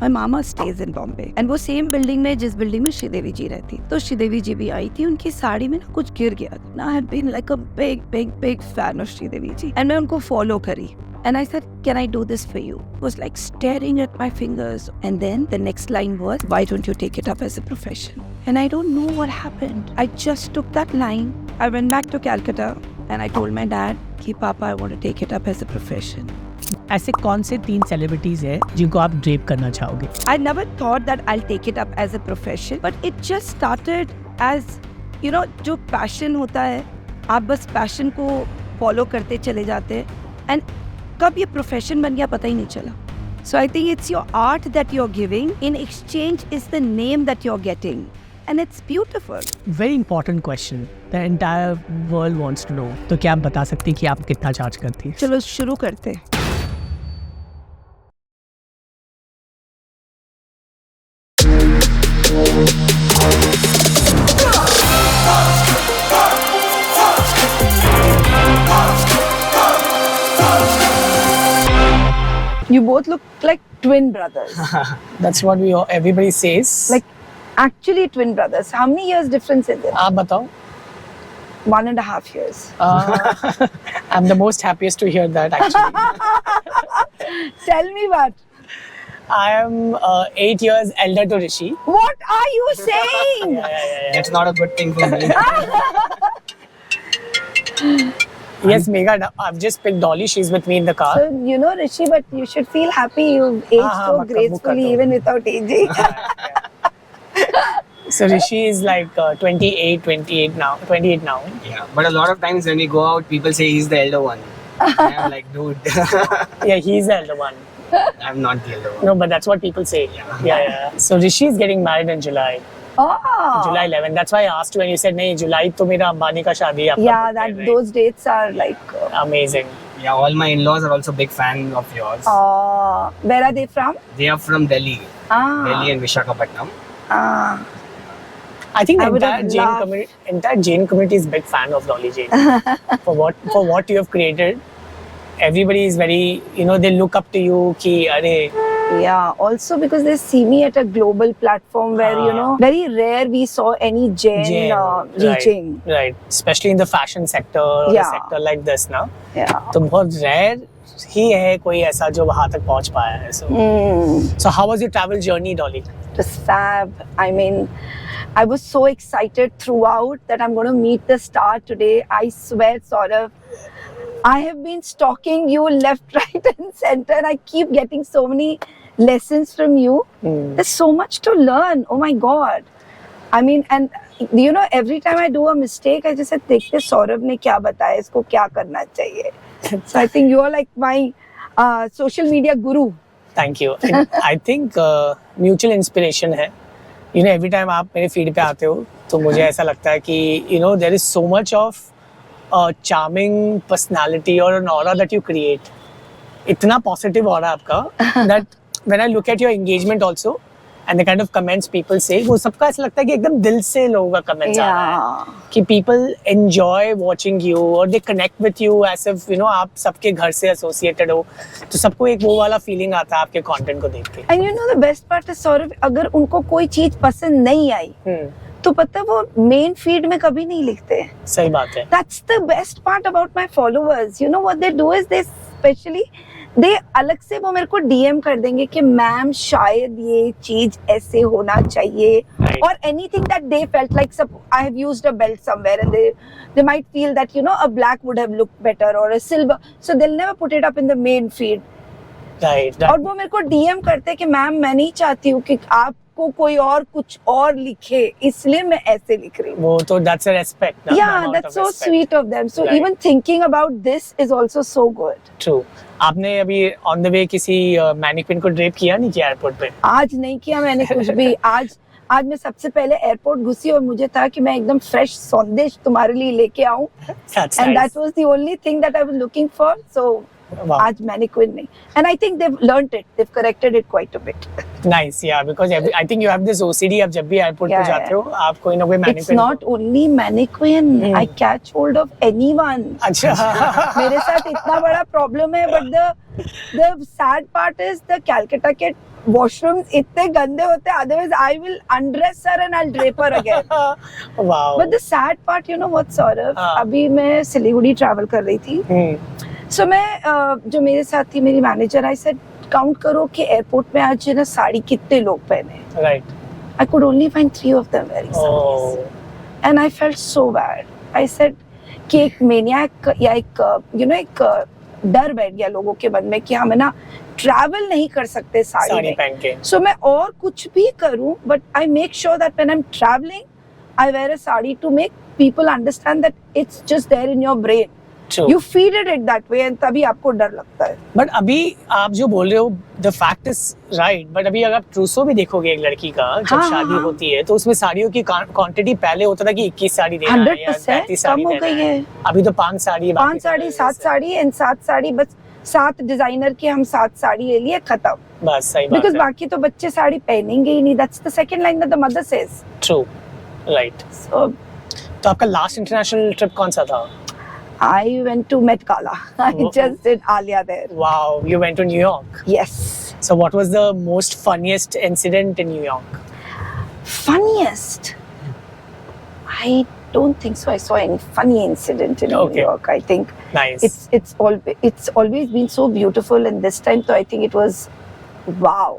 My mama stays in Bombay and वो same building में जिस बिल्डिंग में श्रीदेवी जी रहती, तो श्रीदेवी जी भी आई थी, उनकी साड़ी में ना कुछ गिर गया था. I had been like a big fan of Sridevi ji and मैं उनको फॉलो करी. And I said, can I do this for you? Was like staring at my fingers. And then the next line was, why don't you take it up as a profession? And I don't know what happened. I just took that line. I went back to Calcutta and I told my dad, कि पापा, I want to take it up as a profession. ऐसे कौन से 3 celebrities हैं जिनको आप drape करना चाहोगे? I never thought that I'll take it up as a profession, but it just started as, you know, जो passion होता है, आप बस passion को follow करते चले जाते हैं, and कब ये प्रोफेशन बन गया पता ही नहीं चला. So I think it's your art that you're giving. In exchange is the name that you're getting. And it's beautiful. Very important question. The entire world wants to know. तो क्या आप बता सकती हैं कि आप कितना चार्ज करती हैं? चलो शुरू करते हैं. You both look like twin brothers. That's what everybody says. Like actually twin brothers. How many years difference is it? आप बताओ. 1.5 years. I'm the most happiest to hear that actually. Tell me what. I am 8 years elder to Rishi. What are you saying? Yeah. That's not a good thing for me. Yes, Megha, I've just picked Dolly. She's with me in the car. So, you know, Rishi, but you should feel happy. You've aged so gracefully even without aging. So Rishi is like 28 now. Yeah, but a lot of times when we go out, people say he's the elder one. I'm like, dude, Yeah, he's the elder one. I'm not the elder one. No, but that's what people say. Yeah. So Rishi is getting married in July. Oh. July 11. That's why I asked you and you said, "नहीं, July तो मेरा अंबानी का शादी है." Yeah, those dates are like Amazing. Yeah, all my in-laws are also big fan of yours. Where are they from? They are from Delhi. Delhi and Visakhapatnam. I think I the would entire have Jain loved- community, is big fan of Dolly Jain. for what you have created. Everybody is very, they look up to you ki arey. Yeah, also because they see me at a global platform where, very rare we saw any Jain reaching. Right. Especially in the fashion sector or a sector like this now. Yeah. तो बहुत rare ही है कोई ऐसा जो वहाँ तक पहुँच पाया है. So how was your travel journey, Dolly? It was fab. I mean, I was so excited throughout that I'm going to meet the star today. I swear, Saurav, I have been stalking you left, right and center. And I keep getting so many lessons from you. There's so much to learn. Oh my God. I mean, and every time I do a mistake, I just say, देखते Saurav ने क्या बताया, इसको क्या करना चाहिए. So I think you are like my social media guru. Thank you. And I think mutual inspiration है. Every time आप मेरे feed पे आते हो, तो मुझे ऐसा लगता है कि there is so much of charming personality or an aura that you create. इतना positive aura आपका that when I look at your engagement also and the kind of comments people say, वो सबका ऐसा लगता है कि एकदम दिल से लोगों का comments आ रहा है कि people enjoy watching you or they connect with you as if आप सबके घर से associated हो, तो सबको एक वो वाला feeling आता है आपके content को देख के. And the best part is, Saurav, अगर उनको कोई चीज पसंद नहीं आई तो पता है वो मेन फीड में कभी नहीं लिखते. सही बात है. That's the best part about my followers. You know what they do is they अलग से वो मेरे को DM कर देंगे कि मैम शायद ये चीज ऐसे होना चाहिए, or anything that they felt like I have used a belt somewhere and they might feel that a black would have looked better or a silver, so they'll never put it up in the main feed. Right. और वो मेरे को DM करते हैं कि ma'am मैं नहीं चाहती हूँ कि आपको कोई और कुछ और लिखे, इसलिए मैं ऐसे लिख रही हूँ. वो तो that's a respect. Yeah, that's so sweet of them. So even thinking about this is also so good. True. आपने अभी on the way किसी मैनिक्विन को ड्रेप किया नहीं क्या एयरपोर्ट पे? आज नहीं किया मैंने कुछ भी. आज मैं सबसे पहले एयरपोर्ट घुसी और मुझे था कि मैं एकदम फ्रेश संदेश तुम्हारे लिए लेके आऊं. And that was the only thing that I was looking for. So आज मैनिक्विन नहीं. And I think they've learnt it. They've corrected it quite a bit. Nice, yeah, because I think you have this OCD. आप जब भी airport पे जाते हो, आप कोई ना कोई mannequin. It's not only mannequin. I catch hold of anyone. अच्छा. मेरे साथ इतना बड़ा प्रॉब्लम है, but the sad part is the Calcutta के washrooms इतने गंदे होते हैं, otherwise I will undress her and I'll drape her again. Wow. But the sad part, you know what, Saurav? हाँ. अभी मैं सिलीगुड़ी ट्रैवल कर रही थी. So मैं जो मेरे साथ थी मेरी मैनेजर, I said काउंट करो कि एयरपोर्ट में आज ना साड़ी कितने लोग पहने. Right. I could only find 3 of them wearing sarees. Oh. And I felt so bad. I said कि एक maniac या एक एक डर बैठ गया लोगों के मन में कि हम है ना ट्रैवल नहीं कर सकते साड़ी साड़ी में. पहन के. So मैं और कुछ भी करूं, but I make sure that when I'm traveling, I wear a sari to make people understand that it's just there in your brain. True. You feed it that way and तभी आपको डर लगता है. बट अभी आप जो बोल रहे हो the fact is right, but अभी अगर आप ट्रूसो भी देखोगे एक लड़की का जब हाँ, शादी हाँ. होती है तो उसमें साड़ियों की क्वांटिटी पहले होता था कि 21 साड़ी देना है या 100% 35 साड़ी कम हो देना गई है. है. अभी तो 5 साड़ी 5 साड़ी 7 साड़ी एंड 7 साड़ी बस 7 डिजाइनर की हम 7 साड़ी ले लिए खत्म. बस सही बात बिकॉज है. बाकी तो बच्चे साड़ी पहनेंगे ही नहीं. That's the second line that the mother says. True. Right. So तो आपका लास्ट इंटरनेशनल ट्रिप कौन सा था? I went to Met Gala. I Oh. just did Alia there. Wow, you went to New York. Yes. So what was the most funniest incident in New York? Funniest? I don't think so. I saw any funny incident in Okay. New York. I think Nice. it's always been so beautiful, and this time, so I think it was wow,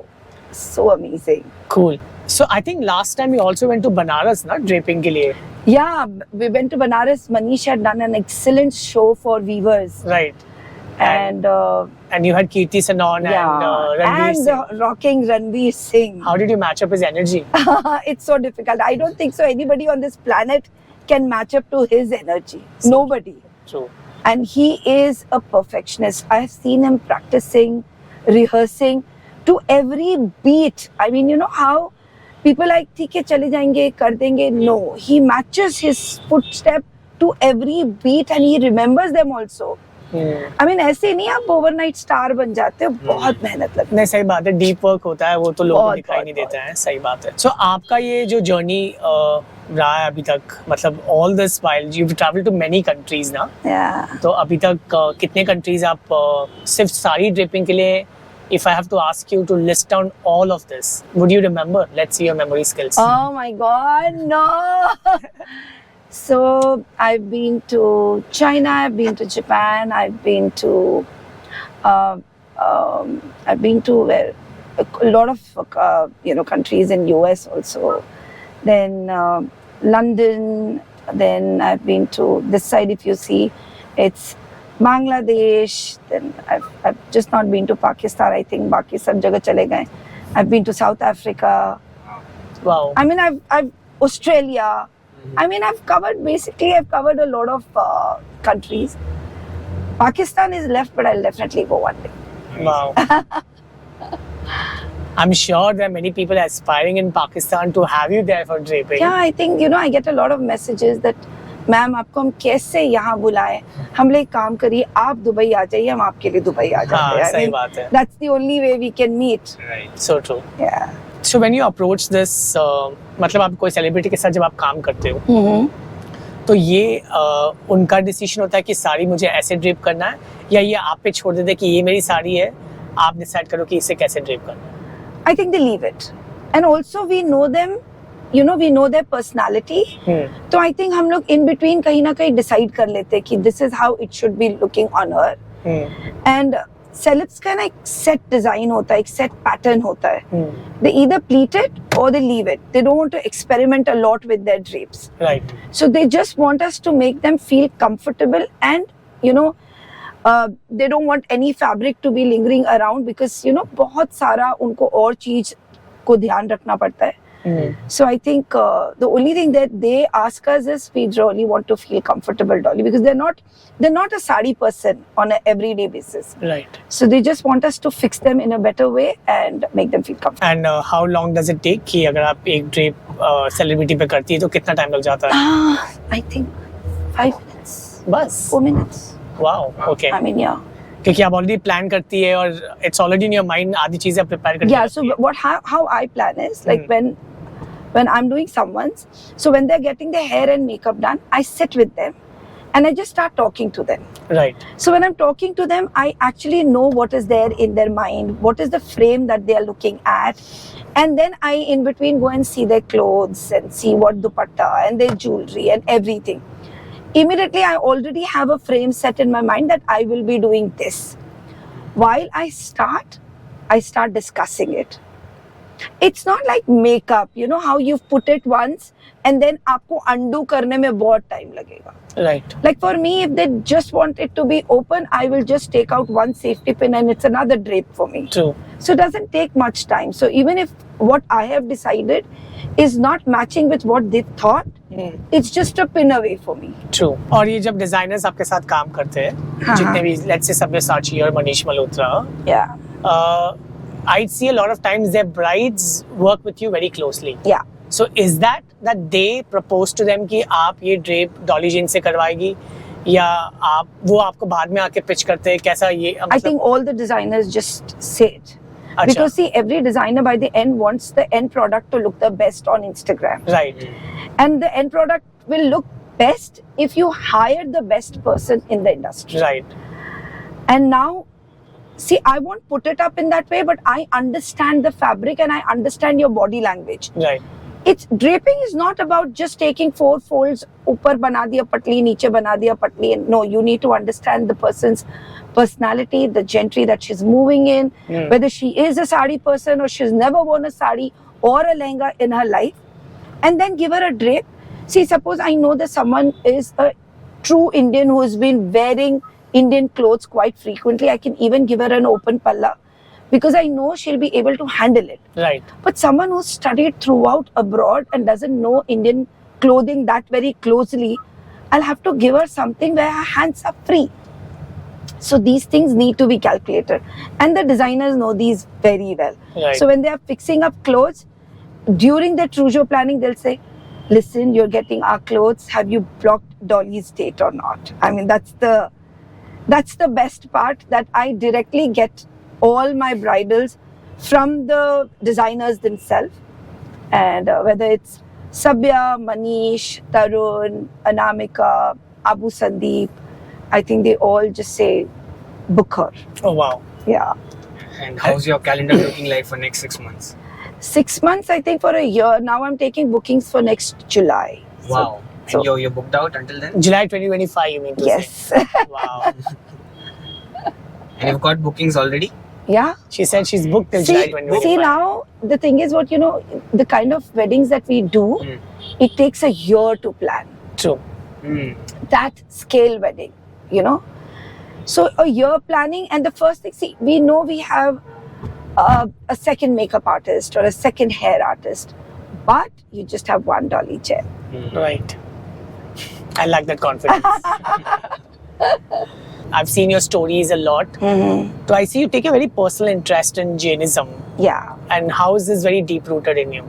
so amazing. Cool. So I think last time you also went to Banaras, na, draping के लिए. Yeah, we went to Banaras. Manish had done an excellent show for weavers, Right. and And you had Kirti Sanon and Ranveer and Singh. rocking Ranveer Singh. How did you match up his energy? It's so difficult. I don't think so. Anybody on this planet can match up to his energy. Nobody. True. And he is a perfectionist. I have seen him practicing, rehearsing to every beat. I mean, you know how people like ठीक है चले जाएंगे कर देंगे. No, he matches his footstep to every beat and he remembers them also. I mean ऐसे नहीं आप overnight star बन जाते हो. बहुत मेहनत लगती है. नहीं, सही बात है. डीप वर्क होता है, वो तो लोगों को बहुत, दिखाई नहीं बहुत, देता है. सही बात है. सो आपका ये जो जर्नी रहा है अभी तक, मतलब all this while you travel to many countries ना, Yeah. तो अभी तक कितने कंट्रीज आप सिर्फ साड़ी ड्रिपिंग के लिए, if I have to ask you to list down all of this, would you remember? Let's see your memory skills. Oh my God, no. So I've been to China, I've been to Japan, I've been to where, a lot of countries in US also. Then London. Then I've been to this side. If you see, it's Bangladesh. Then I've just not been to Pakistan. I think बाकी सब जगह चले गए. I've been to South Africa. Wow. I mean, I've Australia. I mean, I've covered a lot of countries. Pakistan is left, but I'll definitely go one day. Wow. I'm sure there are many people aspiring in Pakistan to have you there for draping. Yeah, I think I get a lot of messages that, ma'am आपको हम कैसे यहाँ बुलाएं. हम लोग काम करिए, आप दुबई आ जाइए, हम आपके लिए दुबई आ जाते हाँ, हैं. सही बात है. That's the only way we can meet. Right. So true. Yeah. So when you approach this, मतलब आप कोई सेलिब्रिटी के साथ जब आप काम करते हो, Mm-hmm. तो ये उनका डिसीजन होता है कि साड़ी मुझे ऐसे ड्रेप करना है, या ये आप पे छोड़ देते हैं कि ये मेरी साड़ी है, आप डिसाइड करो कि इसे कैसे ड्रेप करना है? I think they leave it. And also we know them, we know their personality. तो I think हम लोग in between कहीं ना कहीं decide कर लेते हैं कि this is how it should be looking on her. And celebs का ना एक set design होता है, एक set pattern होता है. They either pleat it or they leave it. They don't want to experiment a lot with their drapes. Right. So they just want us to make them feel comfortable, and they don't want any fabric to be lingering around because बहुत सारा उनको और चीज को ध्यान रखना पड़ता है. So I think the only thing that they ask us is we really want to feel comfortable, Dolly, because they're not a sari person on an everyday basis. Right. So they just want us to fix them in a better way and make them feel comfortable. And how long does it take कि अगर आप एक drape celebrity पे करती है तो कितना time लग जाता है? I think 5 minutes. बस. 4 minutes. Wow. Okay. I mean, yeah. क्योंकि आप ऑलरेडी प्लान करती है और it's already in your mind, आधी चीजें आप प्रिपेयर करती Yeah, so how I plan is like when I'm doing someone's, so when they're getting their hair and makeup done, I sit with them and I just start talking to them. Right. So when I'm talking to them, I actually know what is there in their mind, what is the frame that they are looking at, and then I in between go and see their clothes and see what dupatta and their jewelry and everything. Immediately I already have a frame set in my mind that I will be doing this. While I start discussing it. It's not like makeup, you know how you've put it once and then आपको undo करने में बहुत time लगेगा. Right. Like for me, if they just want it to be open, I will just take out one safety pin and it's another drape for me. True. So it doesn't take much time. So even if what I have decided is not matching with what they thought, it's just a pin away for me. True. और ये जब designers आपके साथ काम करते हैं, हाँ. जितने भी लेट्स से सब्यसाची और Manish Malhotra, Yeah. I'd see a lot of times their brides work with you very closely. Yeah. So is that they propose to them कि आप ये drape डॉली जिन से करवाएगी या आप वो आपको बाद में आके पिच करते हैं कैसा ये I think all the designers just say it. अच्छा. Because see, every designer by the end wants the end product to look the best on Instagram. Right. And the end product will look best if you hire the best person in the industry. Right. And now, see, I won't put it up in that way, but I understand the fabric and I understand your body language. Right. It's draping is not about just taking 4 folds, ऊपर बना दिया पटली, नीचे बना दिया पटली. No, you need to understand the person's personality, the gentry that she's moving in, whether she is a sari person or she's never worn a sari or a lehenga in her life, and then give her a drape. See, suppose I know that someone is a true Indian who has been wearing Indian clothes quite frequently. I can even give her an open palla because I know she'll be able to handle it. Right. But someone who's studied throughout abroad and doesn't know Indian clothing that very closely, I'll have to give her something where her hands are free. So these things need to be calculated. And the designers know these very well. Right. So when they are fixing up clothes, during the Trujo planning, they'll say, listen, you're getting our clothes. Have you blocked Dolly's date or not? I mean, that's the best part, that I directly get all my bridals from the designers themselves. And whether it's Sabya, Manish, Tarun, Anamika, Abu Sandeep, I think they all just say, book her. Oh, wow. Yeah. And how's your calendar looking like for next 6 months? 6 months, I think, for a year. Now I'm taking bookings for next July. Wow. So- And you're booked out until then? July 2025, you mean to Yes. say? Wow. And you've got bookings already? Yeah. She said she's booked till July 2025. See now, the thing is what, the kind of weddings that we do, it takes a year to plan. True. That scale wedding, So a year planning, and the first thing, see, we know we have a second makeup artist or a second hair artist, but you just have one Dolly chair. Right. I like that confidence. I've seen your stories a lot. So I see you take a very personal interest in Jainism. Yeah. And how is this very deep rooted in you?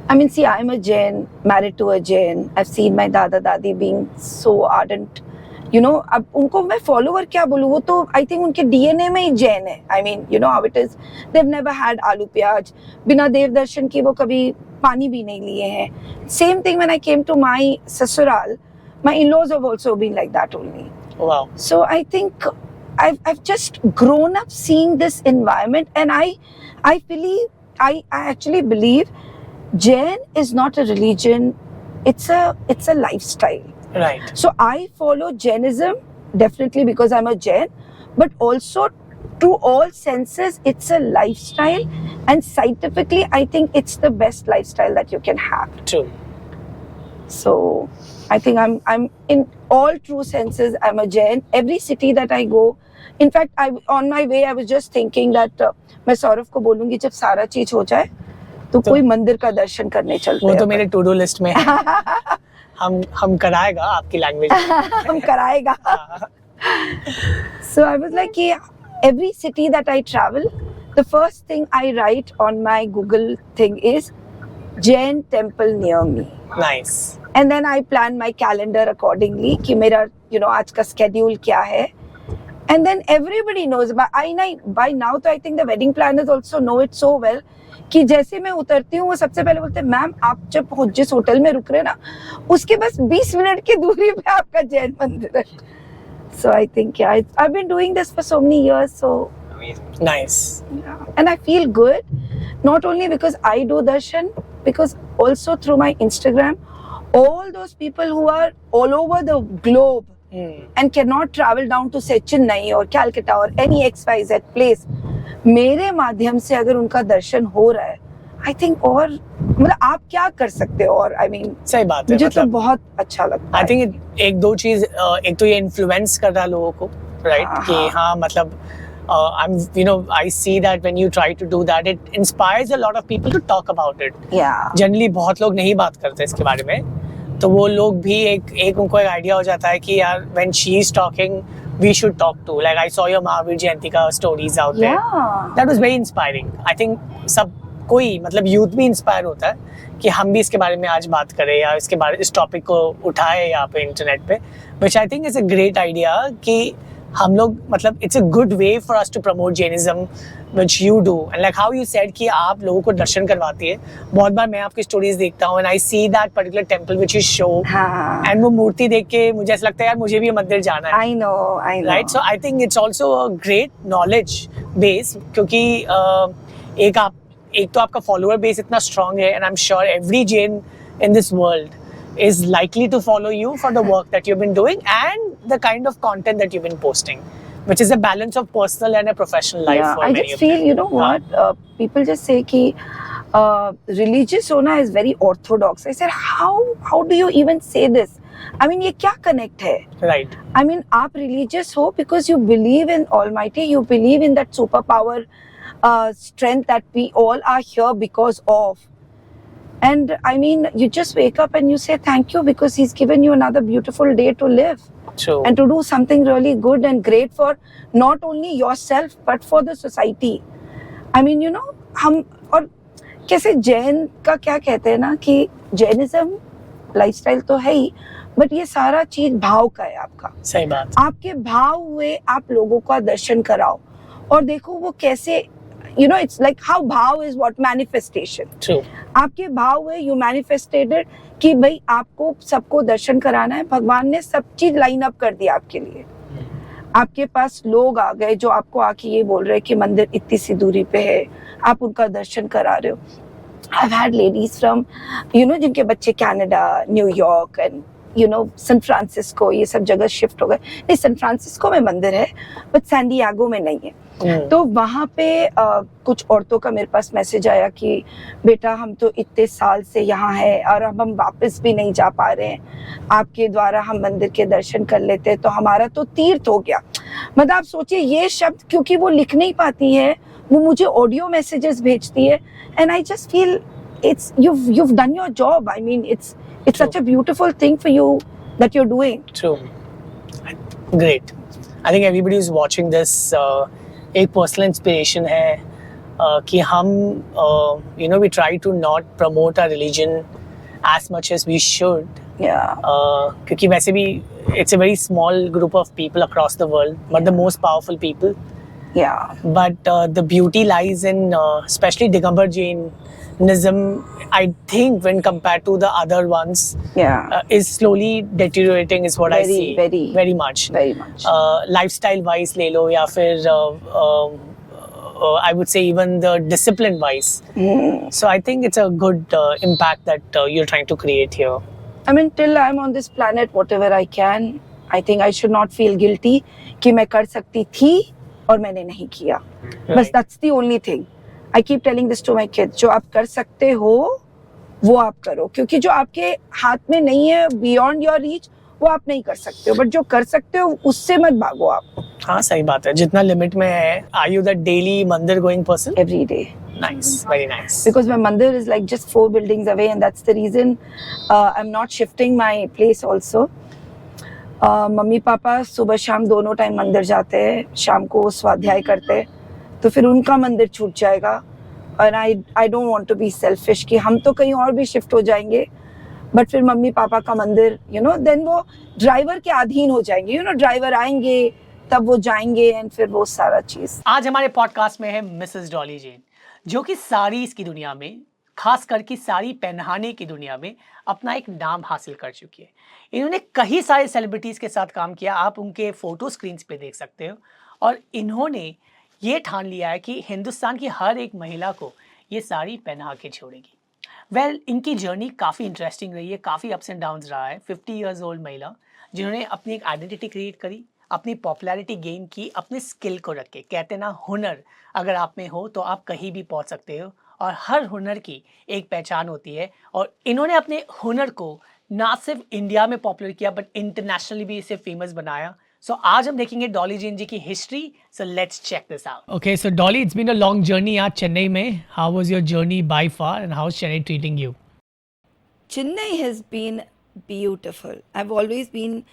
I mean, see, I'm a Jain, married to a Jain. I've seen my Dada Dadi being so ardent. अब उनको मैं follower क्या बोलूँ, वो तो I think उनके DNA में ही Jain है. I mean, you know how it is. They've never had आलू प्याज. बिना देव दर्शन की वो कभी पानी भी नहीं लिए हैं. Same thing when I came to my ससुराल, my in-laws have also been like that only. Wow. So I think I've just grown up seeing this environment, and I actually believe Jain is not a religion, it's a lifestyle. Right. So I follow Jainism definitely because I'm a Jain, but also to all senses it's a lifestyle, and scientifically I think it's the best lifestyle that you can have. True. So I think I'm in all true senses I'm a Jain. Every city that I go, in fact on my way I was just thinking that मैं सौरभ को बोलूँगी जब सारा चीज हो जाए तो कोई मंदिर का दर्शन करने चलते हैं. वो तो मेरे टू डू लिस्ट में है. हम कराएगा आपकी लैंग्वेज. हम कराएगा. So I was like, yeah, every city that I travel, the first thing I write on my Google thing is Jain temple near me. Nice. And then I plan my calendar accordingly कि मेरा आज का schedule क्या है. And then everybody knows. By now, I think the wedding planners also know it so well कि जैसे मैं उतरती हूँ वो सबसे पहले बोलते हैं मैम आप जब जिस होटल में रुक रहे हैं ना उसके बस 20 मिनट की दूरी पे आपका जैन मंदिर है. So I think yeah, I've been doing this for so many years, so Amazing. Nice. yeah. And I feel good, not only because I do darshan, because also through my Instagram, all those people who are all over the globe and cannot travel down to say Chennai or Calcutta or any XYZ place, मेरे माध्यम से अगर उनका दर्शन हो रहा है, I think और मतलब आप क्या कर सकते हो और I mean सही बात है. मुझे तो मतलब बहुत अच्छा लगता है. आई थिंक एक दो चीज, एक तो ये इन्फ्लुएंस कर रहा है लोगों को, राइट? हाँ, कि हाँ मतलब I see that when you try to do that, it inspires a lot of people to talk about it. Yeah. Generally बहुत लोग नहीं बात करते इसके बारे में, तो वो लोग भी एक उनको एक आइडिया हो जाता है कि यार when she is talking, we should talk too. Like I saw your Mahavir Jayanti का stories out there. Yeah. That was very inspiring. I think सब कोई मतलब यूथ भी इंस्पायर होता है कि हम भी इसके बारे में आज बात करें या इस टॉपिक को उठाए यहाँ पे इंटरनेट पे, which I think is a great idea कि हम लोग मतलब it's a good way for us to promote Jainism, which you do. And like how you said कि आप लोगों को दर्शन करवाती है, बहुत बार मैं आपकी स्टोरीज देखता हूँ and I see that particular temple which you show, हाँ. and वो मूर्ति देख के मुझे ऐसा लगता है यार मुझे भी ये मंदिर जाना है. I know. Right, so I think it's also a great knowledge base क्योंकि एक तो आपका follower base इतना strong है, and I'm sure every Jain in this world is likely to follow you for the work that you've been doing and the kind of content that you've been posting, which is a balance of personal and a professional life Yeah, for I many just of feel, them. you know what, people just say कि religious होना is very orthodox. I said, how do you even say this? I mean, ये क्या connect है? Right. I mean, आप religious हो because you believe in Almighty, you believe in that superpower strength that we all are here because of. And I mean, you just wake up and you say thank you because He's given you another beautiful day to live. True. And to do something really good and great for not only yourself but for the society. I mean, you know, हम और कैसे जैन का क्या कहते हैं ना कि Jainism lifestyle तो है ही, बट ये सारा चीज भाव का है आपका. सही बात. आपके भाव हुए आप लोगों का दर्शन कराओ और देखो वो कैसे, you know, it's like how भाव is what manifestation. True. आपके भाव हुए, you manifested कि भाई आपको सबको दर्शन कराना है, भगवान ने सब चीज लाइन अप कर दिया आपके लिए. आपके पास लोग आ गए जो आपको आके ये बोल रहे हैं कि मंदिर इतनी सी दूरी पे है, आप उनका दर्शन करा रहे हो. I've had ladies from, you know, जिनके बच्चे Canada, New York and you know San Francisco, ये सब जगह शिफ्ट हो गए. नहीं, सैन फ्रांसिस्को में मंदिर है बट सैन डिएगो में नहीं है. तो वहाँ पे कुछ औरतों का मेरे पास मैसेज आया कि बेटा हम तो इतने साल से यहाँ है और अब हम वापस भी नहीं जा पा रहे हैं, आपके द्वारा हम मंदिर के दर्शन कर लेते तो हमारा तो तीर्थ हो गया. मतलब आप सोचिए ये शब्द, क्योंकि वो लिख नहीं पाती है, वो मुझे ऑडियो मैसेजेस भेजती है and I just feel it's you've done your job. I mean, it's such a beautiful thing for you that you're doing. True. Great. I think everybody who's watching this, एक personal inspiration है कि हम you know, we try to not promote our religion as much as we should. Yeah. क्योंकि वैसे भी it's a very small group of people across the world, but the most powerful people. Yeah. But the beauty lies in especially Digambar Jainism, I think when compared to the other ones, is slowly deteriorating is what I see. Very much. Lifestyle wise ले लो या फिर I would say even the discipline wise. So I think it's a good impact that you're trying to create here. I mean, till I'm on this planet, whatever I can, I think I should not feel guilty कि मैं कर सकती थी और मैंने नहीं किया. बस that's the only thing. I keep telling this to my kids. जो आप कर सकते हो वो आप करो, क्योंकि जो आपके हाथ में नहीं है, beyond your reach, वो आप नहीं कर सकते हो. बट जो कर सकते हो उससे मत भागो आप. हाँ सही बात है, जितना लिमिट में है. Are you the daily मंदिर going person? Every day. Nice, very nice. Because my mandir is like just 4 buildings away, and that's the reason I'm not shifting my place also. Mummy papa सुबह शाम दोनों time मंदिर जाते हैं, शाम को स्वाध्याय करते हैं, तो फिर उनका मंदिर छूट जाएगा. और I don't want to be selfish कि हम तो कहीं और भी शिफ्ट हो जाएंगे, बट फिर मम्मी पापा का मंदिर, यू नो, देन वो ड्राइवर के अधीन हो जाएंगे. यू नो, ड्राइवर आएंगे तब वो जाएंगे एंड फिर वो सारा चीज. आज हमारे पॉडकास्ट में है मिसेस डॉली जैन, जो कि साड़ीज़ की दुनिया में, खास करके साड़ी पहनाने की दुनिया में अपना एक नाम हासिल कर चुकी है। इन्होंने कई सारे सेलिब्रिटीज़ के साथ काम किया, आप उनके फ़ोटो स्क्रीन्स पे देख सकते हो और इन्होंने ये ठान लिया है कि हिंदुस्तान की हर एक महिला को ये साड़ी पहना के छोड़ेगी। इनकी जर्नी काफ़ी इंटरेस्टिंग रही है, काफ़ी अप्स एंड डाउन्स रहा है। 50 इयर्स ओल्ड महिला जिन्होंने अपनी एक आइडेंटिटी क्रिएट करी, अपनी पॉपुलैरिटी गेन की, अपने स्किल को रख के। कहते हैं ना, हुनर अगर आप में हो तो आप कहीं भी पहुंच सकते हो और हर हुनर की एक पहचान होती है और इन्होंने अपने हुनर को ना सिर्फ इंडिया में पॉपुलर किया बट इंटरनेशनली भी इसे फेमस बनाया। सो आज हम देखेंगे डॉली जेन जी की history. So let's check this out. Okay, so Dolly, it's been a long journey आज चेन्नई में। How was your journey by far and how is Chennai treating you? Chennai has been beautiful. I've always been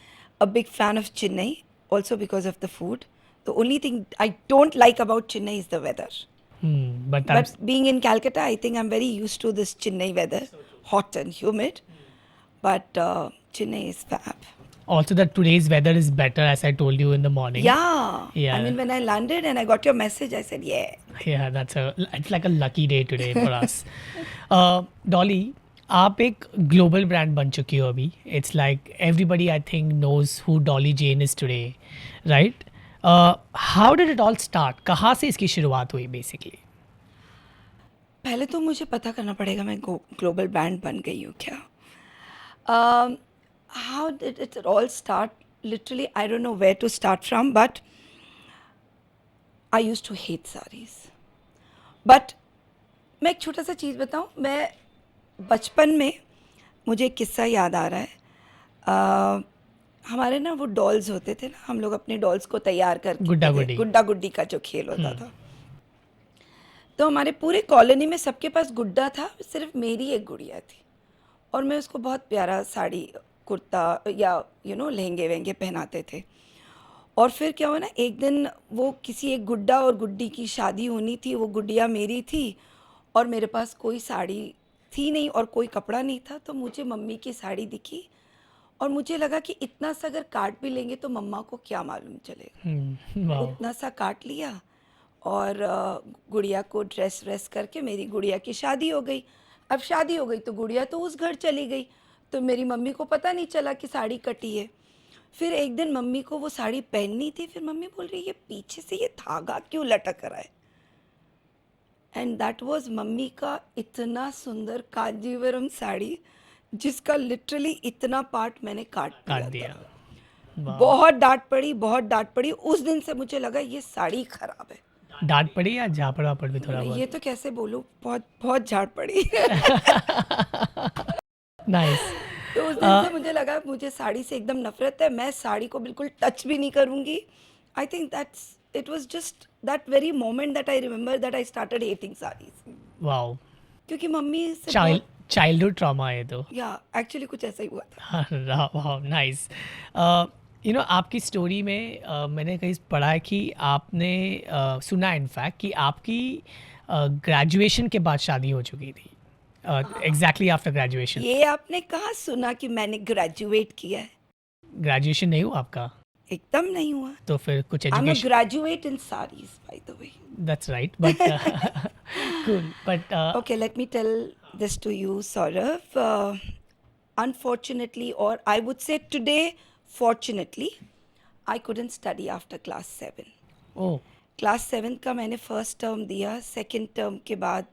a big fan of Chennai, also because of the food. The only thing I don't like about Chennai is the weather. But But being in Calcutta, I think I'm very used to this Chennai weather, hot and humid. But Chennai is fab. also that today's weather is better, as I told you in the morning. Yeah. Yeah. I mean, when I landed and I got your message, I said, yeah. Yeah, it's like a lucky day today for us. Dolly, आप एक global brand बन चुकी हो अभी. It's like everybody I think knows who Dolly Jain is today, right? How did it all start? कहाँ से इसकी शुरुआत हुई बेसिकली? पहले तो मुझे पता करना पड़ेगा मैं ग्लोबल ब्रांड बन गई हूँ क्या. How did it all start? Literally I don't know where to start from, but I used to hate saris. But मैं एक छोटा सा चीज़ बताऊँ. मैं बचपन में, मुझे एक किस्सा याद आ रहा है. हमारे ना वो डॉल्स होते थे ना, हम लोग अपने डॉल्स को तैयार करके गुड्डा गुड्डी का जो खेल होता था. तो हमारे पूरे कॉलोनी में सबके पास गुड्डा था, सिर्फ मेरी एक गुड़िया थी. और मैं उसको बहुत प्यारा साड़ी, कुर्ता या लहंगे वहंगे पहनाते थे. और फिर क्या हुआ ना, एक दिन वो किसी एक गुड्डा और गुड्डी की शादी होनी थी. वो गुड़िया मेरी थी और मेरे पास कोई साड़ी थी नहीं और कोई कपड़ा नहीं था. तो मुझे मम्मी की साड़ी दिखी और मुझे लगा कि इतना सा अगर काट भी लेंगे तो मम्मा को क्या मालूम चलेगा. इतना सा काट लिया और गुड़िया को ड्रेस करके मेरी गुड़िया की शादी हो गई. अब शादी हो गई तो गुड़िया तो उस घर चली गई, तो मेरी मम्मी को पता नहीं चला कि साड़ी कटी है. फिर एक दिन मम्मी को वो साड़ी पहननी थी. फिर मम्मी बोल रही है, ये पीछे से ये धागा क्यों लटक रहा है? एंड दैट वाज मम्मी का इतना सुंदर कांजीवरम साड़ी, जिसका लिटरली इतना पार्ट मैंने काट दिया. बहुत डांट पड़ी. उस दिन से मुझे लगा ये साड़ी खराब है. डांट पड़ी या झापड़ वापड़ भी थोड़ा बहुत? ये तो कैसे बोलूं, बहुत झाड़ पड़ी. नाइस. तो उस दिन से मुझे लगा मुझे साड़ी से एकदम नफरत है. मैं साड़ी को बिल्कुल टच भी नहीं करूंगी. I think it was just that very moment that I remember that I started hating sarees. Wow. क्योंकि मम्मी से चाइल्डहुड ट्रॉमा है तो. या एक्चुअली कुछ ऐसा ही हुआ था. Wow, nice. आपकी स्टोरी में मैंने कहीं पढ़ा है कि आपने सुना इनफैक्ट कि आपकी ग्रेजुएशन के बाद शादी हो चुकी थी. Exactly after graduation. ये आपने कहाँ सुना कि मैंने ग्रेजुएट किया है? ग्रेजुएशन नहीं हुआ आपका? एकदम नहीं हुआ. तो फिर कुछ I'm a education? graduate in sarees, by the way. That's right, but cool. But Okay, let me tell this to you, Saurav. Unfortunately, or I would say today, fortunately, I couldn't study after class 7. oh, Class 7 का मैंने first term दिया. Second term के बाद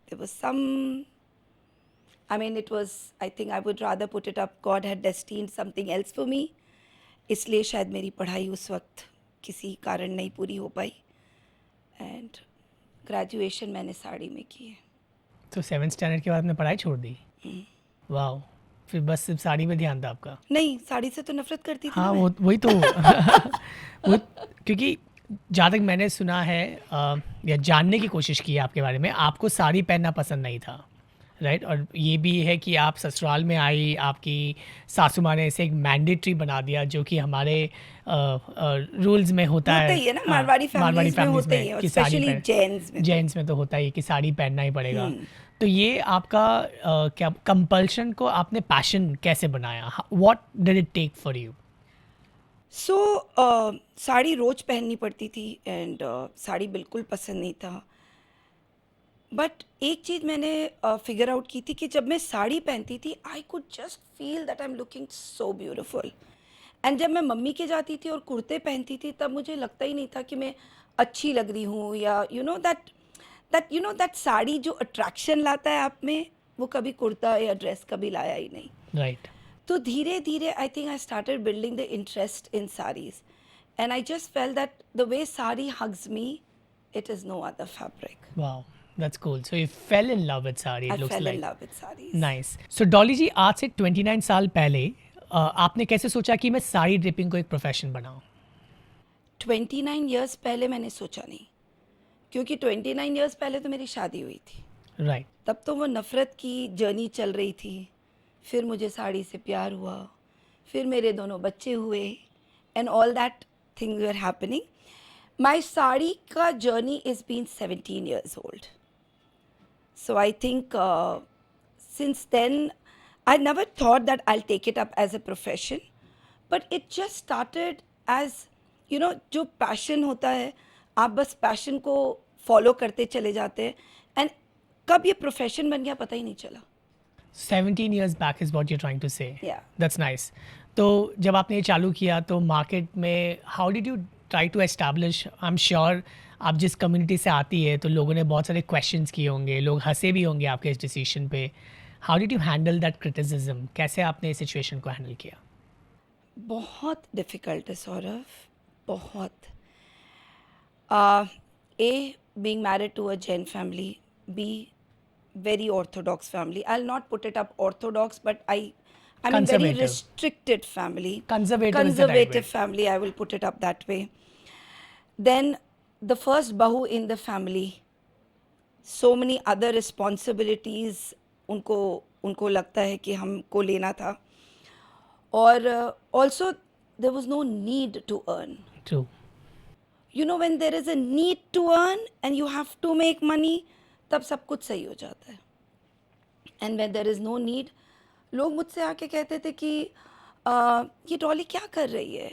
there was some, I mean, it was, I think I would rather put it up, God had destined something else for me. इसलिए शायद मेरी पढ़ाई उस वक्त किसी कारण नहीं पूरी हो पाई. एंड ग्रेजुएशन मैंने साड़ी में की है. तो 7th स्टैंडर्ड के बाद में पढ़ाई छोड़ दी? वाओ. फिर बस सिर्फ साड़ी में ध्यान था आपका? नहीं, साड़ी से तो नफरत करती थी. हाँ, मैं. वही तो. क्योंकि जहाँ तक मैंने सुना है या जानने की कोशिश की है आपके बारे में, आपको साड़ी पहनना पसंद नहीं था, राइट? और ये भी है कि आप ससुराल में आई, आपकी सासू माँ ने इसे एक मैंडेटरी बना दिया, जो कि हमारे रूल्स में होता है. ही है ना, मारवाड़ी फैमिलीज में होते ही है, कि साड़ी स्पेशली जेंट्स में तो होता ही कि साड़ी पहनना ही पड़ेगा. तो ये आपका क्या कंपल्शन को आपने पैशन कैसे बनाया? What did it take for you? So sari रोज पहननी पड़ती थी एंड साड़ी बिल्कुल पसंद नहीं था. बट एक चीज़ मैंने फिगर आउट की थी कि जब मैं साड़ी पहनती थी I could just feel that I am looking so beautiful. And जब मैं मम्मी के जाती थी और कुर्ते पहनती थी तब मुझे लगता ही नहीं था कि मैं अच्छी लग रही हूँ, या दैट साड़ी जो अट्रैक्शन लाता है आप में, वो कभी कुर्ता या ड्रेस कभी लाया ही नहीं। राइट। तो धीरे धीरे I think I started building the interest in sarees, and I just felt that the way sari hugs me, it is no other fabric. Wow, that's cool. So you fell in love with sari, I it looks fell in like. love with sarees. Nice. So Dolly ji, आज से 29 साल पहले आपने कैसे सोचा कि मैं sari dripping को एक प्रोफेशन बनाऊं? 29 years पहले मैंने सोचा नहीं, क्योंकि 29 years पहले तो मेरी शादी हुई थी। राइट। तब तो वो नफ़रत की जर्नी चल रही थी। फिर मुझे साड़ी से प्यार हुआ, फिर मेरे दोनों बच्चे हुए, and all that things were happening. My sari का journey is been 17 years old. So I think since then, I never thought that I'll take it up as a profession, but it just started as, जो passion होता है, आप बस passion को follow करते चले जाते हैं, एंड कब ये प्रोफेशन बन गया पता ही नहीं चला। 17 years back is what you're trying to say. Yeah. That's nice. तो जब आपने ये चालू किया तो मार्केट में how did you try to establish? I am sure आप जिस कम्युनिटी से आती है तो लोगों ने बहुत सारे क्वेश्चंस किए होंगे, लोग हंसे भी होंगे आपके इस डिसीजन पे। How did you handle that criticism? कैसे आपने इस सिचुएशन को हैंडल किया? बहुत डिफ़िकल्ट है सौरभ, बहुत। A, being married to a Jain family, B, very orthodox family. I'll not put it up orthodox, but I'm in very Conservative. restricted family. Conservative is the right way. Conservative family, I will put it up that way. Then the first bahu in the family, so many other responsibilities उनको लगता है कि हमको लेना था, और also there was no need to earn. True. When there is a need to earn and you have to make money, तब सब कुछ सही हो जाता है. And when there is no need, लोग मुझसे आके कहते थे कि ये डॉली क्या कर रही है,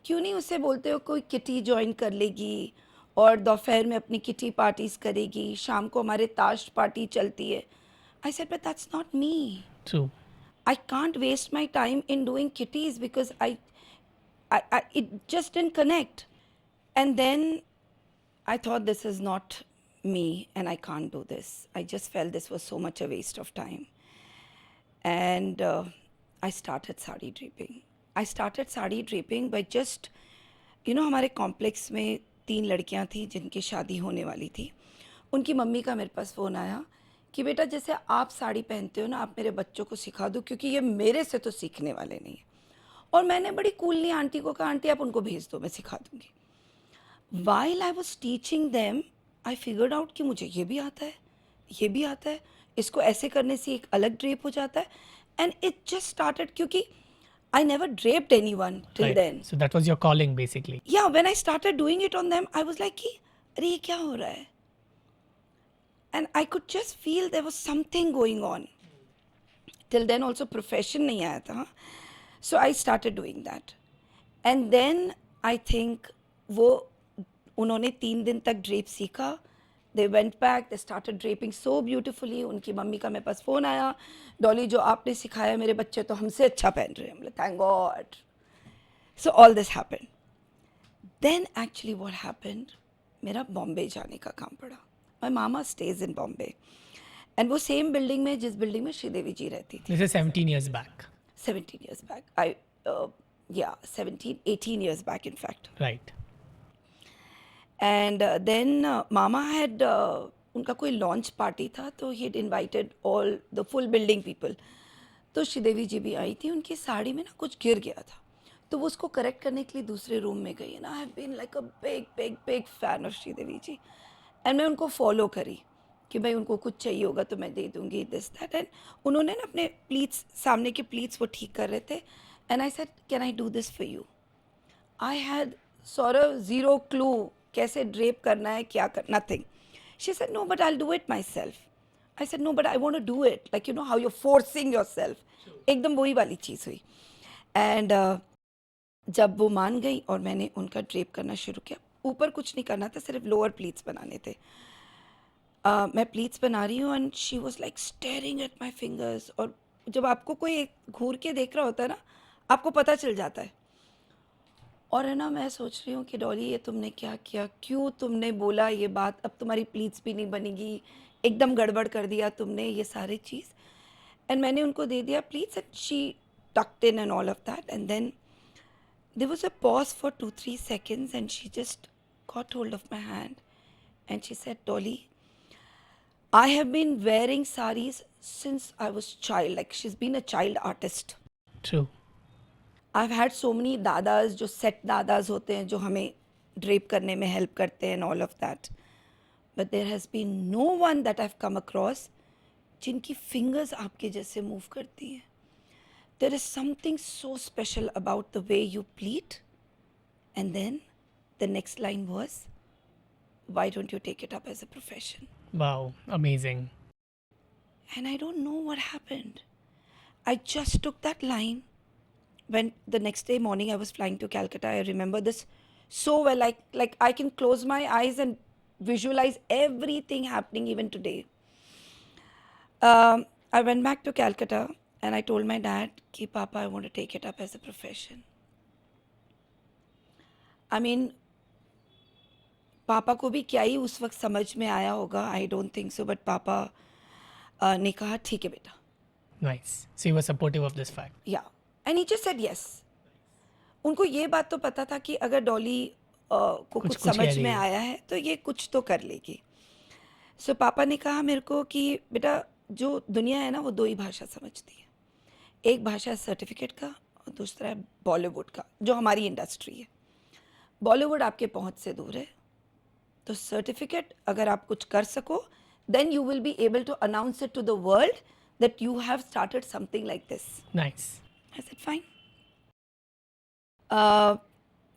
क्यों नहीं उससे बोलते हो कोई किटी ज्वाइन कर लेगी और दोपहर में अपनी किटी पार्टीज करेगी, शाम को हमारे ताश पार्टी चलती है. I said, but that's not me. True. I can't waste my time in doing kitties because it just didn't connect. And then I thought, this is not me and I can't do this. I just felt this was so much a waste of time. And I started sari draping. I started sari draping by just, हमारे complex में 3 लड़कियां थी जिनकी शादी होने वाली थी. उनकी मम्मी का मेरे पास फ़ोन आया कि बेटा जैसे आप साड़ी पहनते हो ना, आप मेरे बच्चों को सिखा दो, क्योंकि ये मेरे से तो सीखने वाले नहीं हैं. और मैंने बड़ी कूलली आंटी को कहा, आंटी आप उनको भेज दो, मैं सिखा दूँगी. While I was teaching them, I figured out कि मुझे ये भी आता है, ये भी आता है, इसको ऐसे करने से एक अलग ड्रेप हो जाता है. And it just started क्योंकि I never draped anyone till Right. then. So that was your calling basically. Yeah, when I started doing it on them, I was like कि अरे ये क्या हो रहा है? And I could just feel there was something going on. Till then also profession नहीं आया था. So I started doing that. And then I think उन्होंने 3 दिन तक ड्रेप सीखा. They went back, they started draping so beautifully. उनकी mummy का मेरे पास फ़ोन आया, डॉली जो आपने सिखाया मेरे बच्चे तो हमसे अच्छा पहन रहे हैं. I'm like, thank God. So all this happened. Then actually what happened, मेरा बॉम्बे जाने का काम पड़ा. My mama stays in Bombay. And वो सेम बिल्डिंग में जिस बिल्डिंग में श्रीदेवी जी रहती थी. This is 17 years back. 17 years back. 18 years back in fact. Right. And then Mama had उनका कोई लॉन्च पार्टी था, तो he had invited all the full building people. तो श्रीदेवी जी भी आई थी. उनकी साड़ी में ना कुछ गिर गया था, तो वो उसको करेक्ट करने के लिए दूसरे रूम में गई. ना I have been like a big fan of Sridevi ji. And मैं उनको फॉलो करी कि भाई उनको कुछ चाहिए होगा तो मैं दे दूँगी, दिस दैट. एंड उन्होंने ना अपने प्लीट्स, सामने के प्लीट्स वो ठीक कर रहे थे. And I said, can I do this for you? I had sort of zero clue कैसे ड्रेप करना है, क्या कर, nothing. She said, no but I will do it myself. I said, no but I want to do it like how you forcing yourself. एकदम वही वाली चीज़ हुई. And जब वो मान गई और मैंने उनका ड्रेप करना शुरू किया, ऊपर कुछ नहीं करना था, सिर्फ लोअर प्लीट्स बनाने थे. मैं प्लीट्स बना रही हूँ and she was like staring at my fingers. और जब आपको कोई घूर के देख रहा होता है ना, आपको पता चल जाता है. और है ना, मैं सोच रही हूँ कि डॉली ये तुमने क्या किया, क्यों तुमने बोला ये बात, अब तुम्हारी प्लीट्स भी नहीं बनेगी, एकदम गड़बड़ कर दिया तुमने ये सारी चीज़. एंड मैंने उनको दे दिया pleats and she tucked in and all of that. And then there was a pause for 2-3 seconds and she just got hold of my hand and she said, Dolly, I have been wearing saris since I was child. Like she's been a child artist. True. I've had so many dadas जो set dadas होते हैं जो हमें drape करने में help करते हैं and all of that. But there has been no one that I've come across जिनकी fingers आपके जैसे move करती हैं. There is something so special about the way you pleat. And then the next line was, why don't you take it up as a profession? Wow, amazing. And I don't know what happened. I just took that line. When the next day morning I was flying to Calcutta, I remember this so well. Like I can close my eyes and visualize everything happening even today. I went back to Calcutta. And I told my dad कि Papa, I want to take it up as a profession. I mean, पापा को भी क्या ही उस वक्त समझ में आया होगा, I don't think so, but पापा ने कहा ठीक है बेटा. Nice. So you were supportive of this fact. Yeah. And he just said yes. उनको ये बात तो पता था कि अगर डॉली को कुछ समझ में आया है तो ये कुछ तो कर लेगी. So पापा ने कहा मेरे को कि बेटा जो दुनिया है ना वो 2 ही भाषा समझती है. एक भाषा है सर्टिफिकेट का और दूसरा है बॉलीवुड का, जो हमारी इंडस्ट्री है. बॉलीवुड आपके पहुंच से दूर है, तो सर्टिफिकेट अगर आप कुछ कर सको then you will be able to announce it to the world that you have started something like this. Nice. I said fine.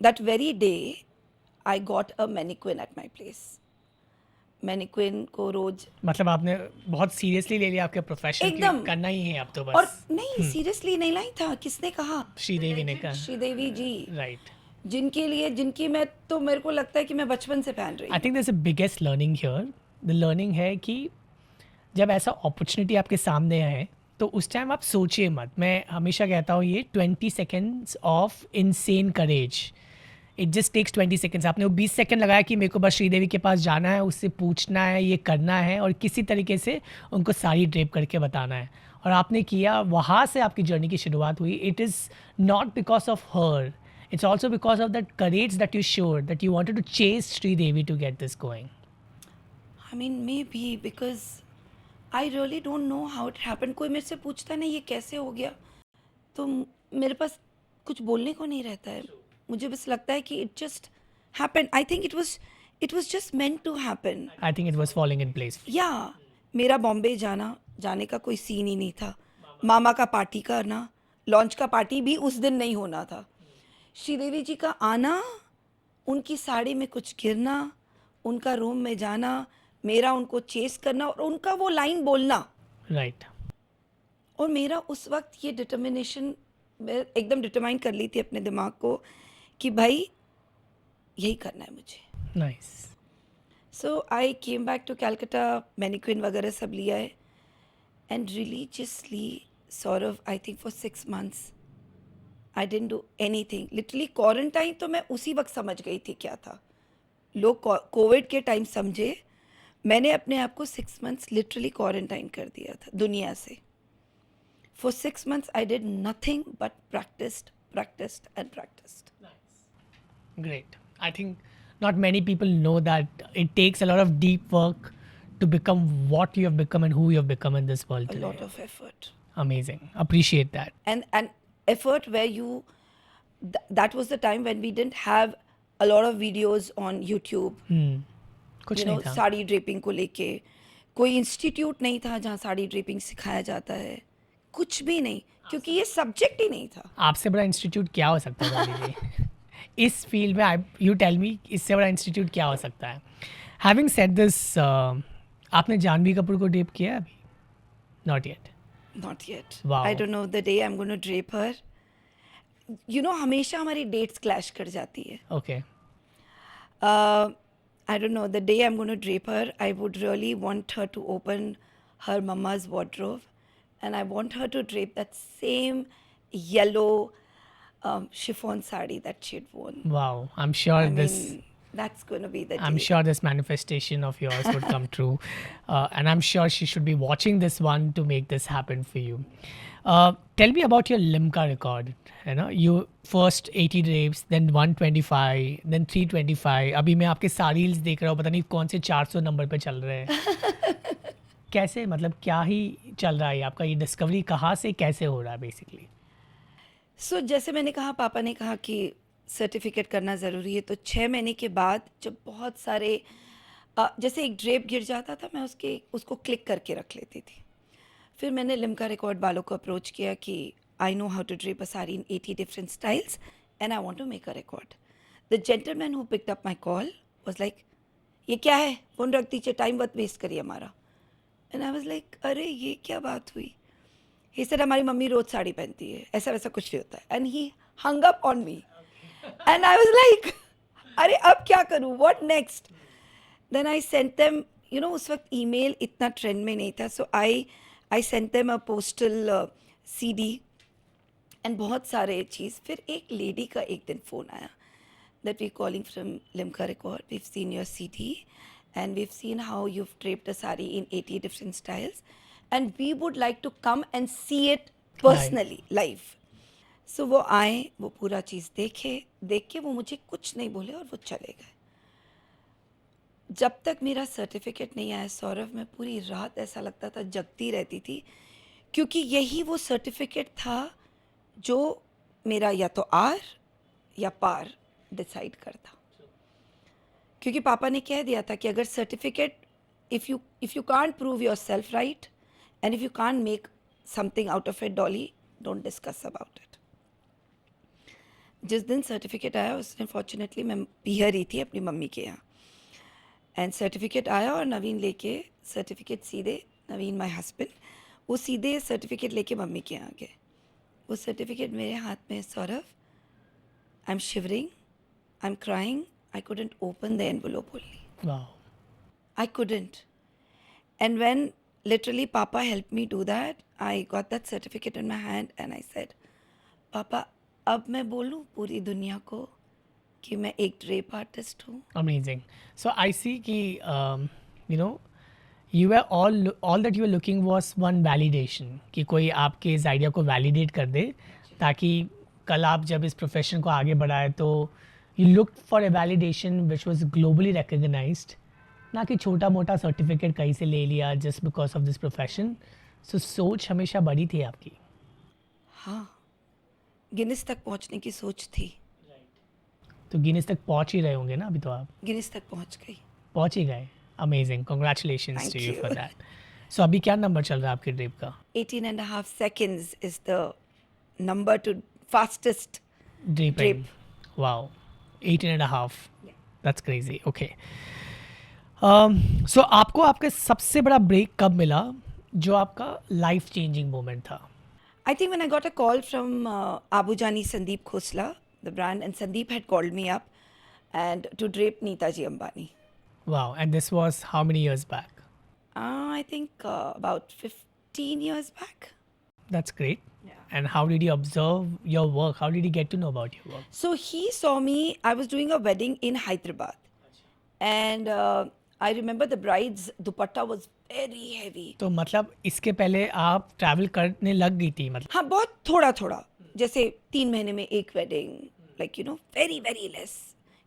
That very day I got a mannequin at my place. Mannequin को रोज मतलब आपने बहुत seriously ले लिया आपके profession एकदम की, करना ही है अब तो बस. और नहीं सीरियसली नहीं लाई था. किसने कहा? श्रीदेवी ने कहा. श्रीदेवी जी. राइट. जिनकी मैं तो मेरे को लगता है कि मैं बचपन से पहन रही हूँ. I think this is biggest learning here. The learning है कि जब ऐसा अपॉर्चुनिटी आपके सामने है तो उस टाइम आप सोचिए मत. मैं हमेशा कहता हूँ ये 20 seconds of insane courage. It just takes 20 seconds. आपने वो 20 सेकंड लगाया कि मेरे को बस श्रीदेवी के पास जाना है, उससे पूछना है, ये करना है और किसी तरीके से उनको साड़ी ड्रेप करके बताना है. और आपने किया, वहाँ से आपकी जर्नी की शुरुआत हुई. It is not because of her, it's also because of that courage that you showed, that you wanted to chase Sridevi to get this going. I mean maybe because I really don't know how it happened. कोई मेरे से पूछता नहीं ये कैसे हो गया तो मेरे पास कुछ बोलने को नहीं रहता है. मुझे बस लगता है कि it just happened. I think it was just meant to happen. I think it was falling in place. या मेरा बॉम्बे जाने का कोई सीन ही नहीं था. मामा का पार्टी करना, लॉन्च का पार्टी भी उस दिन नहीं होना था. श्रीदेवी जी का आना, उनकी साड़ी में कुछ गिरना, उनका रूम में जाना, मेरा उनको चेस करना और उनका वो लाइन बोलना. राइट. और मेरा उस वक्त ये डिटर्मिनेशन, मैं एकदम डिटरमाइन कर ली थी अपने दिमाग को कि भाई यही करना है मुझे. Nice. So I came back to Calcutta, mannequin वगैरह सब लिया है and religiously Sourav I think for 6 months I didn't do anything. Literally quarantine तो मैं उसी वक्त समझ गई थी क्या था. लोग कोविड के टाइम समझे, मैंने अपने आप को 6 months लिटरली क्वारंटाइन कर दिया था दुनिया से. For 6 months, I did nothing but practiced. Great. I think not many people know that it takes a lot of deep work to become what you have become and who you have become in this world A today. lot of effort. Amazing. Appreciate that. And effort where you, that was the time when we didn't have a lot of videos on YouTube. कुछ You नहीं know, था. Sari draping को लेके कोई institute नहीं था जहाँ sari draping सिखाया जाता है. कुछ भी नहीं, क्योंकि ये सब्जेक्ट ही नहीं था. आपसे बड़ा इंस्टीट्यूट क्या हो सकता है दीदी? इस फील्ड में यू टेल मी, इससे बड़ा इंस्टीट्यूट क्या हो सकता है? हैविंग सेड दिस, आपने जानवी कपूर को ड्रेप किया है अभी? Not yet. Not yet. Wow. I don't know the day I'm going to drape her. You know, हमेशा हमारी डेट्स क्लैश कर जाती है. Okay. I don't know, the day I'm going to drape her, I would really want her to open her mama's wardrobe, and I want her to drape that same yellow chiffon sari that she'd worn. Wow, I'm sure I this. mean, that's going to be the I'm day. sure this manifestation of yours would come true, and I'm sure she should be watching this one to make this happen for you. Tell me about your Limca record. है ना, you first 80 drapes, then 125, then 325. अभी मैं आपके सारी reels देख रहा हूँ, पता नहीं कौन से 400 नंबर पे चल रहे हैं. कैसे, मतलब क्या ही चल रहा है आपका, ये डिस्कवरी कहाँ से कैसे हो रहा है बेसिकली? सो जैसे मैंने कहा, पापा ने कहा कि सर्टिफिकेट करना ज़रूरी है, तो 6 महीने के बाद जब बहुत सारे जैसे एक ड्रेप गिर जाता था, मैं उसको क्लिक करके रख लेती थी. फिर मैंने लिम्का रिकॉर्ड वालों को अप्रोच किया कि I know how to drape a sari in 80 different styles and I want to make a record. The gentleman who picked up my call was like, ये क्या है, फ़ोन रख दीजिए, टाइम मत वेस्ट करिए हमारा. एंड आई वाज लाइक, अरे ये क्या बात हुई? ही सेड, हमारी मम्मी रोज़ साड़ी पहनती है, ऐसा वैसा कुछ नहीं होता है. And he hung up on me and I was like, अरे अब क्या करूँ, what next? Then I sent them, you know, उस वक्त ईमेल इतना ट्रेंड में नहीं था, so I sent them a postal CD and बहुत सारे चीज़. फिर एक लेडी का एक दिन फ़ोन आया that we're calling from Limca Record. We've seen your CD and we've seen how you've draped a sari in 80 different styles and we would like to come and see it personally, live. So वो आए, वो पूरा चीज़ देख के वो मुझे कुछ नहीं बोले और वो चले गए. जब तक मेरा सर्टिफिकेट नहीं आया सौरभ, मैं पूरी रात ऐसा लगता था जगती रहती थी, क्योंकि यही वो सर्टिफिकेट था जो मेरा या तो आर या पार डिसाइड करता. क्योंकि पापा ने कह दिया था कि अगर certificate, if you can't prove your self right and if you can't make something out of it, Dolly, don't discuss about it. जिस दिन सर्टिफिकेट आया उस दिन फॉर्चुनेटली मैं बिहार ही थी अपनी मम्मी के यहाँ, एंड सर्टिफिकेट आया और नवीन लेके सर्टिफिकेट सीधे, नवीन माय हस्बैंड, वो सीधे सर्टिफिकेट लेके मम्मी के यहाँ गए. वो सर्टिफिकेट मेरे हाथ में, Saurabh, I am shivering, I am crying, I couldn't open the envelope only. Wow. I couldn't. And when literally Papa helped me do that, I got that certificate in my hand and I said, Papa, अब मैं बोलूँ पूरी दुनिया को कि मैं एक drape artist हूँ. Amazing. So I see कि you know, you were all that you were looking was one validation, कि कोई आपके इस आइडिया को वैलिडेट कर दे, ताकि कल आप जब इस प्रोफेशन को आगे बढ़ाए तो you looked for a validation which was globally recognized, ना कि छोटा मोटा सर्टिफिकेट कहीं से ले लिया just because of this profession. So सोच हमेशा बड़ी थी आपकी. हाँ, गिनीज तक पहुँचने की सोच थी. तो गिनीज तक पहुंच ही रहे होंगे ना अभी तो आप? गिनीज तक पहुँच गई. पहुंच ही गए. Amazing, congratulations Thank to you you. For that. So अभी क्या नंबर चल रहा है आपके ड्रिप का? 18.5 seconds is the number to fastest Drape. drape. Wow, 18.5. Yeah. That's crazy. Okay. So आपको आपका सबसे बड़ा ब्रेक कब मिला जो आपका लाइफ चेंजिंग मोमेंट था? I think when I got a call from Abu Jani Sandeep Khosla, the brand, and Sandeep had called me up and to drape Neetaji Ambani. Wow, and this was how many years back? I think about 15 years back. That's great. Yeah. And how did he observe your work? How did he get to know about your work? So he saw me, I was doing a wedding in Hyderabad. And I remember the bride's dupatta was very heavy. तो मतलब इसके पहले आप travel करने लग गई थी मतलब? हाँ, बहुत थोड़ा थोड़ा, जैसे 3 महीने में एक wedding, like you know, very very less,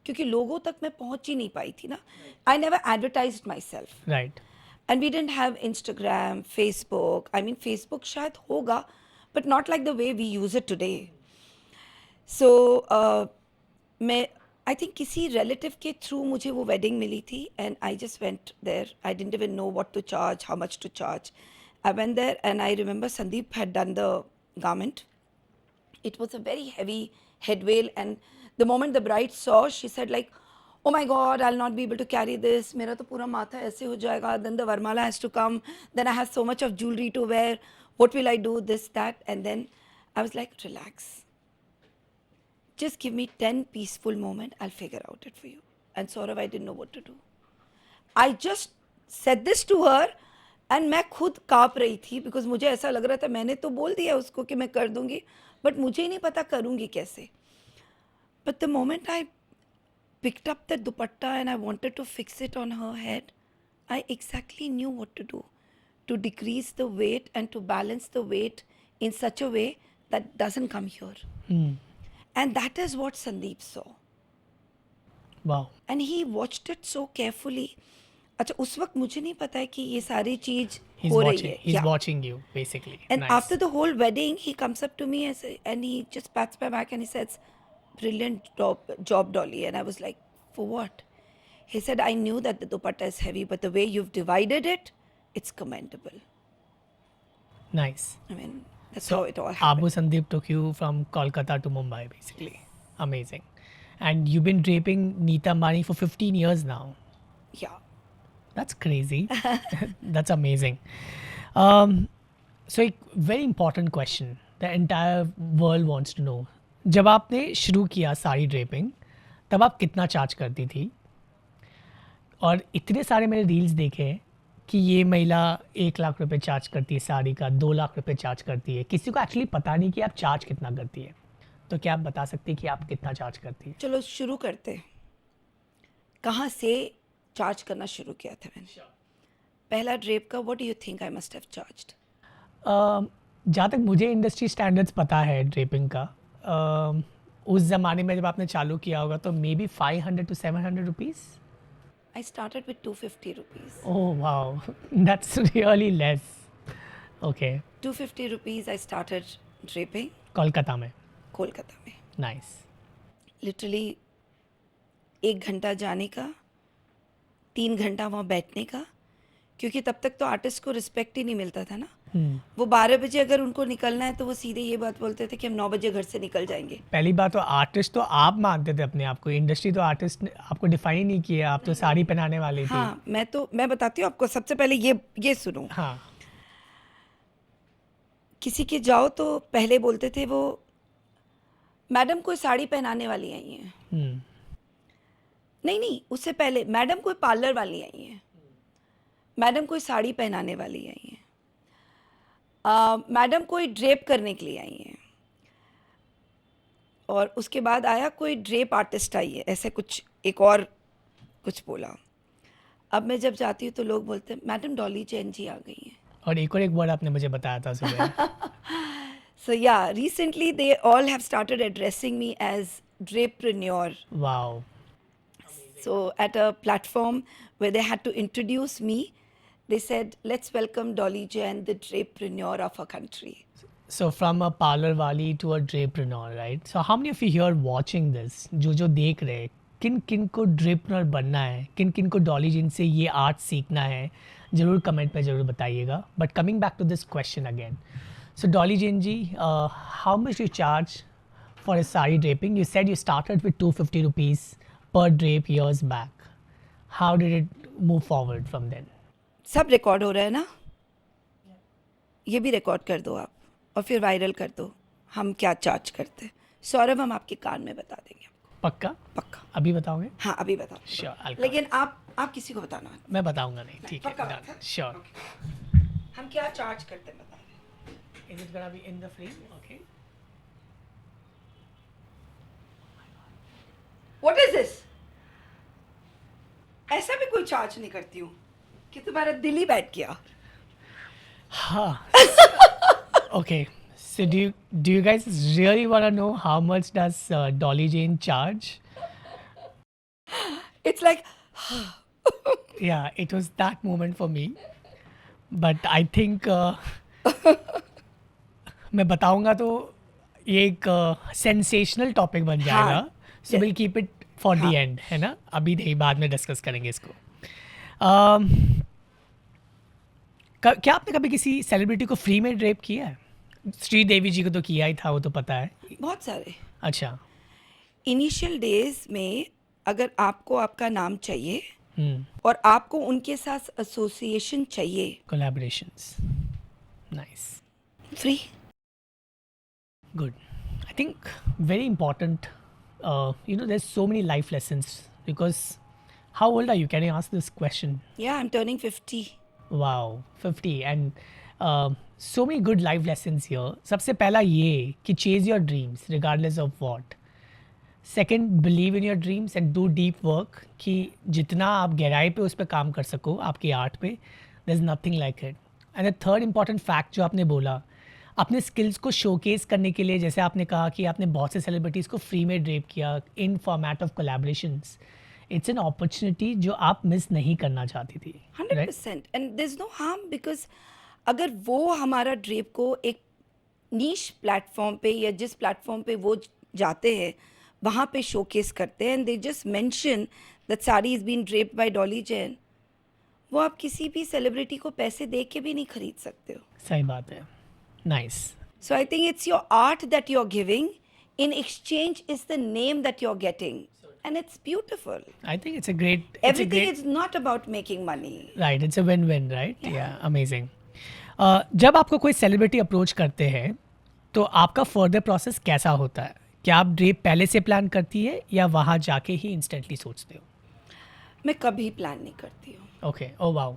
क्योंकि लोगों तक मैं पहुंच ही नहीं पाई थी ना. I never advertised my self. Right. And we didn't have Instagram, Facebook. I mean, Facebook शायद होगा, but not like the way we use it today. So, मैं I think किसी relative के through मुझे वो wedding मिली थी and I just went there. I didn't even know what to charge, how much to charge. I went there and I remember Sandeep had done the garment. It was a very heavy head veil and the moment the bride saw, she said like, oh my God, I'll not be able to carry this. मेरा तो पूरा माथा ऐसे हो जाएगा. Then the Varmala has to come. Then I have so much of jewelry to wear. What will I do? This, that. And then I was like, relax. Just give me 10 peaceful moments. I'll figure out it for you. And Saurav, I didn't know what to do. I just said this to her and मैं खुद काँप रही थी because मुझे ऐसा लग रहा था मैंने तो बोल दिया उसको कि मैं कर दूंगी बट मुझे ही नहीं पता करूंगी कैसे. But the moment I picked up the dupatta and I wanted to fix it on her head, I exactly knew what to do to decrease the weight and to balance the weight in such a way that doesn't come here. And that is what Sandeep saw. Wow. And he watched it so carefully. अच्छा उस वक्त मुझे नहीं पता है कि ये सारी चीज हो रही है. He's watching you basically. And Nice. after the whole wedding, he comes up to me and he just pats my back and he says, "Brilliant job, Dolly." And I was like, "For what?" He said, "I knew that the dupatta is heavy, but the way you've divided it, it's commendable." Nice. I mean, that's how it all happened. Abu Sandeep took you from Kolkata to Mumbai basically. Amazing. And you've been draping Neeta Ambani for 15 years now. Yeah. That's crazy. That's amazing. So a very important question the entire world wants to know. जब आपने शुरू किया sari draping तब आप कितना charge करती थी? और इतने सारे मैंने रील्स देखे कि ये महिला 1 लाख रुपए चार्ज करती है साड़ी का, 2 लाख रुपए चार्ज करती है. किसी को एक्चुअली पता नहीं कि आप चार्ज कितना करती है. तो क्या आप बता सकती हैं कि आप कितना चार्ज करती है? चलो शुरू करते हैं. कहाँ से चार्ज करना शुरू किया था मैंने? पहला ड्रेप का what do you think I must have charged? जहाँ तक मुझे इंडस्ट्री स्टैंडर्ड्स पता है ड्रेपिंग का, उस ज़माने में जब आपने चालू किया होगा तो may be 500 to 700 rupees. I started with 250 rupees. Oh wow, that's really less. Okay. 250 rupees I started draping. Kolkata में. कोलकाता में. Nice. Literally 1 घंटा जाने का, 3 घंटा वहाँ बैठने का, क्योंकि तब तक तो आर्टिस्ट को रिस्पेक्ट ही नहीं मिलता था ना. वो 12 बजे अगर उनको निकलना है तो वो सीधे ये बात बोलते थे कि हम 9 बजे घर से निकल जाएंगे. पहली बात तो आर्टिस्ट तो आप मानते थे अपने आप को, इंडस्ट्री तो आर्टिस्ट ने आपको डिफाइन ही नहीं किया, आप तो साड़ी पहनाने वाली थी. हाँ, मैं बताती हूँ आपको. सबसे पहले ये सुनो. हाँ. किसी के जाओ तो पहले बोलते थे वो मैडम कोई साड़ी पहनाने वाली आई हैं. नहीं, उससे पहले मैडम कोई पार्लर वाली आई हैं, मैडम कोई साड़ी पहनाने वाली आई हैं, मैडम कोई ड्रेप करने के लिए आई हैं, और उसके बाद आया कोई ड्रेप आर्टिस्ट आई है, ऐसे कुछ एक और कुछ बोला. अब मैं जब जाती हूँ तो लोग बोलते हैं मैडम डॉली जैन जी आ गई हैं. और एक वर्ड आपने मुझे बताया था सुबह. So yeah, recently they all have started addressing me as drapepreneur. Wow. So at a platform where they had to introduce me, they said, "Let's welcome Dolly Jain, the drapepreneur of our country." So from a parlor wali to a drapepreneur, right? So how many of you here watching this, जो देख रहे हैं, किन को drapepreneur बनना है, किन को डॉली जिन से ये आर्ट सीखना है, ज़रूर कमेंट में ज़रूर बताइएगा. But coming back to this question again, so Dolly Jain ji, how much do you charge for a sari draping? You said you started with 250 rupees per drape years back. How did it move forward from then? सब record हो रहा है ना, ये भी record कर दो आप और फिर वायरल कर दो हम क्या चार्ज करते हैं. सौरभ हम आपके कान में बता देंगे आपको. पक्का अभी बताओगे? हाँ अभी बता. श्योर. लेकिन आप किसी को बताना. मैं बताऊंगा नहीं. ठीक है. पक्का. श्योर. हम क्या चार्ज करते हैं बता दें. Is it gonna be in the frame? Okay. What is this? ऐसा भी कोई चार्ज नहीं करती हूँ कि तुम्हारा दिल ही बैठ गया. हाँ. Okay. So do you guys really want to know how much does Dolly Jain charge? It's like Yeah, it was that moment for me. But I think मैं बताऊंगा तो ये एक सेंसेशनल टॉपिक बन जाएगा. So will keep it for the end, है ना? अभी नहीं, बाद में डिस्कस करेंगे इसको. क्या आपने कभी किसी सेलिब्रिटी को फ्री में ड्रेप किया है? श्रीदेवी जी को तो किया ही था, वो तो पता है. बहुत सारे. अच्छा. इनिशियल डेज में अगर आपको आपका नाम चाहिए और आपको उनके साथ एसोसिएशन चाहिए, collaborations. Nice. Free. Good. I think very important. There's so many life lessons because How old are you? Can I ask this question? Yeah, I'm turning 50. Wow, 50 and so many good life lessons here. सबसे पहला ये कि chase your dreams regardless of what. Second, believe in your dreams and do deep work कि जितना आप गहराई पे उस पर काम कर सको आपकी आर्ट पे, there's nothing like it. And the third important fact जो आपने बोला, अपने स्किल्स को शोकेस करने के लिए, जैसे आपने कहा कि आपने बहुत से सेलिब्रिटीज़ को फ्री में ड्रेप किया in format of collaborations. It's an opportunity जो आप मिस नहीं करना चाहती थी. 100%. And there's no harm because अगर वो हमारा ड्रेप को एक नीश प्लेटफॉर्म पे या जिस प्लेटफॉर्म पे वो जाते हैं वहाँ पे शोकेस करते हैं, and they just mention that sari is been draped by Dolly Jain, वो आप किसी भी सेलिब्रिटी को पैसे दे के भी नहीं खरीद सकते हो. सही बात है. Nice. So I think it's your art that you're giving. In exchange is the name that you're getting. And it's beautiful. I think it's a great. Everything is not about making money. Right, it's a win-win, right? Yeah, amazing. जब आपको कोई celebrity approach करते हैं तो आपका further process कैसा होता है? क्या आप ड्रेप पहले से प्लान करती है या वहाँ जाके ही इंस्टेंटली सोचते हो? मैं कभी प्लान नहीं करती हूँ. Okay. Oh wow.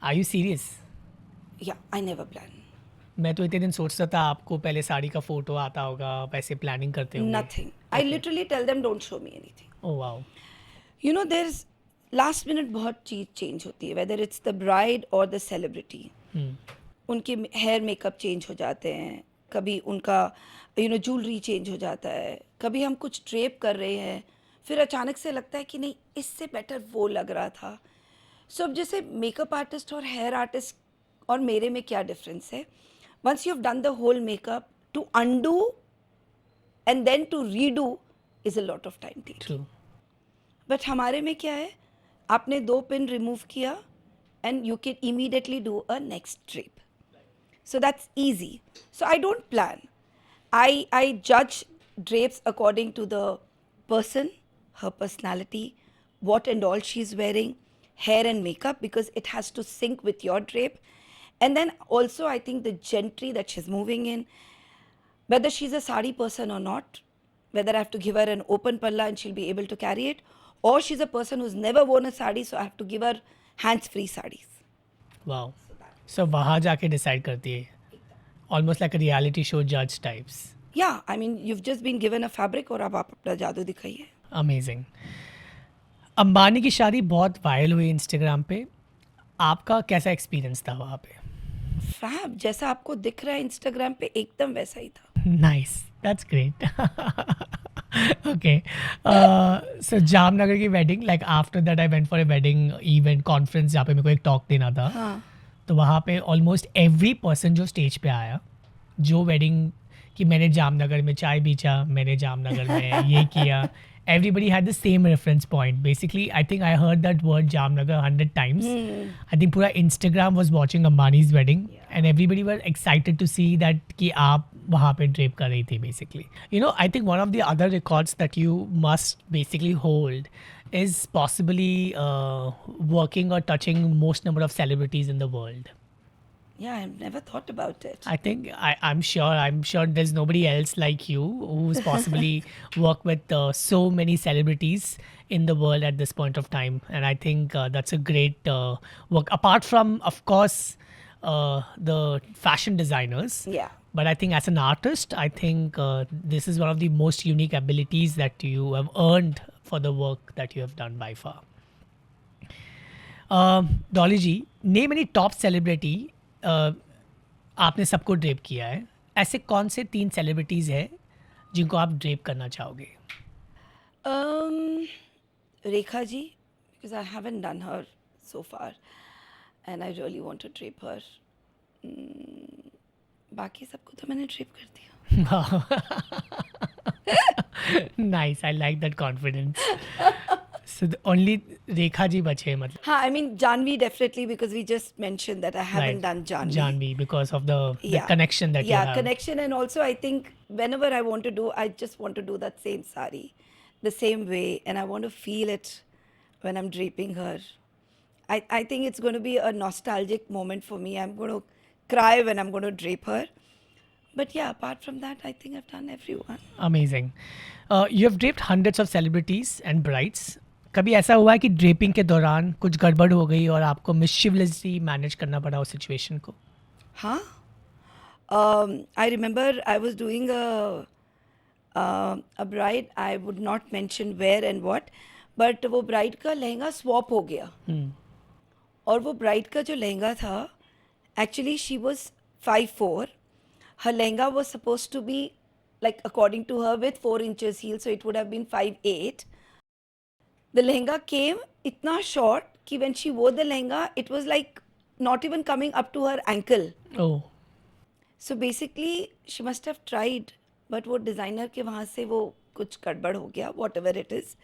Are you serious? Yeah, I never plan. मैं तो इतने दिन सोचता था आपको पहले साड़ी का फोटो आता होगा, वैसे प्लानिंग करते हो? Nothing. I literally tell them don't show me anything. Oh wow. You know, there's last minute बहुत चीज़ चेंज होती है, whether it's the bride or the celebrity. उनके हेयर मेकअप चेंज हो जाते हैं, कभी उनका ज्वेलरी चेंज हो जाता है, कभी हम कुछ ड्रेप कर रहे हैं फिर अचानक से लगता है कि नहीं इससे बेटर वो लग रहा था. सो अब जैसे मेकअप आर्टिस्ट और हेयर आर्टिस्ट और मेरे में क्या डिफरेंस है? Once you have done the whole makeup, to undo and then to redo is a lot of time taking. True. But हमारे में क्या है, आपने 2 पिन रिमूव किया and you can immediately do a next drape. So that's easy. So I don't plan. I judge drapes according to the person, her personality, what and all she's wearing, hair and makeup, because it has to sync with your drape. And then also I think the gentry that she's moving in, whether she's a sari person or not, whether I have to give her an open palla and she'll be able to carry it, or she's a person who's never worn a sari, so I have to give her hands-free sarees. Wow. So वहाँ जाके decide करती है, almost like a reality show जज types. Yeah, I mean, you've just been given a fabric और अब आप अपना जादू दिखाइए. अमेजिंग. अंबानी की शादी बहुत वायरल हुई इंस्टाग्राम पे, आपका कैसा एक्सपीरियंस था वहाँ पे? फैब, जैसा आपको दिख रहा है इंस्टाग्राम पे एकदम वैसा ही था. Nice, that's great. ओके. सो जामनगर की wedding, like after that I went for a wedding event conference जहाँ पे मेरे को एक टॉक देना था. हाँ. तो वहाँ पे ऑलमोस्ट एवरी पर्सन जो स्टेज पे आया, जो वेडिंग कि मैंने जामनगर में चाय पीछा, मैंने जामनगर में ये किया, everybody had the same reference point. Basically, I think I heard that word Jamnagar 100 times. I think पूरा Instagram was watching Ambani's wedding, and everybody were excited to see that कि आप वहाँ पे drape कर रही थी basically. You know, I think one of the other records that you must basically hold is possibly working or touching most number of celebrities in the world. Yeah, I've never thought about it. I think I'm sure there's nobody else like you who's possibly worked with so many celebrities in the world at this point of time, and I think that's a great work. Apart from, of course, the fashion designers, Yeah. but I think as an artist, I think this is one of the most unique abilities that you have earned for the work that you have done by far. Dolly ji, name any top celebrity. आपने सबको drape किया है, ऐसे कौन से 3 celebrities हैं जिनको आप ड्रेप करना चाहोगे? Rekha ji, because I haven't done her so far, and I really want to drape her. बाकी सबको तो मैंने ड्रेप कर दिया. Nice, I like that confidence. So the only Rekha ji बचे हैं मतलब. हाँ, I mean Janvi definitely, because we just mentioned that I haven't Right. done Janvi. Janvi, because of the Yeah. connection that you Yeah, have. connection, and also I think whenever I want to do, I just want to do that same sari, the same way, and I want to feel it when I'm draping her. I think it's going to be a nostalgic moment for me. I'm going to cry when I'm going to drape her. But yeah, apart from that, I think I've done everyone. Amazing. You have draped hundreds of celebrities and brides. कभी ऐसा हुआ है कि draping के दौरान कुछ गड़बड़ हो गई और आपको मिस्chievously मैनेज करना पड़ा उस सिचुएशन को? Huh? I remember I was doing a bride. I would not mention where and what, but वो bride का लहंगा swap हो गया. और वो bride का जो लहंगा था, actually she was 5'4". Her lehenga was supposed to be like according to her with 4 inches heel, so it would have been 5'8". The lehenga came itna short कि when she wore the lehenga, it was like not even coming up to her ankle. Oh, So basically she must have tried, but वो designer के वहाँ से वो कुछ गड़बड़ हो गया, whatever it is.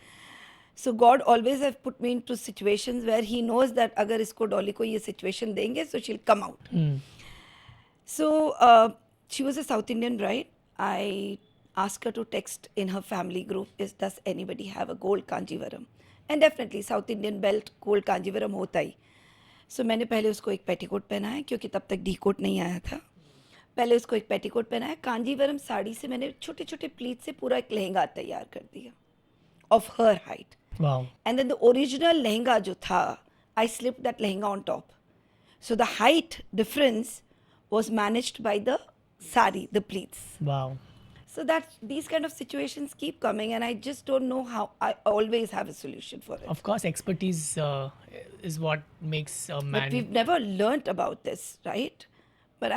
So God always have put me into situations where He knows that अगर इसको डॉली को ये situation देंगे, so she'll come out. So she was a South Indian bride. I asked her to text in her family group, does anybody have a gold kanjivaram? And definitely South Indian belt gold kanjivaram होता ही. So मैंने पहले उसको एक petticoat पहनाया क्योंकि तब तक D coat नहीं आया था. पहले उसको एक पेटीकोट पहनाया. कांजीवरम साड़ी से मैंने छोटे छोटे प्लीट से पूरा एक लहंगा तैयार कर दिया of her height. Wow, And then the original lehenga जो था, I slipped that lehenga on top. So the height difference was managed by the sari, the pleats. Wow. So that these kind of situations keep coming, and I just don't know how. I always have a solution for it. Of course, expertise is what makes a But man. we've never learnt about this, right? But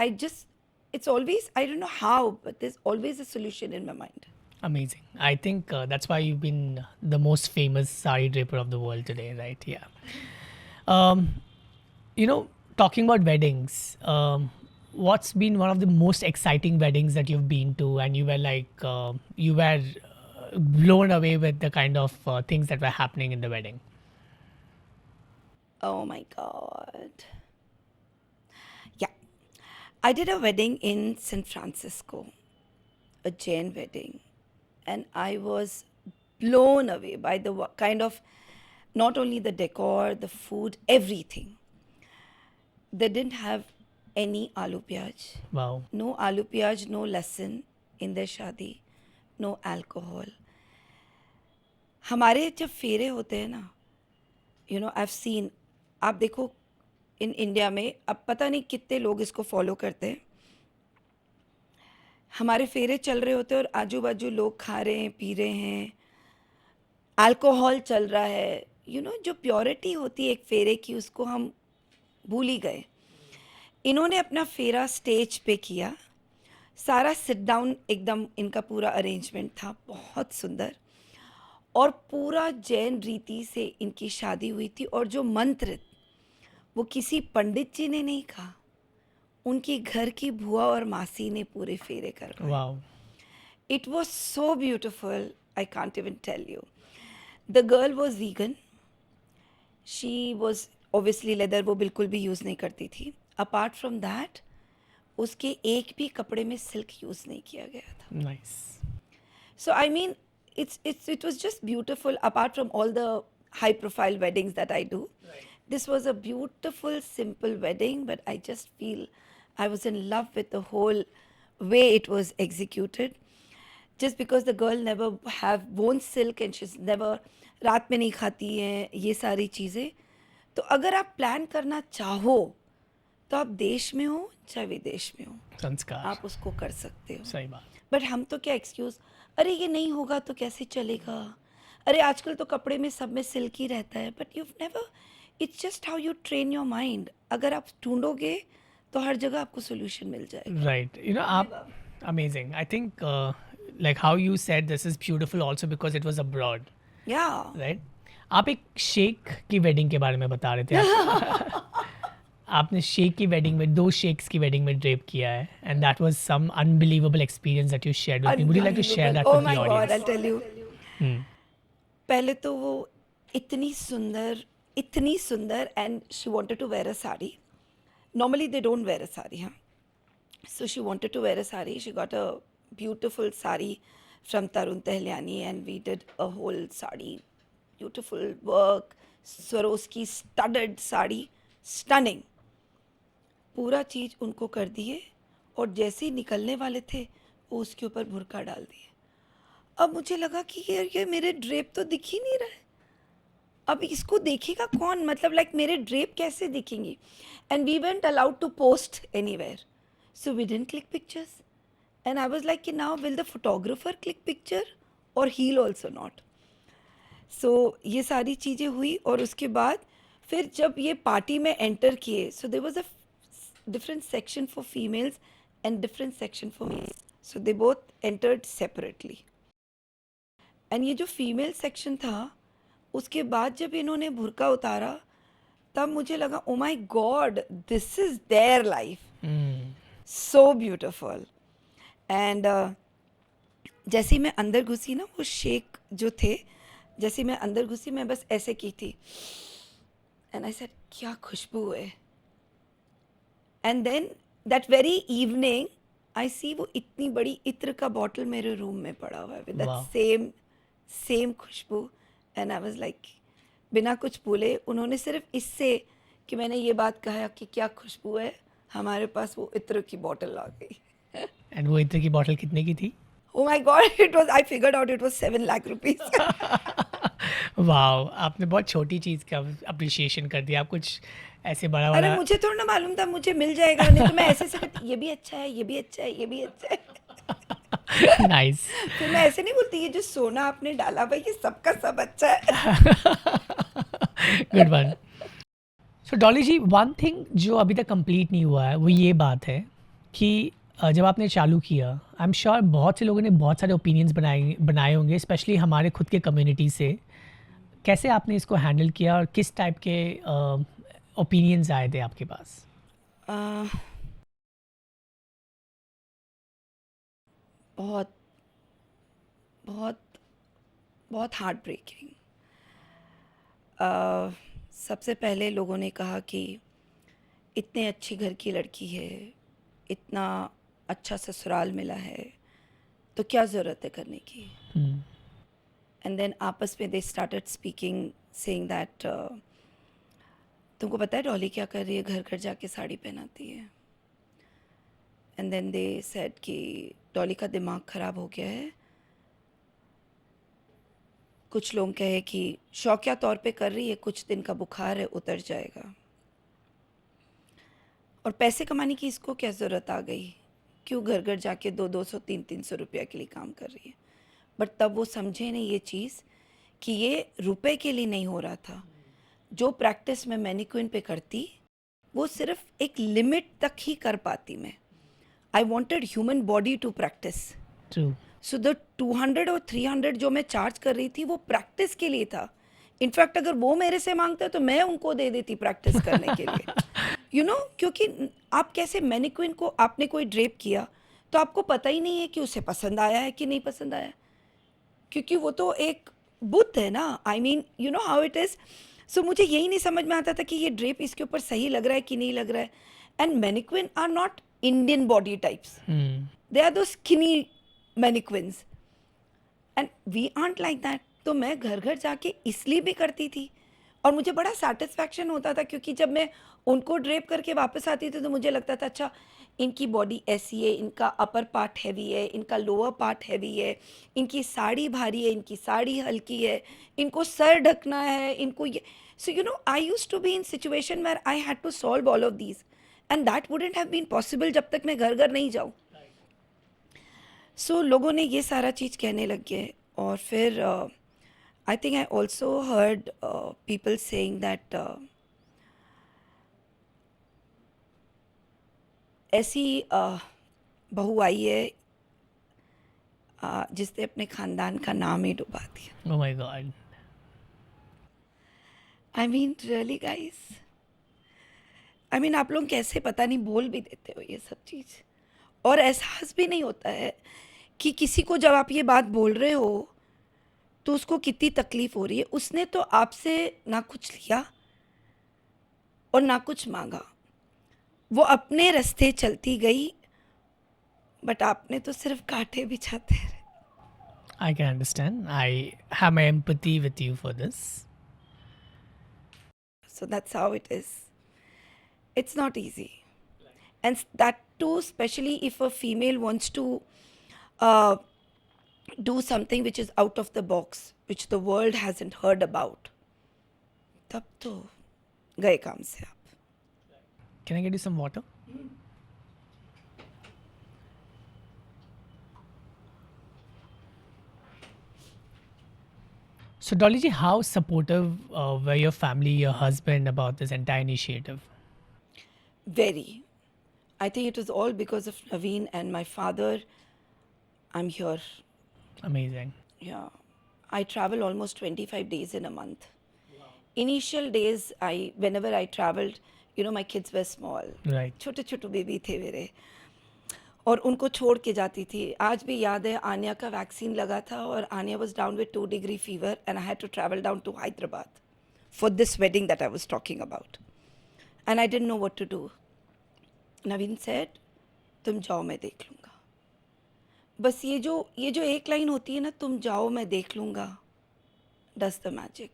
it's always, I don't know how, but there's always a solution in my mind. Amazing. I think that's why you've been the most famous sari draper of the world today, right? Yeah. You know, talking about weddings, what's been one of the most exciting weddings that you've been to, and you were like, you were blown away with the kind of things that were happening in the wedding? Oh my God. Yeah. I did a wedding in San Francisco, a Jain wedding, and I was blown away by the kind of, not only the decor, the food, everything. They didn't have any aloo pyaj. Wow. No aloo pyaj, no lasan in their shadi, no alcohol. हमारे जब फेरे होते हैं ना, you know, I've seen, आप देखो in India में अब पता नहीं कितने लोग इसको फॉलो करते हैं. हमारे फेरे चल रहे होते हैं और आजू बाजू लोग खा रहे हैं, पी रहे हैं, अल्कोहल चल रहा है. यू नो, जो प्योरिटी होती है एक फेरे की, उसको हम भूल ही गए. इन्होंने अपना फेरा स्टेज पे किया, सारा सिट डाउन एकदम इनका पूरा अरेंजमेंट था, बहुत सुंदर, और पूरा जैन रीति से इनकी शादी हुई थी. और जो मंत्र वो किसी पंडित जी ने नहीं कहा, उनकी घर की बुआ और मासी ने पूरे फेरे करवाए. Wow. It was so beautiful, I can't even tell you. The girl was vegan. She was obviously leather वो बिल्कुल भी यूज़ नहीं करती थी. Apart from that, उसके एक भी कपड़े में सिल्क यूज़ नहीं किया गया था. Nice. So I mean, it was just beautiful. Apart from all the high profile weddings that I do, this was a beautiful, simple wedding. But I just feel I was in love with the whole way it was executed. Just because the girl never have worn silk and she's never रात में नहीं खाती है, ये सारी चीज़ें. तो अगर आप प्लान करना चाहो तो आप देश में हो चाहे विदेश में हो, संस्कार. आप उसको कर सकते हो. सही बात. बट हम तो क्या एक्सक्यूज़, अरे ये नहीं होगा तो कैसे चलेगा, अरे आजकल तो कपड़े में सब में सिल्क ही रहता है. But you never, it's just how you train your mind. अगर आप ढूंढोगे तो हर जगह आपको सोल्यूशन मिल जाएगा. Right. You know, amazing. I think like how you said, this is beautiful also because it was abroad, या right? आप एक शेख की वेडिंग के बारे में बता रहे थे. आपने शेख की वेडिंग में 2 शेख्स की वेडिंग में ड्रेप किया है, and that was some unbelievable experience that you shared with me. Would you like to share that Oh with my the God, audience? I'll tell you. पहले तो वो इतनी सुंदर and she wanted to wear a sari. Normally they don't wear a sari, huh? So she wanted to wear a sari. She got a beautiful sari from Tarun Tehliani and we did a whole sari. Beautiful work, Swarovski studded sari, stunning. पूरा चीज़ उनको कर दिए और जैसे ही निकलने वाले थे वो उसके ऊपर बुर्का डाल दिए. अब मुझे लगा कि ये मेरे ड्रेप तो दिख ही नहीं रहा है. अब इसको देखेगा कौन, मतलब लाइक मेरे ड्रेप कैसे दिखेंगी. And we weren't allowed to post anywhere, so we didn't click pictures. And I was like कि now will the photographer click picture और हील ऑल्सो नॉट. सो ये सारी चीज़ें हुई. और उसके बाद फिर जब ये पार्टी में एंटर किए, so there was a different section for females and different section for males, so they both entered separately. and ये जो फीमेल सेक्शन था, उसके बाद जब इन्होंने बुर्का उतारा, तब मुझे लगा oh my God, this is their life, so beautiful. And जैसे ही मैं अंदर घुसी ना, वो शेख जो थे, जैसे ही मैं अंदर घुसी, मैं बस ऐसे की थी. एंड आई सेड क्या खुशबू है. And then that very evening I see वो इतनी बड़ी इत्र का बॉटल मेरे रूम में पड़ा हुआ है विद Wow. दैट सेम खुशबू. एंड आई वाज लाइक, बिना कुछ बोले उन्होंने सिर्फ इससे कि मैंने ये बात कहा कि क्या खुशबू है, हमारे पास वो इत्र की बॉटल आ गई. एंड वो इत्र की बॉटल कितने की थी? Oh my God, it was, I figured out it was 7 lakh rupees. Wow, आपने बहुत छोटी चीज़ का अप्रिशिएशन कर दिया. आप कुछ ऐसे बड़ा अरे बड़ा मुझे थोड़ा ना मालूम था मुझे मिल जाएगा, नहीं तो मैं ऐसे से कहती, ये भी अच्छा है, ये भी अच्छा है, ये भी अच्छा है. नाइस. फिर मैं ऐसे नहीं बोलती ये जो सोना आपने डाला भाई ये सबका सब अच्छा है. Good one. So Dolly ji, one thing जो अभी तक कंप्लीट नहीं हुआ है वो ये बात है कि जब आपने चालू किया, आई एम श्योर बहुत से लोगों ने बहुत सारे ओपिनियंस बनाए होंगे, स्पेशली हमारे खुद के कम्युनिटी से. कैसे आपने इसको हैंडल किया और किस टाइप के ओपिनियंस आए थे आपके पास? बहुत बहुत बहुत हार्ट ब्रेकिंग. सबसे पहले लोगों ने कहा कि इतने अच्छी घर की लड़की है, इतना अच्छा ससुराल मिला है, तो क्या ज़रूरत है करने की. एंड देन आपस में they started speaking saying that तुमको पता है डॉली क्या कर रही है, घर घर जाके साड़ी पहनाती है. एंड देन दे सेड कि डॉली का दिमाग ख़राब हो गया है. कुछ लोग कहे कि शौकिया तौर पे कर रही है, कुछ दिन का बुखार है, उतर जाएगा. और पैसे कमाने की इसको क्या ज़रूरत आ गई, क्यों घर घर जाके 200 300 रुपया के लिए काम कर रही है. बट तब वो समझे नहीं ये चीज़ कि ये रुपए के लिए नहीं हो रहा था. जो प्रैक्टिस मैं मैनिक्विन पे करती, वो सिर्फ एक लिमिट तक ही कर पाती मैं. I wanted human body to practice. True. So the 200 और 300 जो मैं चार्ज कर रही थी वो प्रैक्टिस के लिए था. इनफैक्ट अगर वो मेरे से मांगते तो मैं उनको दे देती प्रैक्टिस करने के लिए. यू नो, क्योंकि आप कैसे मैनिक्विन को आपने कोई ड्रेप किया तो आपको पता ही नहीं है कि उसे पसंद आया है कि नहीं पसंद आया, क्योंकि वो तो एक बुत है ना. I mean you know how it is. So मुझे यही नहीं समझ में आता था कि ये ड्रेप इसके ऊपर सही लग रहा है कि नहीं लग रहा है. And mannequin are not Indian body types, they are too skinny mannequins and we aren't like that. तो मैं घर घर जाके इसलिए भी करती थी और मुझे बड़ा सेटिस्फैक्शन होता था, क्योंकि जब मैं उनको ड्रेप करके वापस आती थी तो मुझे लगता था अच्छा इनकी बॉडी ऐसी है, इनका अपर पार्ट हैवी है, इनका लोअर पार्ट हैवी है, इनकी साड़ी भारी है, इनकी साड़ी हल्की है, इनको सर ढकना है, इनको ये. So you know I used to be in situation where I had to solve all of these and that wouldn't have been possible जब तक मैं घर घर नहीं जाऊँ. सो लोगों ने ये सारा चीज़ कहने लग गए. और फिर I think I also heard people saying that ऐसी बहू आई है जिसने अपने ख़ानदान का नाम ही डुबा दिया. Oh my God. I mean really guys, I mean आप लोग कैसे पता नहीं बोल भी देते हो ये सब चीज़, और एहसास भी नहीं होता है कि किसी को जब आप ये बात बोल रहे हो तो उसको कितनी तकलीफ़ हो रही है. उसने तो आपसे ना कुछ लिया और ना कुछ मांगा, वो अपने रास्ते चलती गई, बट आपने तो सिर्फ कांटे बिछाते रहे. I can understand. I have my empathy with you for this. So that's how it is. It's not easy. And that too, especially if a female wants to uh, do something which is out of the box, which the world hasn't heard about. तब तो गए काम से आप. Can I get you some water? So, Dolly ji, how supportive were your family, your husband about this entire initiative? Very. I think it was all because of Naveen and my father. I'm here. Amazing. Yeah. I travel almost 25 days in a month. Initial days, whenever I traveled, my kids were small. Right. छोटे छोटे baby थे मेरे और उनको छोड़ के जाती थी. आज भी याद है आन्या का वैक्सीन लगा था और Anya was down with 2-degree fever and I had to travel down to Hyderabad for this wedding that I was talking about. And I didn't know what to do. Naveen said, तुम जाओ मैं देख लूँगा. बस ये जो एक लाइन होती है ना, तुम जाओ मैं देख लूँगा, does the magic.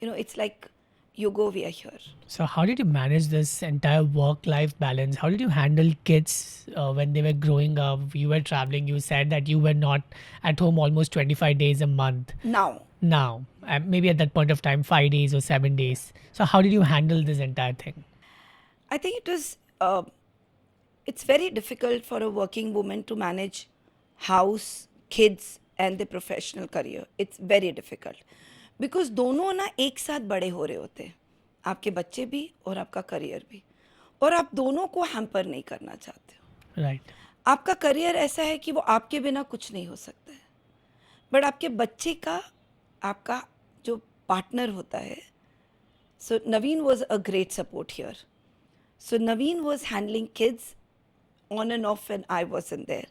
It's like you go, we are here. So, how did you manage this entire work-life balance? How did you handle kids when they were growing up? You were traveling. You said that you were not at home almost 25 days a month. Now, maybe at that point of time, 5 days or 7 days. So, how did you handle this entire thing? I think it was, it's very difficult for a working woman to manage house, kids and the professional career. It's very difficult. Because दोनों ना एक साथ बड़े हो रहे होते हैं, आपके बच्चे भी और आपका करियर भी, और आप दोनों को हैम्पर नहीं करना चाहते हो. राइट. आपका करियर ऐसा है कि वो आपके बिना कुछ नहीं हो सकता है, बट आपके बच्चे का आपका जो पार्टनर होता है. So Naveen was a great support here. So Naveen was handling kids on and off when I was in there.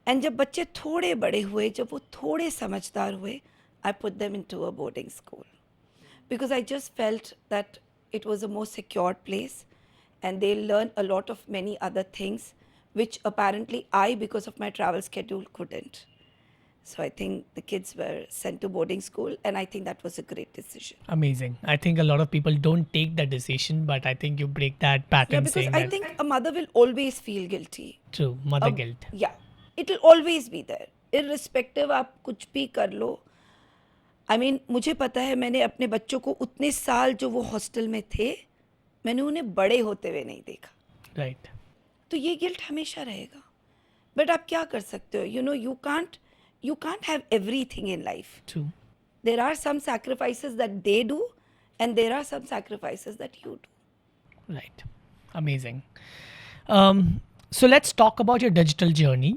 And जब बच्चे थोड़े बड़े हुए, जब वो थोड़े समझदार हुए, I put them into a boarding school because I just felt that it was a more secure place and they learn a lot of many other things which apparently I, because of my travel schedule, couldn't. So I think the kids were sent to boarding school and I think that was a great decision. Amazing. I think a lot of people don't take that decision, but I think you break that pattern. Yeah, because saying I that think a mother will always feel guilty. True, mother guilt. Yeah, it will always be there. Irrespective आप कुछ भी कर लो. I mean, मुझे पता है मैंने अपने बच्चों को उतने साल जो वो हॉस्टल में थे, मैंने उन्हें बड़े होते हुए नहीं देखा. राइट. तो ये गिल्ट हमेशा रहेगा. बट आप क्या कर सकते हो? You can't have everything in life. True. There are some sacrifices that they do and there are some sacrifices that you do. Right. Amazing. So let's talk about your digital journey.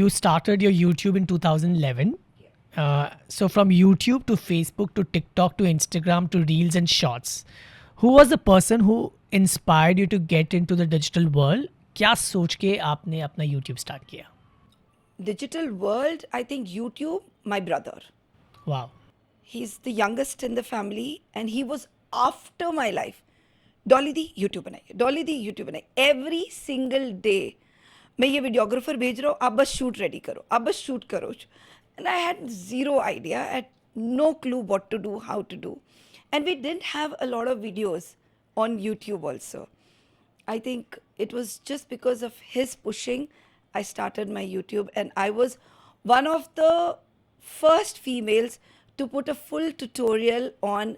You started your YouTube in 2011. So from YouTube to Facebook to TikTok to Instagram to Reels and Shorts, who was the person who inspired you to get into the digital world? क्या सोच के आपने अपना YouTube start किया? Digital world, I think YouTube, my brother. Wow. He's the youngest in the family and he was after my life. Dolly the YouTube बनाइए, डॉली दी YouTube बनाइए. Every single day मैं ये वीडियोग्राफर भेज रहा हूँ, आप बस शूट रेडी करो, आप बस शूट करो. And I had zero idea, I had no clue what to do, how to do. And we didn't have a lot of videos on YouTube also. I think it was just because of his pushing, I started my YouTube and I was one of the first females to put a full tutorial on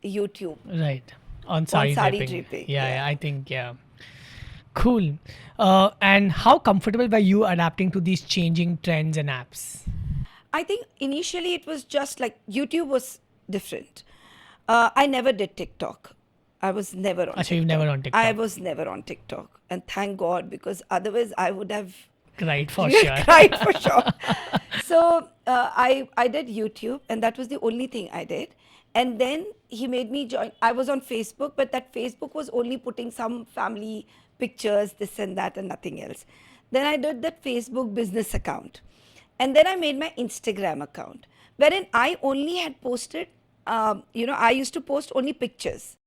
YouTube. Right. On sari draping. Yeah, I think, yeah. Cool. And how comfortable were you adapting to these changing trends and apps? I think initially it was just like YouTube was different. I never did TikTok. I was never on TikTok. You've never on TikTok. I was never on TikTok. And thank God, because otherwise I would have cried for sure. cried for sure. So I did YouTube and that was the only thing I did. And then he made me join. I was on Facebook, but that Facebook was only putting some family pictures, this and that and nothing else. Then I did that Facebook business account. And then I made my Instagram account, wherein I only had posted, I used to post only pictures.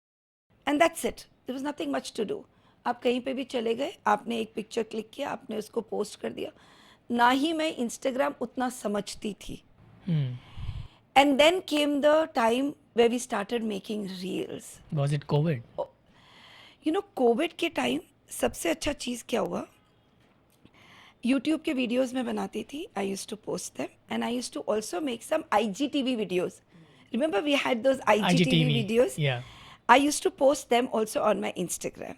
And that's it. There was nothing much to do. आप कहीं पे भी चले गए, आपने एक picture click किया, आपने उसको पोस्ट कर दिया. ना ही मैं Instagram उतना समझती थी. And then came the time where we started making reels. Was it COVID? COVID के टाइम सबसे अच्छा चीज़ क्या हुआ? YouTube के वीडियोस में बनाती थी. I used to post them and I used to also make some IGTV videos. Remember we had those IGTV IGTV. videos? Yeah. I used to post them also on my Instagram.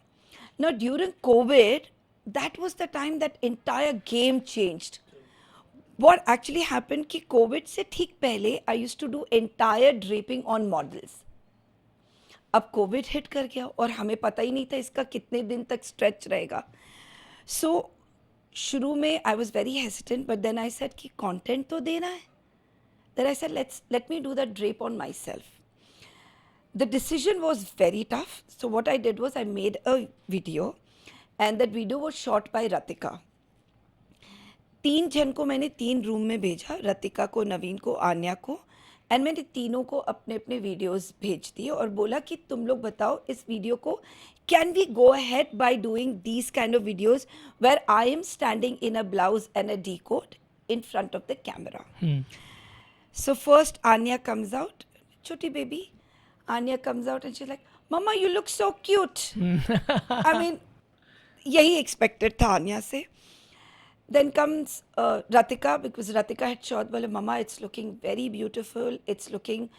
Now, during COVID, that was the time that entire game changed. What actually happened कि COVID से ठीक पहले I used to do entire draping on models. अब Covid hit कर गया और हमें पता ही नहीं था इसका कितने दिन तक स्ट्रेच रहेगा. सो शुरू में I was very hesitant, but then I said कि कंटेंट तो देना है. Then I said let me do that drape on myself. The decision was very tough. So what I did was I made a video, and that video was shot by Ratika. 3 जन को मैंने 3 room में भेजा, रतिका को, नवीन को, आन्या को, and मैंने तीनों को अपने अपने वीडियोस भेज दिए और बोला कि तुम लोग बताओ इस वीडियो को can we go ahead by doing these kind of videos where I am standing in a blouse and a D coat in front of the camera. So first Anya comes out, Choti baby. Anya comes out and she's like, Mama, you look so cute. I mean, yahi expected tha Anya se. Then comes Ratika, because Ratika had shot, well, Mama, it's looking very beautiful. It's looking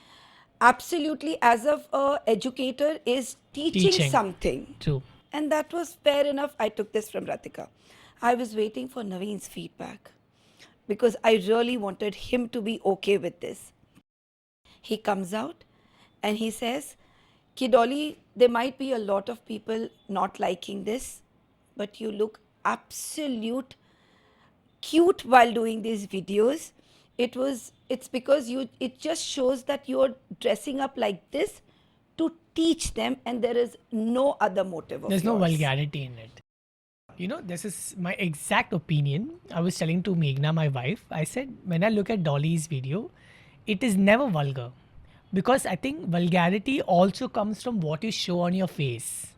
absolutely as if a educator is teaching something. True. And that was fair enough. I took this from Ratika. I was waiting for Naveen's feedback because I really wanted him to be okay with this. He comes out and he says, Ki Dolly, there might be a lot of people not liking this, but you look absolute cute while doing these videos. It's because it just shows that you're dressing up like this to teach them, and there is no other motive of There's no yours. vulgarity in it. You know, this is my exact opinion. I was telling to Meghna, my wife, I said, when I look at Dolly's video, it is never vulgar. Because I think vulgarity also comes from what you show on your face.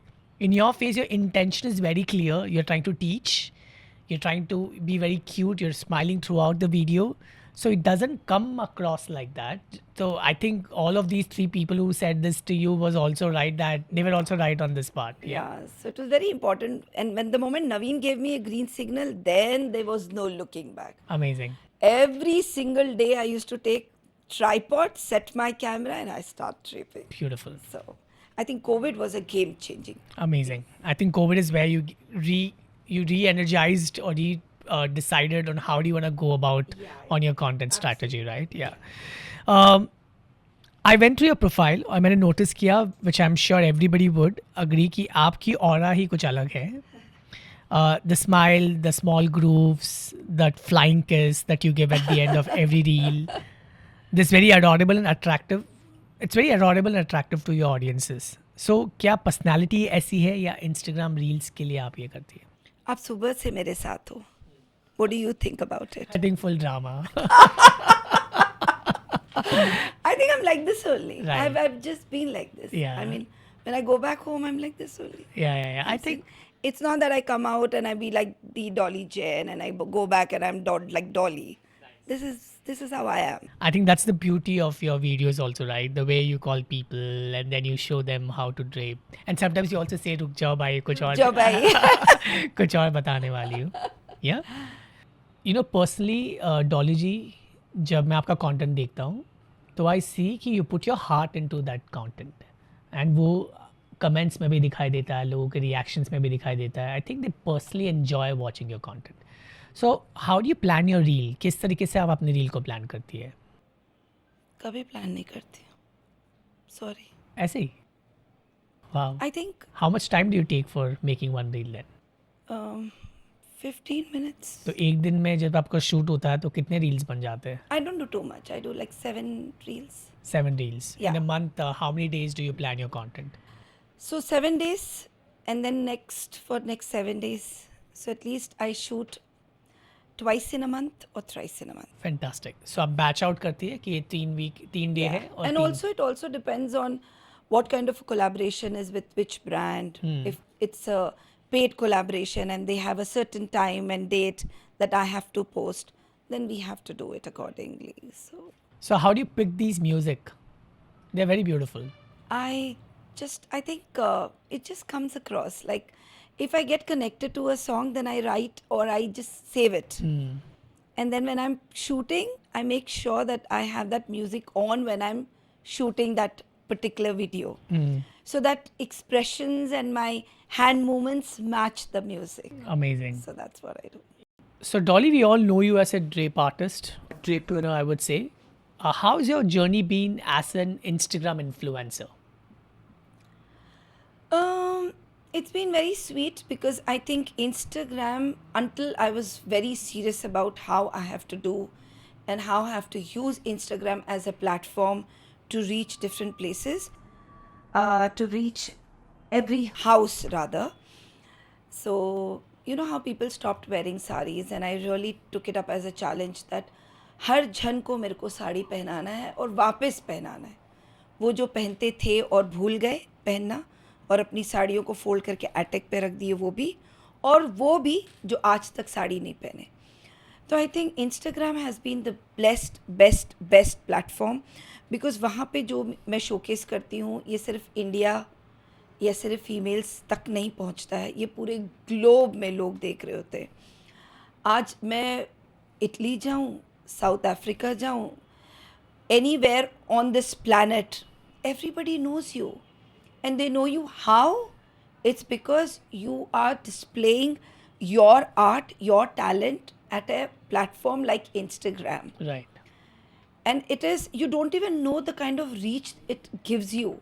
In your face, your intention is very clear. You're trying to teach. You're trying to be very cute. You're smiling throughout the video. So it doesn't come across like that. So I think all of these 3 people who said this to you was also right, that they were also right on this part. Yeah, so it was very important. And when the moment Naveen gave me a green signal, then there was no looking back. Amazing. Every single day I used to take tripod, set my camera, and I start draping. Beautiful. So I think COVID was a game changing. Amazing. I think COVID is where you re-energized or decided on how do you want to go about on your content strategy, right? Yeah. I went through your profile और मैंने notice किया, which I'm sure everybody would agree, कि आपकी aura ही कुछ अलग है. The smile, the small grooves, that flying kiss that you give at the end of every reel. This very adorable and attractive. It's very adorable and attractive to your audiences. So क्या personality ऐसी है या Instagram reels के लिए आप ये करती है? आप सुबह से मेरे साथ हो. What do you think about it? I think full drama. I think I'm like this only. Right. I've just been like this. Yeah. I mean, when I go back home, I'm like this only. Yeah. I think It's not that I come out and I be like the Dolly Jen and I go back and I'm like Dolly. This is how I am. I think that's the beauty of your videos also, right? The way you call people and then you show them how to drape. And sometimes you also say, रुक जाओ भाई, कुछ और जाओ भाई. कुछ और बताने वाली हूँ. Yeah? You know, personally, Dolly जी, जब मैं आपका content देखता हूँ, तो I see कि you put your heart into that content. And वो comments में भी दिखाई देता है, लोगों के reactions में भी दिखाई देता है. I think they personally enjoy watching your content. So, how do you plan your reel? किस तरीके से आप अपने reel को plan करती है? कभी प्लान नहीं करती. Sorry. ऐसे ही? Wow. I think How much time do you take for making one reel then? 15 minutes. तो एक दिन में जब आपका शूट होता है तो कितने reels बन जाते हैं? I don't do too much. I do like 7 reels. 7 reels. In Yeah. a month, how many days do you plan your content? So 7 days, and then for next 7 days. So at least I shoot twice in a month or thrice in a month. Fantastic. So आप batch out करती है कि ये 3 day है और And 3 also it also depends on what kind of a collaboration is with which brand. If it's a paid collaboration and they have a certain time and date that I have to post, then we have to do it accordingly. So how do you pick these music? They're very beautiful. I think it just comes across. Like if I get connected to a song, then I write or I just save it. And then when I'm shooting, I make sure that I have that music on when I'm shooting that particular video. So that expressions and my hand movements match the music. Amazing. So that's what I do. So Dolly, we all know you as a drape artist, drapepreneur, I would say. How's your journey been as an Instagram influencer? It's been very sweet because I think Instagram, until I was very serious about how I have to do and how I have to use Instagram as a platform to reach different places, to reach every house rather. So, you know how people stopped wearing saris, and I really took it up as a challenge that हर जन को मेरे को साड़ी पहनाना है और वापस पहनाना है. वो जो पहनते थे और भूल गए पहनना और अपनी साड़ियों को फोल्ड करके अटैक पे रख दिए वो भी जो आज तक साड़ी नहीं पहने. तो I think Instagram has been the best platform because वहाँ पे जो मैं शोकेस करती हूँ ये सिर्फ इंडिया या सिर्फ फीमेल्स तक नहीं पहुँचता है, ये पूरे ग्लोब में लोग देख रहे होते हैं. आज मैं इटली जाऊँ, साउथ अफ्रीका जाऊँ, anywhere on this planet, everybody knows you. And they know you how? It's because you are displaying your art, your talent at a platform like Instagram. Right. And it is, you don't even know the kind of reach it gives you.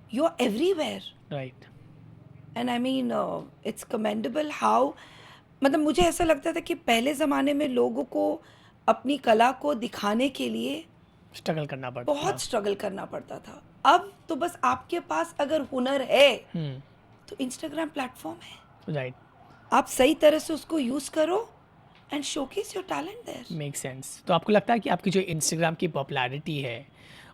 You're everywhere. Right. And I mean, it's commendable how, मतलब मुझे ऐसा लगता था कि पहले ज़माने में लोगों को अपनी कला को दिखाने के लिए स्ट्रगल करना पड़ता बहुत स्ट्रगल करना पड़ता था. अब तो बस आपके पास अगर हुनर है तो इंस्टाग्राम प्लेटफॉर्म है. राइट. आप सही तरह से उसको यूज़ करो and showcase your talent there. Make sense. तो आपको लगता है कि आपकी जो इंस्टाग्राम की पॉपुलैरिटी है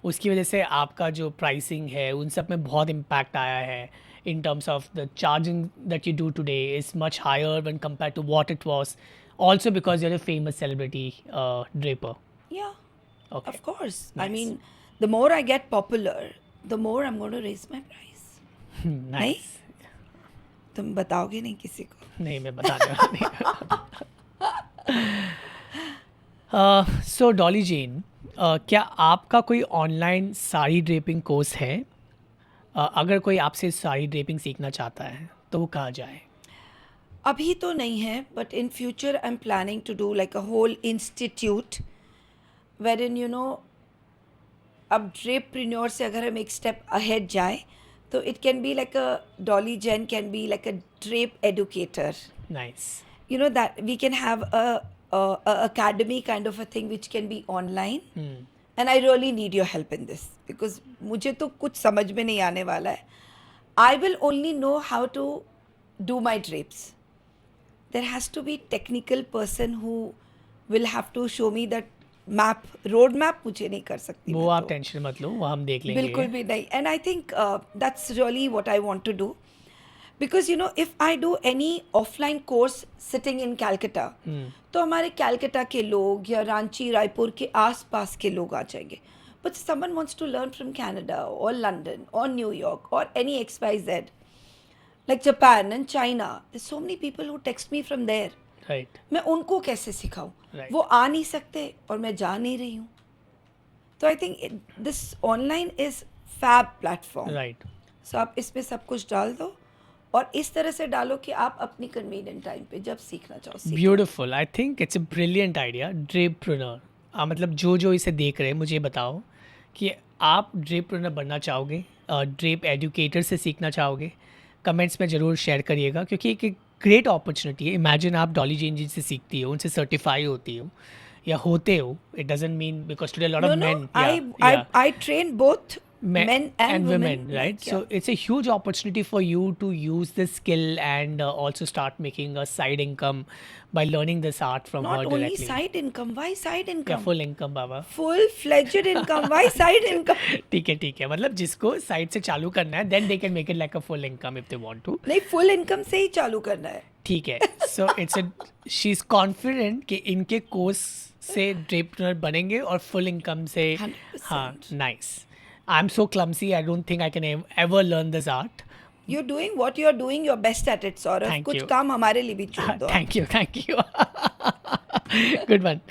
उसकी वजह से आपका जो प्राइसिंग है उन सब में बहुत इम्पैक्ट आया है in terms of the charging that you do today is much higher when compared to what it was, also because you're a famous celebrity draper? Yeah, Okay. of course. I Nice. mean, the more I get popular, the more I'm going to raise my price. Nice. तुम बताओगे नहीं किसी को? नहीं, मैं बताने वाला नहीं. So Dolly Jane, क्या आपका कोई ऑनलाइन साड़ी ड्रेपिंग कोर्स है? अगर कोई आपसे साड़ी ड्रेपिंग सीखना चाहता है तो वो कहाँ जाए? अभी तो नहीं है, but in future I'm planning to do like a whole institute wherein you know, अब ड्रेपप्रेन्योर से अगर हम एक स्टेप अहेड जाए तो it can be like a Dolly Jen can be like a drape educator. Nice. You know that we can have a academy kind of a thing which can be online. And I really need your help in this because मुझे तो कुछ समझ में नहीं आने वाला है. I will only know how to do my drapes. There has to be technical person who will have to show me that map, road map मुझे नहीं कर सकती. वो मैं आप तो. टेंशन मत लो, वो हम देख लेंगे. बिल्कुल भी नहीं. And I think that's really what I want to do. Because you know, if I do any offline course sitting in Calcutta, तो हमारे कैलकाटा के लोग या रांची रायपुर के आसपास के लोग आ जाएंगे. But someone wants to learn from Canada or London or New York or any XYZ, like Japan and China. There's so many people who text me from there. Right. मैं उनको कैसे सिखाऊं? Right. वो आ नहीं सकते और मैं जा नहीं रही हूँ. तो I think this online is fab platform. Right. So आप इसमें सब कुछ डाल दो और इस तरह से डालो कि आप अपनी कन्वीनियंट टाइम पे जब सीखना चाहो सीखो. Beautiful. I think it's a brilliant idea. Drapepreneur, मतलब जो इसे देख रहे हैं मुझे बताओ कि आप ड्रेपप्रेन्योर बनना चाहोगे, ड्रेप एजुकेटर से सीखना चाहोगे, कमेंट्स में ज़रूर शेयर करिएगा क्योंकि एक ग्रेट अपॉर्चुनिटी है. इमेजिन आप डॉली जेन जी से सीखती हो, उनसे सर्टिफाई होती हो या होते हो. It doesn't mean because today lot of main I train both men and women, right? Yeah. So it's a huge opportunity for you to use this skill and also start making a side income by learning this art from her not only directly. side income. Why side Yeah, income? full income Baba. Full-fledged income. Why side income? ठीक है. मतलब जिसको side से चालू करना है then they can make it like a full income if they want to. नहीं, full income से ही चालू करना है. ठीक है. So it's she's confident कि इनके कोर्स से ड्रेपप्रेन्योर बनेंगे और full income से. 100%. हाँ, nice. I'm so clumsy. I don't think I can ever learn this art. You're doing what you're doing. You're best at it, Saurav. Thank कुछ you. काम हमारे लिए भी छोड़ दो. Thank you. Good one.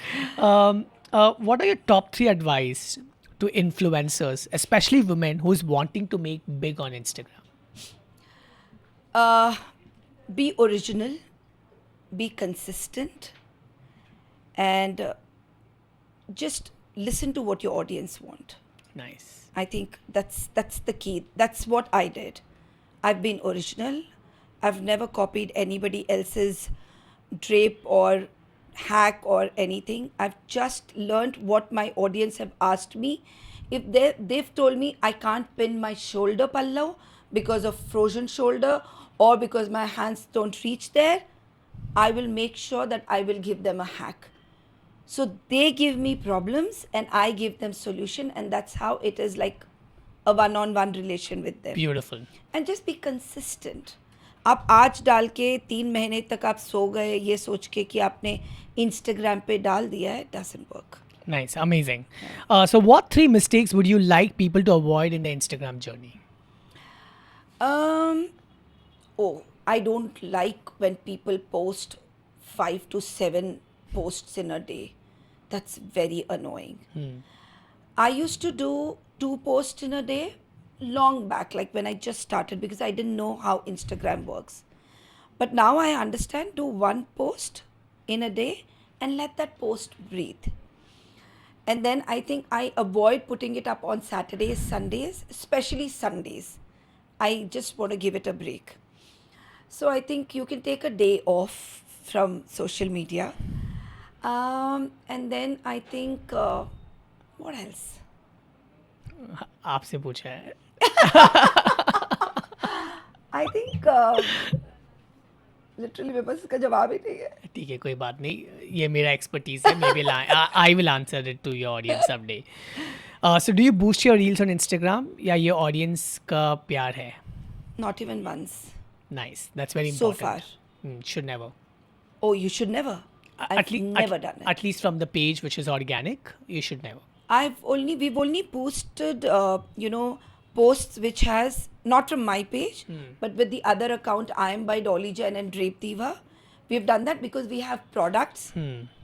What are your top 3 advice to influencers, especially women who's wanting to make big on Instagram? Be original, be consistent, and just listen to what your audience want. Nice. I think that's the key. That's what I did. I've been original. I've never copied anybody else's drape or hack or anything. I've just learned what my audience have asked me. If they've told me I can't pin my shoulder pallau because of frozen shoulder or because my hands don't reach there, I will make sure that I will give them a hack. So they give me problems and I give them solution, and that's how it is like a one-on-one relation with them. Beautiful. And just be consistent. आप आज डाल के 3 महीने तक आप सो गए ये सोच के कि आपने इंस्टाग्राम पे डाल दिया है, doesn't work. Nice. Amazing. So what 3 mistakes would you like people to avoid in the Instagram journey? I don't like when people post 5 to 7 posts in a day. That's very annoying. I used to do 2 posts in a day long back, like when I just started, because I didn't know how Instagram works. But now I understand, do 1 post in a day and let that post breathe. And then I think I avoid putting it up on Saturdays, Sundays, especially Sundays. I just want to give it a break. So I think you can take a day off from social media. And then I think, what else? आपसे पूछा है. I think, literally मेरे पास इसका जवाब ही नहीं है. ठीक है, कोई बात नहीं. ये मेरा expertise है. Maybe I will answer it to your audience someday. So do you boost your reels on Instagram या ये audience का प्यार है? Not even once. Nice. That's very So important. far. Should never. Oh, you should never. I've never done it. At least from the page which is organic, you should never. We've only posted, posts which has, not from my page, but with the other account, I am by Dolly Jen and Drape Diva. We've done that because we have products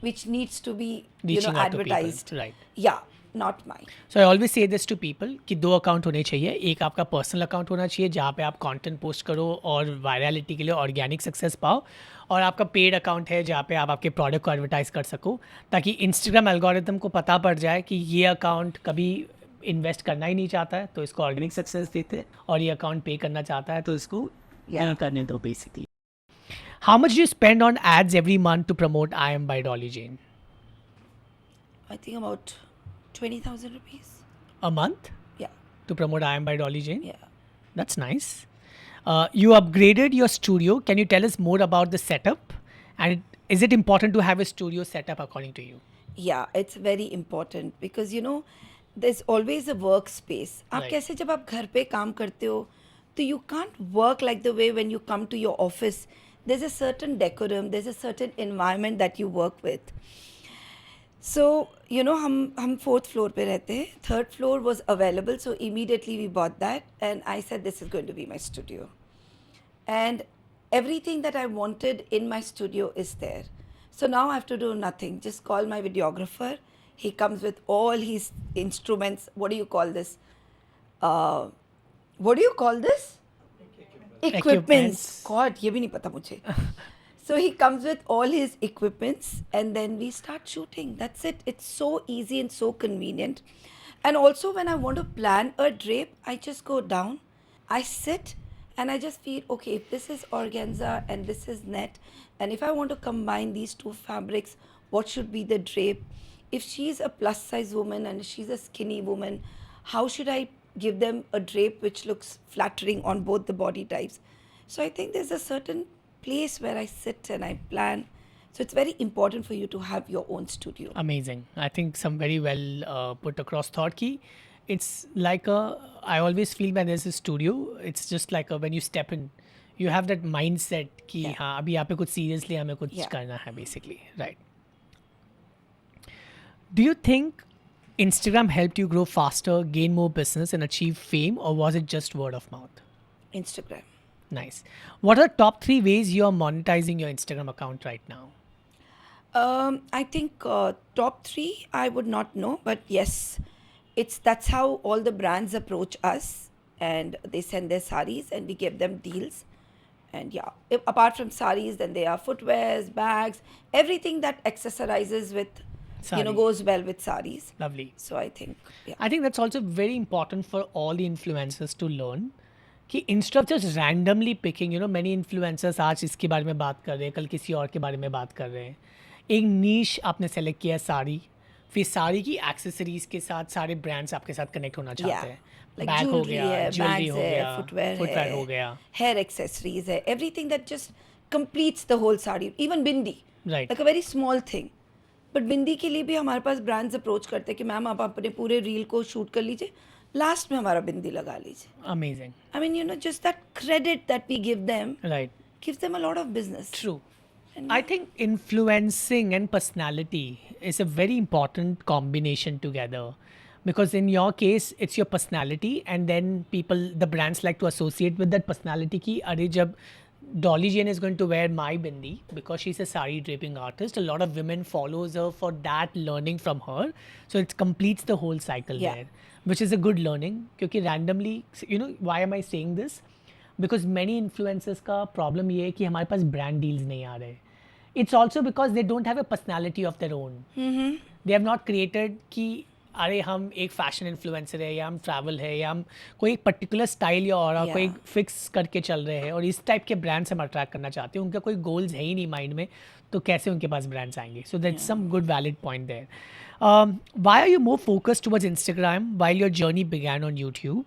which needs to be, Reaching out to people, advertised. right. Yeah, not mine. So I always say this to people कि 2 account होने चाहिए. एक आपका personal account होना चाहिए जहाँ पे आप कंटेंट पोस्ट करो और वायरलिटी के लिए ऑर्गेनिक सक्सेस पाओ, और आपका पेड अकाउंट है जहाँ पे आप आपके प्रोडक्ट को एडवर्टाइज कर सको, ताकि इंस्टाग्राम एल्गोरिथम को पता पड़ जाए कि ये अकाउंट कभी इन्वेस्ट करना ही नहीं चाहता है तो इसको ऑर्गेनिक सक्सेस देते हैं, और ये अकाउंट पे करना चाहता है तो इसको करने दो basically. How much do you spend on ads every month to promote I Am by Dolly Jane? I think about 20,000 rupees. A month Yeah, to promote I Am by Dolly Jane? yeah. That's nice. You upgraded your studio. Can you tell us more about the setup? And is it important to have a studio setup according to you? Yeah, it's very important because there's always a workspace. आप Right. कैसे जब आप घर पे काम करते हो तो you can't work like the way when you come to your office. There's a certain decorum, there's a certain environment that you work with. So हम 4th floor पे रहते हैं. 3rd floor was available, so immediately we bought that, and I said this is going to be my studio. And everything that I wanted in my studio is there. So now I have to do nothing. Just call my videographer. He comes with all his instruments. What do you call this? What do you call this? Equipments. God, ये भी नहीं पता मुझे. So he comes with all his equipments and then we start shooting. That's it. It's so easy and so convenient. And also when I want to plan a drape, I just go down, I sit and I just feel, okay, if this is organza and this is net, and if I want to combine these 2 fabrics, what should be the drape? If she's a plus size woman and she's a skinny woman, how should I give them a drape which looks flattering on both the body types? So I think there's a certain place where I sit and I plan. So it's very important for you to have your own studio. Amazing. I think some very well put across thought ki it's like I always feel when there's a studio, it's just like when you step in, you have that mindset कि Yeah. हाँ अभी यहाँ पे कुछ seriously हमें कुछ Yeah. करना है basically, right? Do you think Instagram helped you grow faster, gain more business, and achieve fame, or was it just word of mouth? Instagram. Nice. What are the top 3 ways you are monetizing your Instagram account right now? I think top 3 I would not know, but yes, that's how all the brands approach us, and they send their saris and we give them deals. And yeah, apart from saris, then there are footwears, bags, everything that accessorizes with, Sari. goes well with saris. Lovely. So I think, yeah. I think that's also very important for all the influencers to learn कि instead of just randomly picking, many influencers आज इसके बारे में बात कर रहे हैं, कल किसी और के बारे में बात कर रहे हैं. एक niche आपने सेलेक्ट किया है साड़ी, फिर साड़ी की एक्सेसरीज के साथ सारे ब्रांड्स आपके साथ कनेक्ट होना चाहते हैं. Like बैग हो jewelry गया, है, ज्वेलरी bags हो है, गया, footwear फुटवेयर है, हो गया. hair accessories है, everything that just completes the whole sari. Even bindi, Right. like a very small thing. But bindi के लिए भी हमारे पास brands approach करते हैं कि मैम आप अपने पूरे reel को shoot कर लीजिए, लास्ट में हमारा बिंदी लगा लीजिए. Amazing. I mean, just that credit that we give them Right. gives them a lot of business. True. And I think influencing and personality is a very important combination together, because in your case it's your personality, and then the brands like to associate with that personality ki are jab Dolly Jane is going to wear my bindi because she's a sari draping artist, a lot of women follows her for that, learning from her, so it completes the whole cycle Yeah. there, which is a good learning. Kyunki randomly, why am I saying this? Because many influencers का problem ये है कि हमारे पास brand deals नहीं आ रहे. It's also because they don't have a personality of their own. They have not created कि अरे हम एक फैशन इन्फ्लुएंसर है, या हम ट्रैवल है, या हम कोई एक पर्टिकुलर स्टाइल या और Yeah. कोई फिक्स करके चल रहे हैं और इस टाइप के ब्रांड्स हम अट्रैक्ट करना चाहते हैं. उनका कोई गोल्स है ही नहीं माइंड में, तो कैसे उनके पास ब्रांड्स आएंगे? So that's some good valid point there. Why are you more focused towards Instagram while your journey began on YouTube?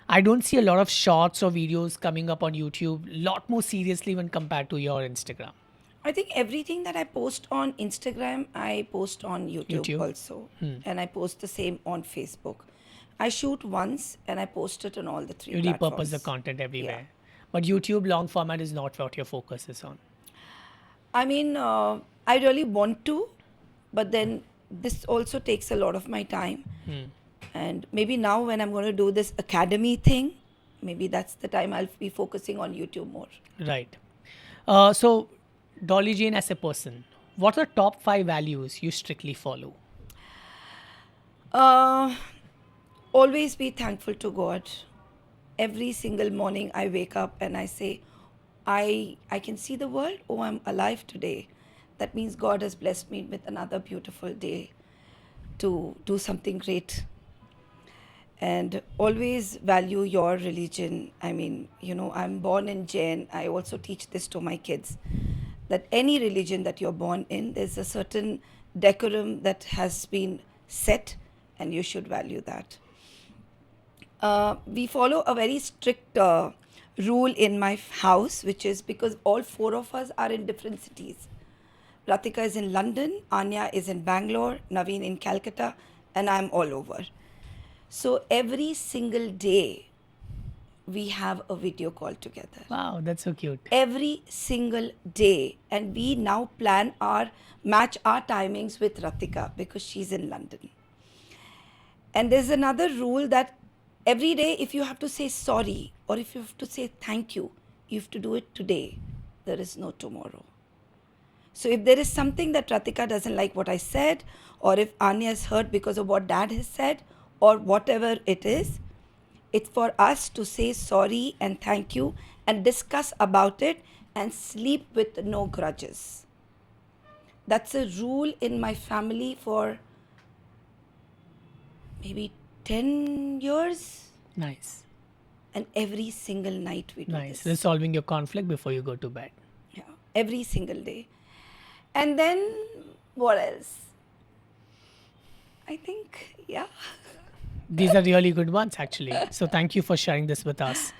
I don't see a lot of shorts or videos coming up on YouTube, lot more seriously when compared to your Instagram. I think everything that I post on Instagram, I post on YouTube. Also. And I post the same on Facebook. I shoot once and I post it on all the three You repurpose platforms. the content everywhere. But YouTube long format is not what your focus is on. I mean, I really want to, but then this also takes a lot of my time. And maybe now when I'm going to do this academy thing, maybe that's the time I'll be focusing on YouTube more. Right. So, Dolly Jane as a person, what are the top 5 values you strictly follow? Always be thankful to God. Every single morning I wake up and I say, I can see the world. Oh, I'm alive today. That means God has blessed me with another beautiful day to do something great. And always value your religion. I mean, I'm born in Jain. I also teach this to my kids, that any religion that you're born in, there's a certain decorum that has been set, and you should value that. We follow a very strict rule in my house, which is because all 4 of us are in different cities. Ratika is in London, Anya is in Bangalore, Naveen in Calcutta, and I'm all over. So every single day, we have a video call together. Wow, that's so cute. Every single day. And we now match our timings with Ratika because she's in London. And there's another rule that every day, if you have to say sorry or if you have to say thank you, you have to do it today. There is no tomorrow. So if there is something that Ratika doesn't like what I said, or if Anya is hurt because of what Dad has said, or whatever it is, it's for us to say sorry and thank you and discuss about it and sleep with no grudges. That's a rule in my family for maybe 10 years. Nice. And every single night we do Nice. this. Resolving your conflict before you go to bed. Yeah, every single day. And then what else? I think, yeah. These are really good ones actually. So thank you for sharing this with us.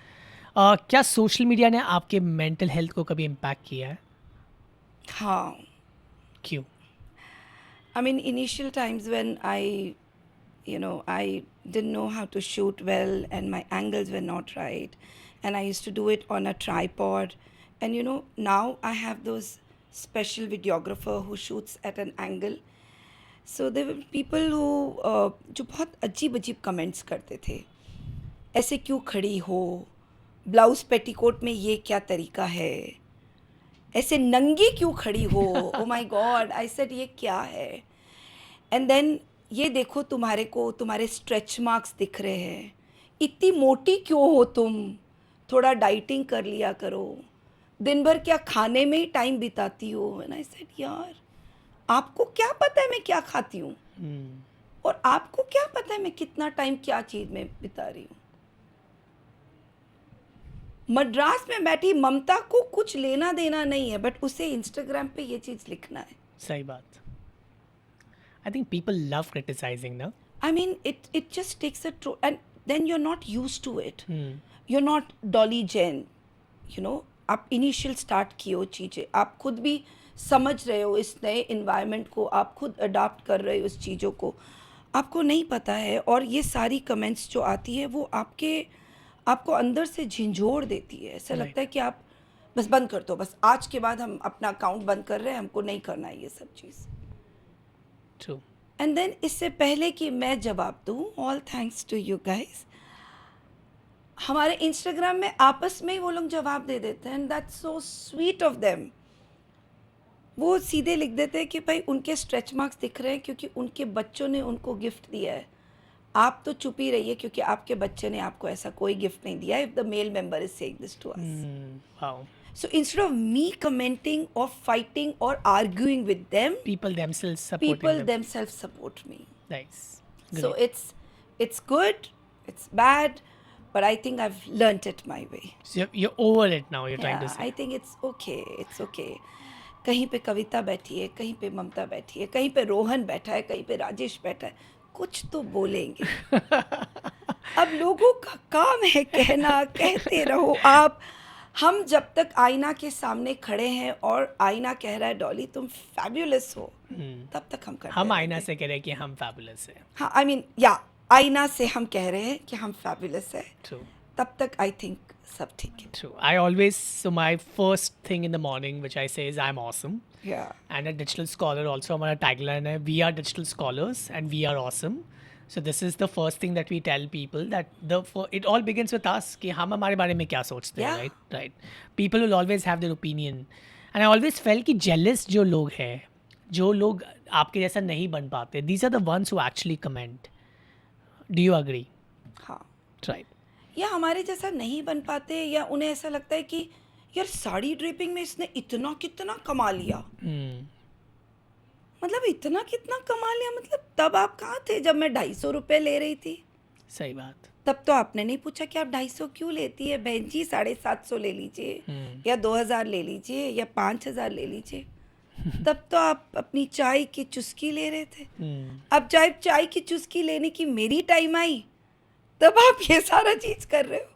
क्या social media ने आपके mental health को कभी impact किया है? हाँ. क्यों? I mean, initial times when I didn't know how to shoot well and my angles were not right. And I used to do it on a tripod. And now I have those special videographer who shoots at an angle. So there were people who जो बहुत अजीब comments करते थे. ऐसे क्यों खड़ी हो? Blouse petticoat में ये क्या तरीका है? ऐसे नंगी क्यों खड़ी हो? Oh my God, I said ये क्या है? And then ये देखो तुम्हारे को तुम्हारे स्ट्रेच मार्क्स दिख रहे हैं, इतनी मोटी क्यों हो तुम, थोड़ा डाइटिंग कर लिया करो, दिन भर क्या खाने में ही टाइम बिताती हो. एंड आई सेड यार आपको क्या पता है मैं क्या खाती हूँ, और आपको क्या पता है मैं कितना टाइम क्या चीज़ में बिता रही हूँ. मद्रास में बैठी ममता को कुछ लेना देना नहीं है, बट उसे इंस्टाग्राम पे ये चीज़ लिखना है. सही बात. I think people love criticizing, no? I mean, it just takes a and then you're not used to it. You're not Dolly Jen, you know. आप इनिशियल स्टार्ट किए हो चीज़ें, आप खुद भी समझ रहे हो इस नए इन्वायरमेंट को, आप खुद अडॉप्ट कर रहे हो उस चीज़ों को, आपको नहीं पता है. और ये सारी कमेंट्स जो आती है वो आपको अंदर से झिंझोड़ देती है. ऐसा लगता है कि आप बस बंद कर दो, बस आज के बाद हम अपना अकाउंट बंद कर रहे हैं, हमको नहीं करना है ये सब चीज़. True. एंड देन इससे पहले कि मैं जवाब दूँ, all thanks to you guys, हमारे इंस्टाग्राम में आपस में ही वो लोग जवाब दे देते हैं. And that's so sweet of them. वो सीधे लिख देते हैं कि भाई उनके स्ट्रेच मार्क्स दिख रहे हैं क्योंकि उनके बच्चों ने उनको गिफ्ट दिया है. आप तो चुप ही रहिए क्योंकि आपके बच्चे ने आपको ऐसा कोई गिफ्ट नहीं दिया. If the male member is saying this to us. Wow. So instead of me commenting or fighting or arguing with them, People themselves supporting people them. themselves support me. Nice. So Great. it's good, it's bad, but I think I've learnt it my way. So you're over it now, you're trying to Yeah, say. I think it's okay, it's okay. कहीं पे कविता बैठी है, कहीं पे ममता बैठी है, कहीं पे रोहन बैठा है, कहीं पे राजेश बैठा है, कुछ तो बोलेंगे. अब लोगों का काम है कहना, कहते रहो आप. हम जब तक आईना के सामने खड़े हैं और आईना कह रहा है डॉली तुम फैब्युलस हो, तब तक हम करते हम रहेंगे. आईना से कह रहे हैं कि हम फैबुलस है. हाँ, आई मीन या आईना से हम कह रहे हैं कि हम फैब्युलस है, True. तब तक आई थिंक सब ठीक है. True. I always, so my first thing in the morning which I say is I'm awesome. Yeah. And a digital scholar also, हमारा tagline है we are digital scholars and we are awesome. So this is the first thing that we tell people, that it all begins with us कि हम हमारे बारे में क्या सोचते हैं. Yeah. Right. People will always have their opinion. And I always felt कि jealous जो लोग हैं, जो लोग आपके जैसा नहीं बन पाते, these are the ones who actually comment. Do you agree? हाँ, Right. या हमारे जैसा नहीं बन पाते, या उन्हें ऐसा लगता है कि यार साड़ी ड्रेपिंग में इसने इतना कितना कमा लिया. मतलब इतना कितना कमा लिया, मतलब तब आप कहाँ थे जब मैं 250 रुपये ले रही थी. सही बात. तब तो आपने नहीं पूछा कि आप 250 क्यों लेती है बहन जी, 750 ले लीजिए, या 2000 ले लीजिए, या 5000 ले लीजिए. तब तो आप अपनी चाय की चुस्की ले रहे थे. अब जब चाय की चुस्की लेने की मेरी टाइम आई, तब आप ये सारा चीज कर रहे हो.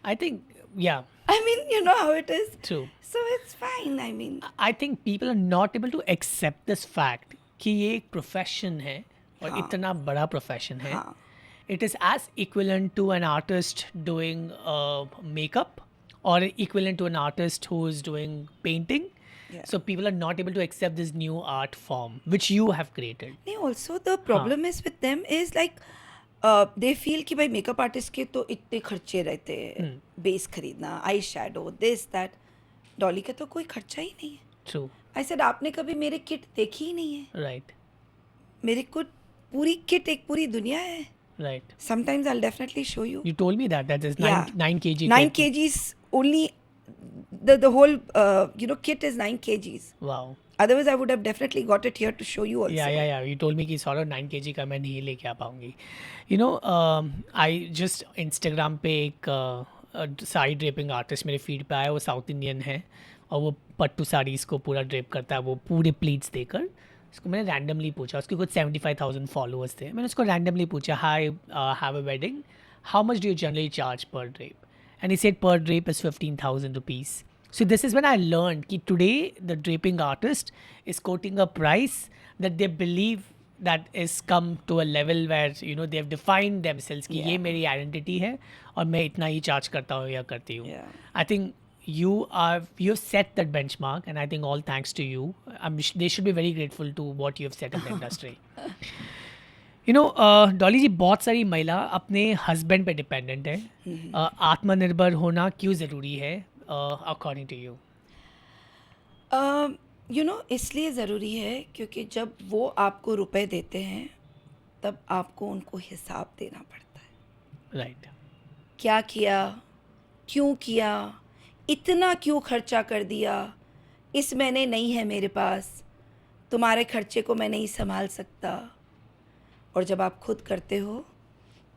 I think, yeah. I mean, you know how it is. True. So it's fine. I mean, I think people are not able to accept this fact कि ये एक प्रोफेशन है और हाँ. इतना बड़ा प्रोफेशन है. हाँ. It is as equivalent to an artist doing makeup or equivalent to an artist who is doing painting. Yeah. So people are not able to accept this new art form which you have created. नहीं, also the problem is with them is like they feel कि भाई makeup artist के तो इतने खर्चे रहते हैं, base खरीदना, eye shadow, this that. Dolly का तो कोई खर्चा ही नहीं है. True. आई सेड आपने कभी मेरे किट देखी ही नहीं है. Right. मेरे को पूरी किट एक पूरी दुनिया है. Right. Sometimes I'll definitely show you. You told me that is Yeah. 9 kg. 9 kgs only. The whole kit is 9 kgs. Wow. Otherwise, I would have definitely got it here to show you also. Yeah. You told me कि sort of 9 kg का मैं नहीं लेके आ पाऊंगी. You know, I just Instagram पे एक sari draping artist मेरे feed पे आया, वो साउथ इंडियन है और वो पट्टू साड़ीज़ को पूरा ड्रेप करता है, वो पूरे प्लीट्स देकर. उसको मैंने रैंडमली पूछा, उसके कुछ 75,000 फॉलोअर्स थे. मैंने उसको रैंडमली पूछा, high have a wedding, how much do you generally charge पर drape? And he said per drape is 15,000 rupees. So this is when I learned that today the draping artist is quoting a price that they believe that is come to a level where they have defined themselves कि ये मेरी identity है और मैं इतना ही charge करता हूँ या करती हूँ. Yeah. I think you set that benchmark, and I think all thanks to you. They should be very grateful to what you have set in the industry. Dolly जी, बहुत सारी महिला अपने हस्बैंड पे डिपेंडेंट है. आत्मनिर्भर होना क्यों ज़रूरी है अकॉर्डिंग टू यू? इसलिए ज़रूरी है क्योंकि जब वो आपको रुपए देते हैं तब आपको उनको हिसाब देना पड़ता है। राइट क्या किया, क्यों किया, इतना क्यों खर्चा कर दिया, इस महीने नहीं है मेरे पास, तुम्हारे खर्चे को मैं नहीं संभाल सकता। और जब आप खुद करते हो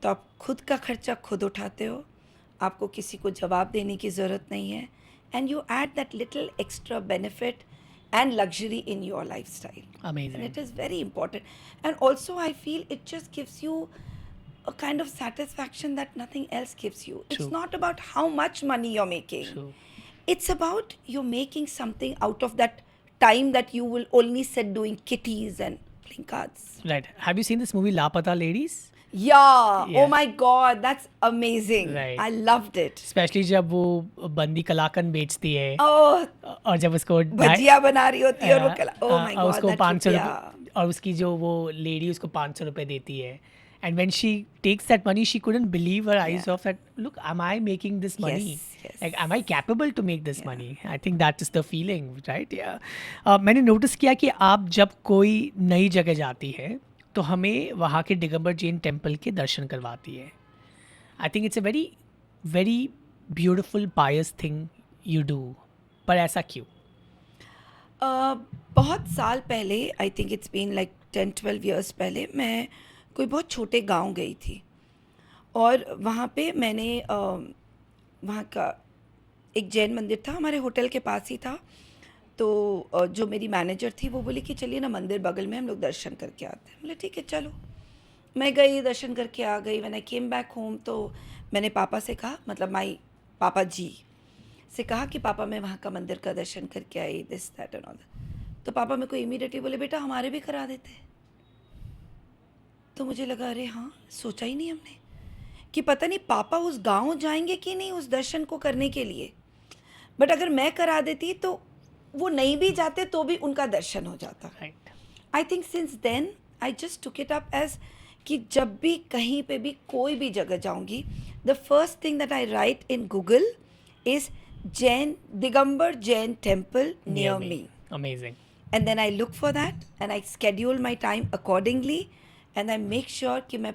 तो आप खुद का खर्चा खुद उठाते हो, आपको किसी को जवाब देने की ज़रूरत नहीं है, and you add that little extra benefit and luxury in your lifestyle. And amazing it is very important. And also, I feel it just gives you a kind of satisfaction that nothing else gives you. True. It's not about how much money you're making. True. It's about you're making something out of that time that you will only sit doing kitties and playing cards. Right have you seen this movie लापता ladies Yeah. Yeah. Oh my God, that's amazing. Right. I loved it. Specially जब वो बंदी कलाकंद बेचती है Oh, और जब उसको भजिया बना रही होती है और वो कला. Oh my God, उसको that 500 yeah. रुपये और उसकी जो वो लेडी उसको 500 रुपये देती है and when she takes that money she couldn't believe her eyes of that look am I making this money Yes, yes. Like am I capable to make this money I think that is the feeling right या मैंने notice किया कि आप जब कोई नई जगह जाती है तो हमें वहाँ के दिगंबर जैन टेम्पल के दर्शन करवाती है I think it's a very very beautiful pious thing you do पर ऐसा क्यों बहुत साल पहले, आई थिंक इट्स बीन लाइक 10-12 ईयर्स पहले, मैं कोई बहुत छोटे गांव गई थी और वहाँ पे मैंने वहाँ का एक जैन मंदिर था, हमारे होटल के पास ही था। तो जो मेरी मैनेजर थी वो बोली कि चलिए ना मंदिर बगल में, हम लोग दर्शन करके आते हैं। बोले ठीक है चलो। मैं गई, दर्शन करके आ गई। When I came back home तो मैंने पापा से कहा, मतलब माई पापा जी से कहा कि पापा मैं वहाँ का मंदिर का दर्शन करके आई, दिस दैट एंड ऑल। तो पापा मेरे को इमीडिएटली बोले बेटा हमारे भी करा देते। तो मुझे लगा अरे हाँ, सोचा ही नहीं हमने कि पता नहीं पापा उस गांव जाएंगे कि नहीं उस दर्शन को करने के लिए। बट अगर मैं करा देती तो वो नहीं भी जाते तो भी उनका दर्शन हो जाता। Right I think since then I just took it up as कि जब भी कहीं पे भी कोई भी जगह जाऊंगी, the first thing that I write in Google is Jain Digambar Jain temple near me, amazing and then I look for that and I schedule my time accordingly and I make sure कि मैं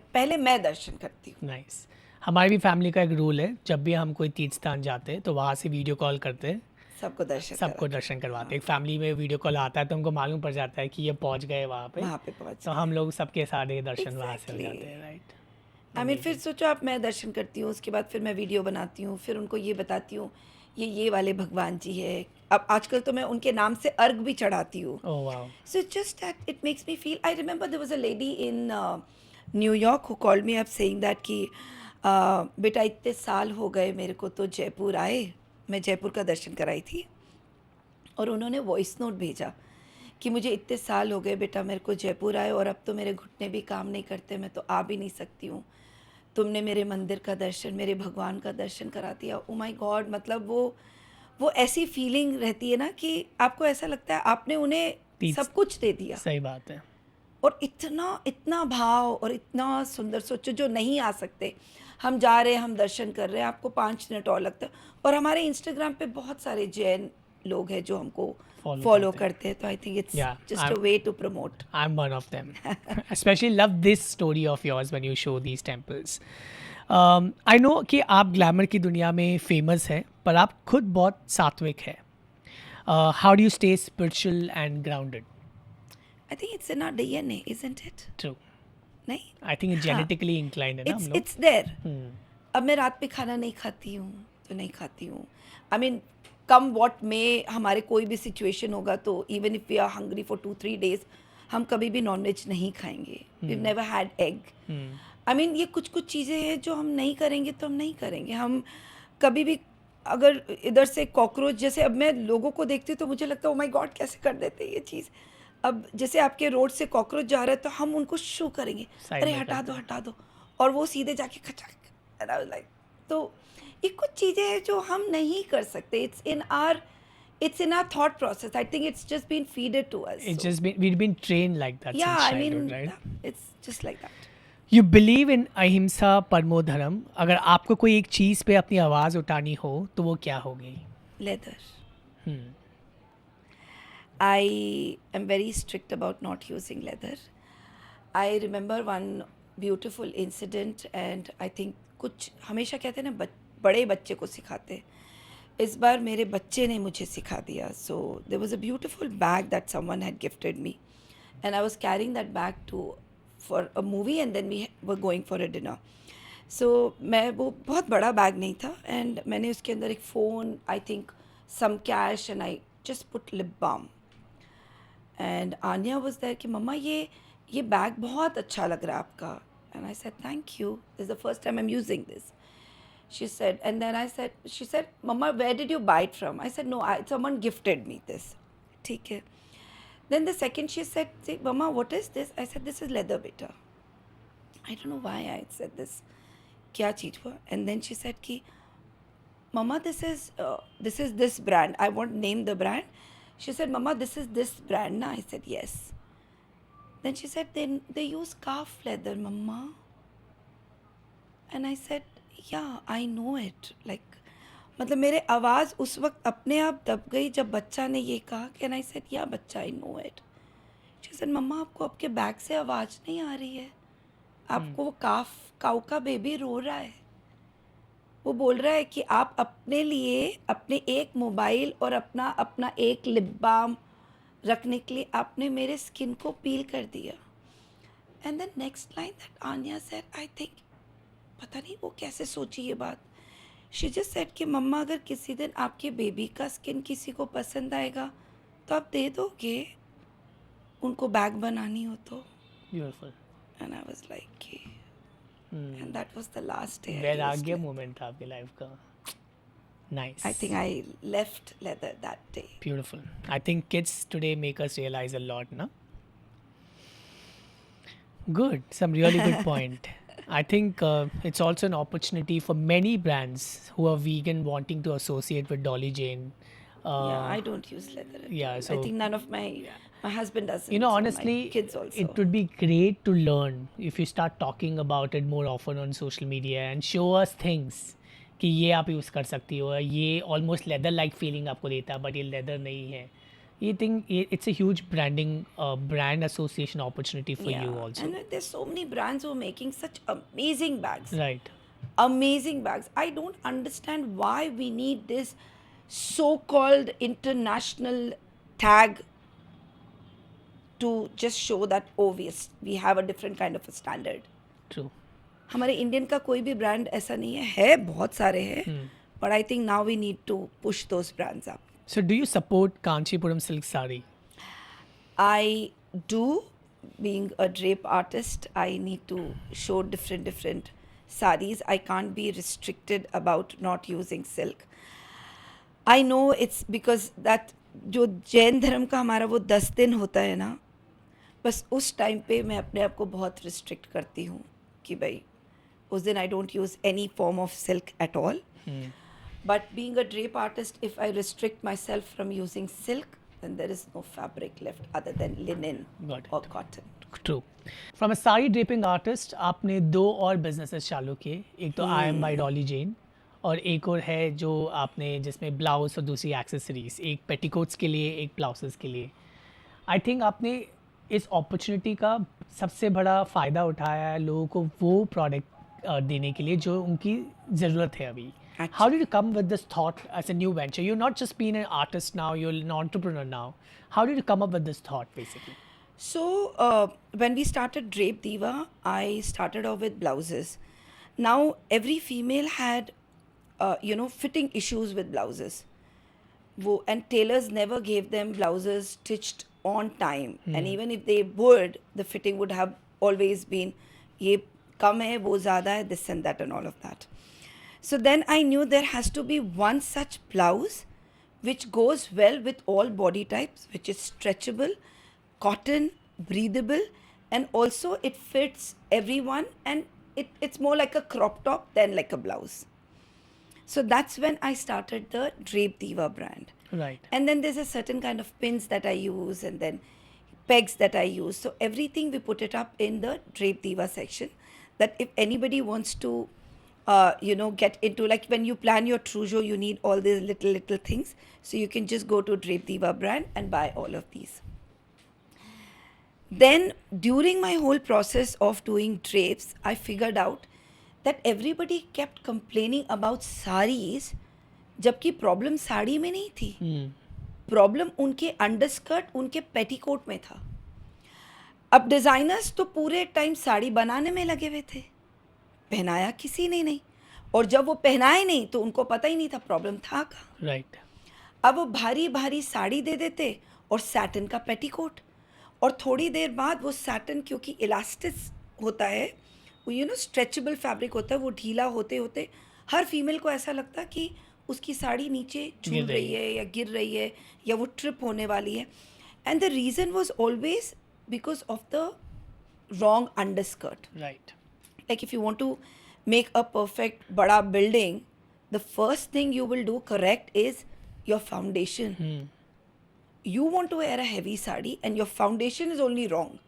दर्शन करती हूँ। नाइस हमारी भी फैमिली का एक rule है, जब भी हम कोई तीर्थ स्थान जाते हैं तो वहाँ से वीडियो कॉल करते हैं, सबको दर्शन सबको दर्शन करवाते हैं। एक फैमिली में वीडियो कॉल आता है तो हमको मालूम पड़ जाता है कि ये पहुँच गए वहाँ पे पहुँच। तो हम लोग सबके सारे दर्शन वहाँ से हो Exactly. जाते हैं। राइट आई मीन फिर सोचो आप, मैं दर्शन करती हूँ, उसके बाद फिर मैं वीडियो बनाती हूँ, फिर उनको ये बताती हूँ ये वाले भगवान जी है। अब आजकल तो मैं उनके नाम से अर्घ भी चढ़ाती हूँ। Oh wow So it's just that it makes me feel. I remember there was a lady in New York who called me up saying that कि बेटा इतने साल हो गए मेरे को तो जयपुर आए, मैं जयपुर का दर्शन कराई थी, और उन्होंने वॉइस नोट भेजा कि मुझे इतने साल हो गए बेटा मेरे को जयपुर आए और अब तो मेरे घुटने भी काम नहीं करते, मैं तो आ भी नहीं सकती हूँ, तुमने मेरे मंदिर का दर्शन, मेरे भगवान का दर्शन करा दिया। ओ माय गॉड, मतलब वो ऐसी फीलिंग रहती है ना कि आपको ऐसा लगता है आपने उन्हें सब कुछ दे दिया। सही बात है। और इतना भाव और इतना सुंदर, सोचो जो नहीं आ सकते, हम जा रहे हैं, हम दर्शन कर रहे हैं, आपको 5 मिनट और लगता है। और हमारे इंस्टाग्राम पे बहुत सारे जैन लोग हैं जो हमको फॉलो करते हैं, तो I think it's just a way to promote. I am one of them. Specially love this story of yours when you show these temples. I know कि आप ग्लैमर की दुनिया में फेमस हैं, पर आप खुद बहुत सात्विक है। How do you stay spiritual and grounded? I think it's in our DNA, isn't it? True. नहीं, I think it genetically inclined है ना हम लोग। It's there. अब मैं रात पे खाना नहीं खाती हूँ तो नहीं खाती हूँ। आई मीन कम वॉट में हमारे कोई भी सिचुएशन होगा तो even if we are hungry for 2-3 days हम कभी भी नॉनवेज नहीं खाएंगे। We never had egg. I mean ये कुछ चीज़ें हैं जो हम नहीं करेंगे तो हम नहीं करेंगे। हम कभी भी अगर इधर से कॉकरोच, जैसे अब मैं लोगों को देखती हूँ तो मुझे लगता है ओ माय गॉड कैसे कर देते हैं ये चीज़। अब जैसे आपके रोड से कॉकरोच जा रहा है तो हम उनको शू करेंगे, अरे हटा दो, और वो सीधे जाके खचाक, लाइक। तो ये कुछ चीज़ें हैं जो हम नहीं कर सकते। It's in our thought process. I think it's just been feeded to us. It's just we've been trained like that Yeah, since I mean, childhood, right? it's just like that. You believe in अहिंसा परमो धर्म। अगर आपको कोई एक चीज़ पे अपनी आवाज़ उठानी हो तो वो क्या होगी? Leather. I am very strict about not using leather. I remember one beautiful incident and I think कुछ हमेशा कहते हैं ना बड़े बच्चे को सिखाते हैं. इस बार मेरे बच्चे ने मुझे सिखा दिया. So there was a beautiful bag that someone had gifted me and I was carrying that bag for a movie and then we were going for a dinner. So मैं वो बहुत बड़ा बैग नहीं था and मैंने उसके अंदर एक phone, I think some cash and I just put lip balm. And Anya was there कि मम्मा ये बैग बहुत अच्छा लग रहा है आपका. And I said, thank you. This is the first time I'm using this. She said, and then she said, Mama, where did you buy it from? I said, no, someone gifted me this. ठीक है. Then the second she said, Mama, what is this? I said, this is leather beta. I don't know why I said this. क्या चीज़ हुआ? And then she said कि Mama, this is this brand. I won't name the brand. She said, Mama, this is this brand. Na? I said, yes. Then she said, they use calf leather, Mama. And I said, yeah, I know it. Like, मतलब मेरे आवाज़ उस वक्त अपने आप दब गई जब बच्चा ने ये कहा कि and I said, yeah, बच्चा, I know it. She said, मम्मा आपको आपके बैग से आवाज़ नहीं आ रही है. आपको वो काऊ का बेबी रो रहा है. वो बोल रहा है कि आप अपने लिए अपने एक मोबाइल और अपना एक लिप बाम रखने के लिए आपने मेरे स्किन को पील कर दिया. And the next line that Anya said, I think पता नहीं वो कैसे सोची ये बात. शी जस्ट सेड कि मम्मा अगर किसी दिन आपके बेबी का स्किन किसी को पसंद आएगा तो आप दे दोगे उनको बैग बनानी हो तो. Beautiful. And I was like and that was the last day. वैराग्य मोमेंट था आपकी लाइफ का. Nice. I think I left leather that day. Beautiful. I think kids today make us realize a lot, no? Good. Some really good point. I think it's also an opportunity for many brands who are vegan wanting to associate with Dolly Jane. Yeah, I don't use leather. Yeah, I so think none of my husband doesn't. you know, so honestly, my kids also. it would be great to learn if you start talking about it more often on social media and show us things कि ये आप use कर सकती हो. ये almost leather like feeling आपको देता है बट ये लेदर नहीं है. ये think it's a huge branding brand association opportunity for you also. And there's so many brands who are making such amazing bags. Right. Amazing bags. I don't understand why we need this so-called international tag to just show that we have a different kind of a standard. True. हमारे Indian का कोई भी brand ऐसा नहीं है बहुत सारे हैं but I think now we need to push those brands up. So do you support Kanchipuram silk saree? I do. Being a drape artist, I need to show different sarees. I can't be restricted about not using silk. I know it's because that जो जैन धर्म का हमारा वो 10 दिन होता है ना, बस उस टाइम पे मैं अपने आप को बहुत रिस्ट्रिक्ट करती हूँ कि भाई उस दिन I don't use any form of silk at all. But being a drape artist, if I restrict myself from using silk, then there is no fabric left other than linen Got it. or cotton. True. From a sari draping artist आपने 2 और businesses चालू किए. एक तो I am bye Dolly जेन और एक और है जो आपने जिसमें ब्लाउज और दूसरी एक्सेसरीज, एक पेटीकोट्स के लिए एक ब्लाउजेस के लिए. आई थिंक आपने इस अपॉर्चुनिटी का सबसे बड़ा फ़ायदा उठाया है लोगों को वो प्रोडक्ट देने के लिए जो उनकी ज़रूरत है अभी. How did you come with this thought as a new venture? You're not just being an artist now, you're an entrepreneur now. How did you come up with this thought basically? So when we started Drape Diva, I started off with blouses. Now every female had fitting issues with blouses. And tailors never gave them blouses stitched on time. And even if they would, the fitting would have always been ye kam hai, wo zyada hai, this and that and all of that. So then I knew there has to be one such blouse which goes well with all body types, which is stretchable, cotton, breathable, and also it fits everyone and it's more like a crop top than like a blouse. So that's when I started the Drape Diva brand. Right. And then there's a certain kind of pins that I use and then pegs that I use. So everything we put it up in the Drape Diva section that if anybody wants to get into, like when you plan your trousseau, you need all these little things. So you can just go to Drape Diva brand and buy all of these. Then during my whole process of doing drapes, I figured out that everybody kept complaining about saris, जबकि problem sari में नहीं थी, problem उनके अंडरस्कर्ट, उनके petticoat में था. अब designers तो पूरे टाइम साड़ी बनाने में लगे हुए थे, पहनाया किसी ने नहीं, और जब वो पहनाए नहीं तो उनको पता ही नहीं था प्रॉब्लम था कहाँ. राइट. अब वो भारी भारी साड़ी दे देते और सैटिन का पेटीकोट, और थोड़ी देर बाद वो सैटिन, क्योंकि इलास्टिक होता है, वो यू नो स्ट्रेचेबल फैब्रिक होता है, वो ढीला होते होते हर फीमेल को ऐसा लगता कि उसकी साड़ी नीचे गिर झूल रही रही है या गिर रही है या वो ट्रिप होने वाली है. And the reason was always because of the wrong underskirt. Right. Like if you want to make a perfect bada building, the first thing you will do correct is your foundation. You want to wear a heavy sari and your foundation is only wrong.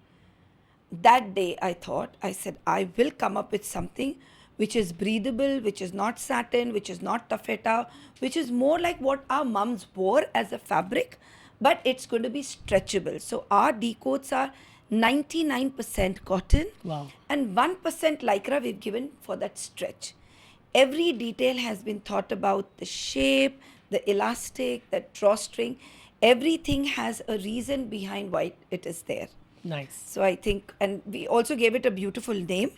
That day I thought, I said, I will come up with something which is breathable, which is not satin, which is not taffeta, which is more like what our mums wore as a fabric, but it's going to be stretchable. So our decoats are 99% cotton. Wow. And 1% lycra we've given for that stretch. Every detail has been thought about, the shape, the elastic, the drawstring. Everything has a reason behind why it is there. Nice. So I think, and we also gave it a beautiful name.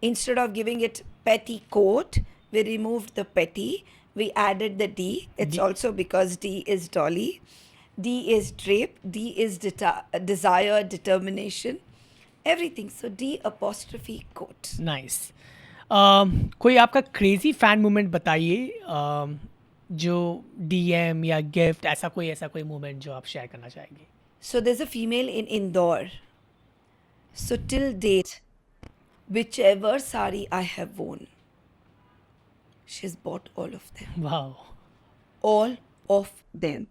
Instead of giving it petticoat, we removed the petty. We added the D. It's also because D is Dolly. D is drape. D is desire, determination, everything. So D apostrophe coat. Nice. कोई आपका crazy fan moment बताइए, जो DM या gift, ऐसा कोई moment जो आप share करना चाहेंगे. So there's a female in Indore. So till date, whichever sari I have worn, she's bought all of them. Wow. All of them.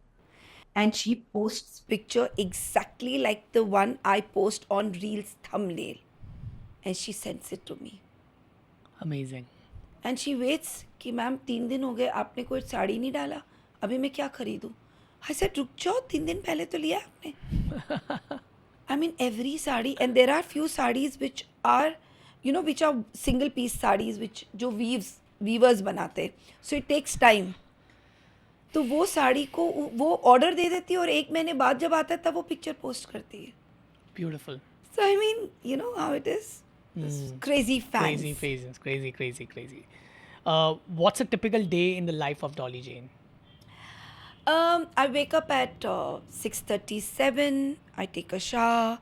And she posts picture exactly like the one I post on Reels thumbnail. And she sends it to me. Amazing. And she waits कि ma'am 3 दिन हो गए आपने कोई साड़ी नहीं डाला, अभी मैं क्या खरीदूँ. I said रुक जाओ, 3 दिन पहले तो लिया आपने. I mean every sari, and there are few sarees which are, you know, which are single piece sarees which जो weavers बनाते. So it takes time. तो वो साड़ी को वो ऑर्डर दे देती है और 1 महीने बाद जब आता है तब वो पिक्चर पोस्ट करती है. Beautiful. So I mean, you know how it is. Crazy fans. Crazy. What's a typical day in the life of Dolly Jane? I wake up at 6:37. I take a shower.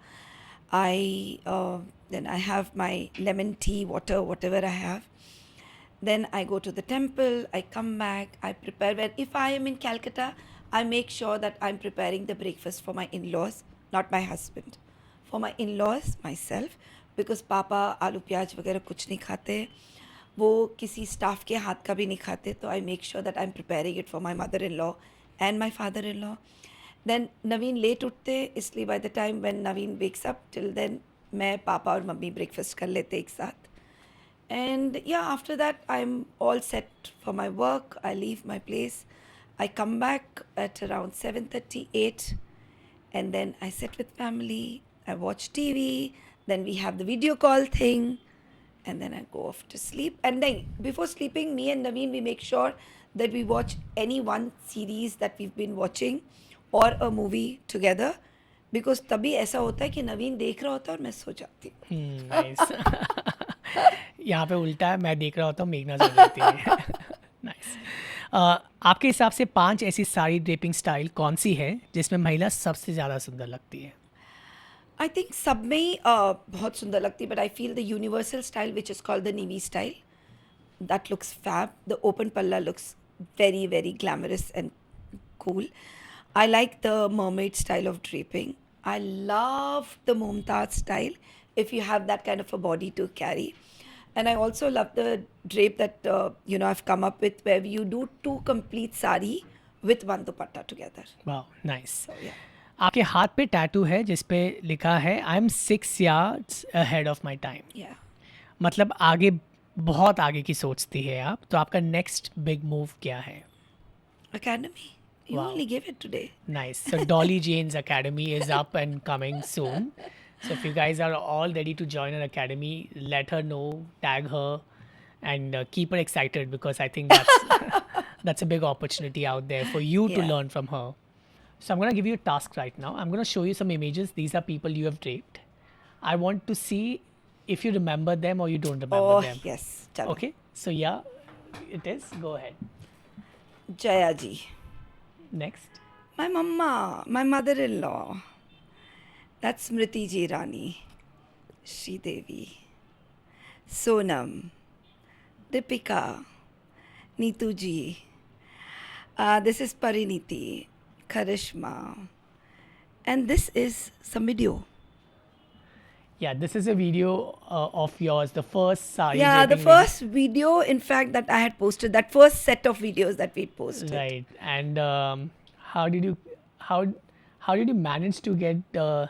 Then I have my lemon tea, water, whatever I have. Then I go to the temple. I come back. I prepare. If I am in Calcutta, I make sure that I'm preparing the breakfast for my in-laws, not my husband. For my in-laws, myself, because पापा आलू प्याज वगैरह कुछ नहीं खाते, वो किसी staff के हाथ का भी नहीं खाते, तो I make sure that I'm preparing it for my mother-in-law and my father-in-law. Then Naveen late उठते, इसलिए by the time when Naveen wakes up, till then मैं पापा और मम्मी breakfast कर लेते एक साथ. And yeah, after that, I'm all set for my work. I leave my place. I come back at around 7:38, and then I sit with family. I watch TV. Then we have the video call thing, and then I go off to sleep. And then before sleeping, me and Naveen, we make sure that we watch any one series that we've been watching or a movie together. Because तभी ऐसा होता है कि नवीन देख रहा होता है और मैं सो जाती हूँ. नाइस. यहाँ पे उल्टा है, मैं देख रहा होता हूँ, मेघना सो जाती है. नाइस. आपके हिसाब से 5 ऐसी साड़ी ड्रेपिंग स्टाइल कौन सी है जिसमें महिला सबसे ज़्यादा सुंदर लगती है? I think सब में ही बहुत सुंदर लगती है, but I feel the universal style which is called the Navy style, that looks fab. The open palla looks very, very glamorous and cool. I like the mermaid style of draping. I love the Mumtaz style if you have that kind of a body to carry. And I also love the drape that I've come up with, where you do 2 complete sari with one dupatta together. वाह, nice. So yeah. आपके हाथ पे tattoo है जिस पे लिखा है I am 6 yards ahead of my time. Yeah. मतलब आगे, बहुत आगे की सोचती है आप. तो आपका नेक्स्ट बिग मूव क्या है? Academy. You Wow. only gave it today. Nice. So Dolly Jane's Academy is up and coming soon. So if you guys are all ready to join her academy, let her know, tag her, and keep her excited, because I think that's that's a big opportunity out there for you to Yeah. learn from her. So I'm going to give you a task right now. I'm going to show you some images. These are people you have draped. I want to see if you remember them or you don't remember Oh, them. yes. Chalo. Okay. So yeah, it is. Go ahead. Jaya ji. Next. My mama, my mother-in-law. That's Smriti Ji Rani. Sridevi. Sonam. Deepika. Neetu ji. This is Pariniti. Karishma. And this is some video. Yeah, this is a video of yours, the first sari Yeah, the draping video. first video, in fact, that I had posted, that first set of videos that we posted. Right. And how did you manage to get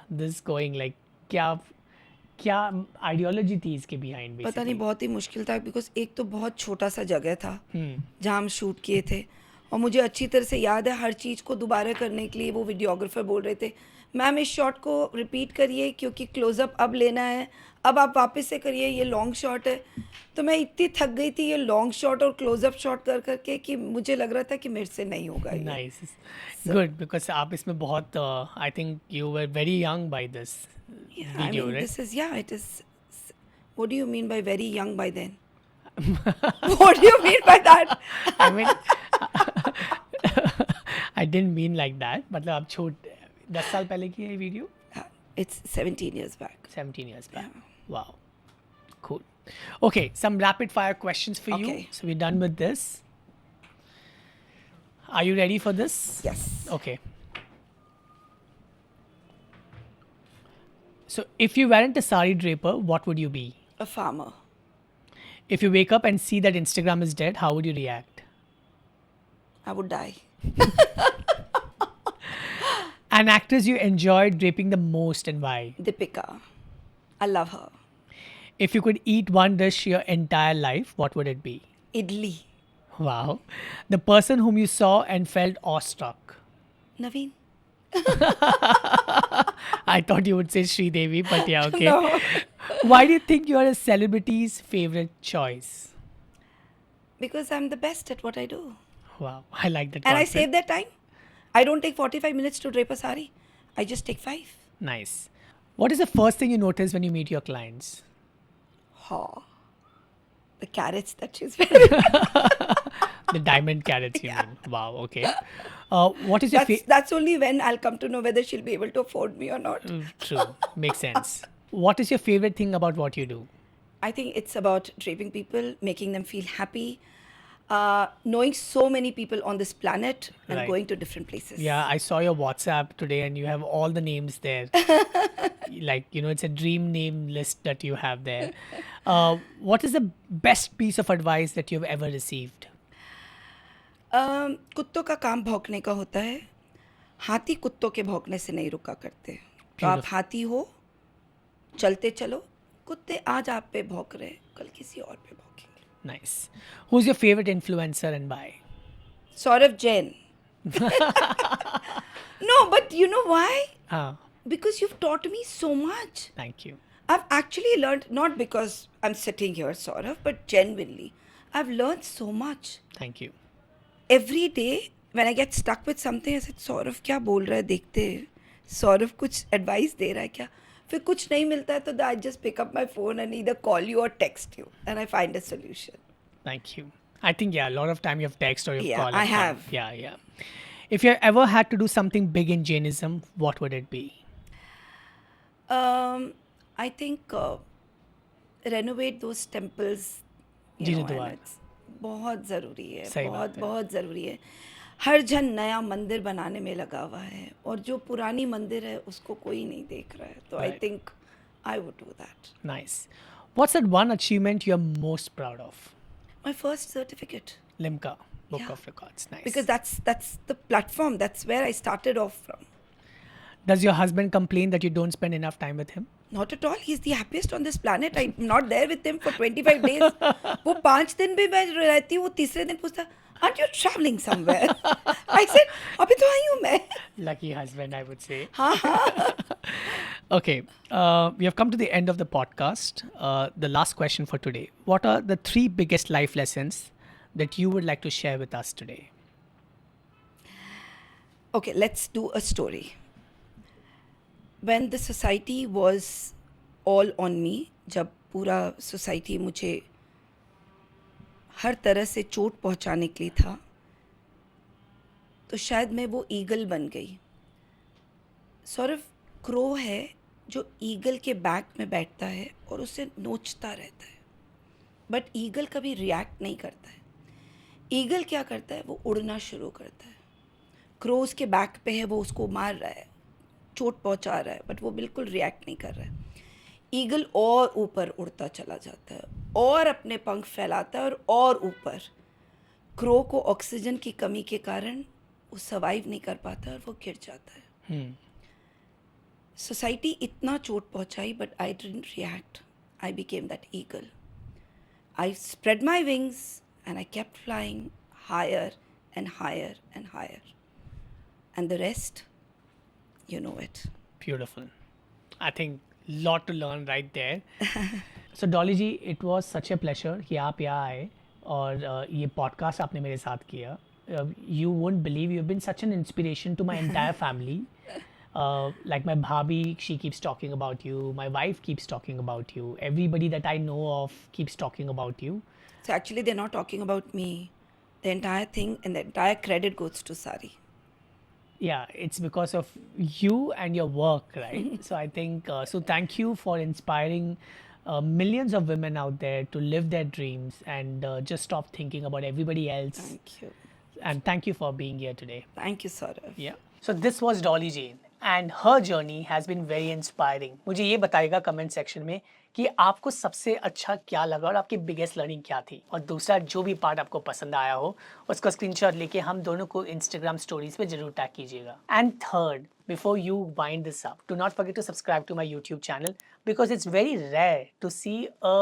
this going? Like, क्या ideology थी इसके behind पता नहीं, basically? बहुत ही मुश्किल था because एक तो बहुत छोटा सा जगह था हम्म, जहाँ हम शूट किए थे, और मुझे अच्छी तरह से याद है हर चीज़ को दोबारा करने के लिए वो वीडियोग्राफर बोल रहे थे, मैम इस शॉट को रिपीट करिए क्योंकि क्लोजअप अब लेना है, अब आप वापस से करिए, ये लॉन्ग शॉट है। तो मैं इतनी थक गई थी ये लॉन्ग शॉट और क्लोजअप शॉट कर करके कि मुझे लग रहा था कि मेरे से नहीं होगा ये। nice, good, because आप इसमें बहुत I think you were very young by this Yeah, I video, mean, right? this is, yeah, it is. What do you mean by very young by then? What do you mean by that? I mean, I didn't mean like that. मतलब आप 10 साल पहले की है video? It's 17 years back. 17 years back. Wow. Cool. Okay, some rapid fire questions for you. Okay. So we're done with this. Are you ready for this? Yes. Okay. So if you weren't a sari draper, what would you be? A farmer. If you wake up and see that Instagram is dead, how would you react? I would die. An actress you enjoyed draping the most and why? Deepika. I love her. If you could eat one dish your entire life, what would it be? Idli. Wow. The person whom you saw and felt awestruck. Naveen. I thought you would say Sridevi, but yeah, okay. No. Why do you think you are a celebrity's favorite choice? Because I'm the best at what I do. Wow, I like that. And I confidence. save that time. I don't take 45 minutes to drape a sari. I just take 5. Nice. What is the first thing you notice when you meet your clients? Ha. The carrots that she's wearing. The diamond carrots, you mean? Wow, okay. What is your That's only when I'll come to know whether she'll be able to afford me or not. True, makes sense. What is your favorite thing about what you do? I think it's about draping people, making them feel happy, knowing so many people on this planet and Right. going to different places. Yeah, I saw your WhatsApp today and you have all the names there. Like, you know, it's a dream name list that you have there. What is the best piece of advice that you've ever received? कुत्तों का काम भौंकने का होता है, हाथी कुत्तों के भौंकने से नहीं रुका करते। तो आप Beautiful. हाथी हो, चलते चलो, कुत्ते आज आप पे भौंक रहे, कल किसी और पे भौंकेंगे। Nice. Who's your favorite influencer and why? Saurabh Jain. No, but you know why? Ah, Because you've taught me so much. thank you. I've actually learned, not because I'm sitting here, Saurav, but genuinely, I've learned so much. Thank you. Every day, when I get stuck with something, I said, Saurav क्या बोल रहा है देखते हैं, सौरभ कुछ advice दे रहा है क्या? फिर कुछ नहीं मिलता है तो I just pick up my phone and either call you or text you and I find a solution. Thank you. I think, yeah, a lot of time you've texted or you've Yeah, called. I and come. have. Yeah, yeah. If you ever had to do something big in Jainism, what would it be? I think renovate those temples. Jeevadwar. And it's बहुत ज़रूरी है, सही बहुत बात है। बहुत ज़रूरी है। हर जन नया मंदिर बनाने में लगा हुआ है और जो पुरानी मंदिर है उसको कोई नहीं देख रहा है, तो I Right. think I would do that. Nice. What's that one achievement you're most proud of? My first certificate, Limca, Book Yeah. of Records. Nice. because that's the platform, that's where I started off from. Does your husband complain that you don't spend enough time with him? Not at all. He's the happiest on this planet. I'm not there with him for 25 days. वो 5 दिन भी मैं रहती हूँ, वो तीसरे दिन पूछता, aren't you traveling somewhere? I said, अभी तो आई हूँ मैं। Lucky husband, I would say. हाँ हाँ। Okay, we have come to the end of the podcast. The last question for today. What are the 3 biggest life lessons that you would like to share with us today? Okay, let's do a story. When the society was all on me, जब पूरा society मुझे हर तरह से चोट पहुंचाने के लिए था, तो शायद मैं वो ईगल बन गई. सौरभ, क्रो है जो ईगल के बैक में बैठता है और उसे नोचता रहता है, बट ईगल कभी रिएक्ट नहीं करता है. ईगल क्या करता है, वो उड़ना शुरू करता है. क्रो उसके बैक पे है, वो उसको मार रहा है, चोट पहुंचा रहा है, बट वो बिल्कुल रिएक्ट नहीं कर रहा है. ईगल और ऊपर उड़ता चला जाता है और अपने पंख फैलाता है और ऊपर. क्रो को ऑक्सीजन की कमी के कारण वो सर्वाइव नहीं कर पाता और वो गिर जाता है. सोसाइटी इतना चोट पहुंचाई, but I didn't react. I became that eagle. I spread my wings and I kept flying higher and higher and higher. And the rest, you know it. Beautiful. I think lot to learn right there. So Dolly ji, it was such a pleasure कि आप यहाँ आए और ये podcast आपने मेरे साथ किया. You won't believe you've been such an inspiration to my entire family. Like my bhabhi, she keeps talking about you. My wife keeps talking about you. Everybody that I know of keeps talking about you. So actually they're not talking about me. The entire thing and the entire credit goes to Sari. Yeah, it's because of you and your work, right? So I think, so thank you for inspiring millions of women out there to live their dreams and just stop thinking about everybody else. Thank you. And thank you for being here today. Thank you, Saurav. Yeah. So this was Dolly Jane and her journey has been very inspiring. मुझे ये बताइएगा comment section में कि आपको सबसे अच्छा क्या लगा और आपकी बिगेस्ट लर्निंग क्या थी. और दूसरा, जो भी पार्ट आपको पसंद आया हो उसका स्क्रीनशॉट लेके हम दोनों को इंस्टाग्राम स्टोरीज पे जरूर टैग कीजिएगा. And third, before you wind this up, do not forget to subscribe to my YouTube channel because it's very rare to see a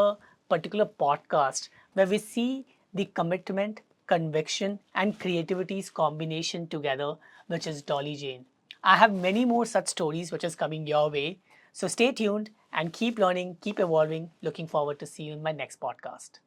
particular podcast where we see the commitment, conviction and creativity's combination together, which is Dolly Jane. I have many more such stories which is coming your way. So stay tuned and keep learning, keep evolving. Looking forward to see you in my next podcast.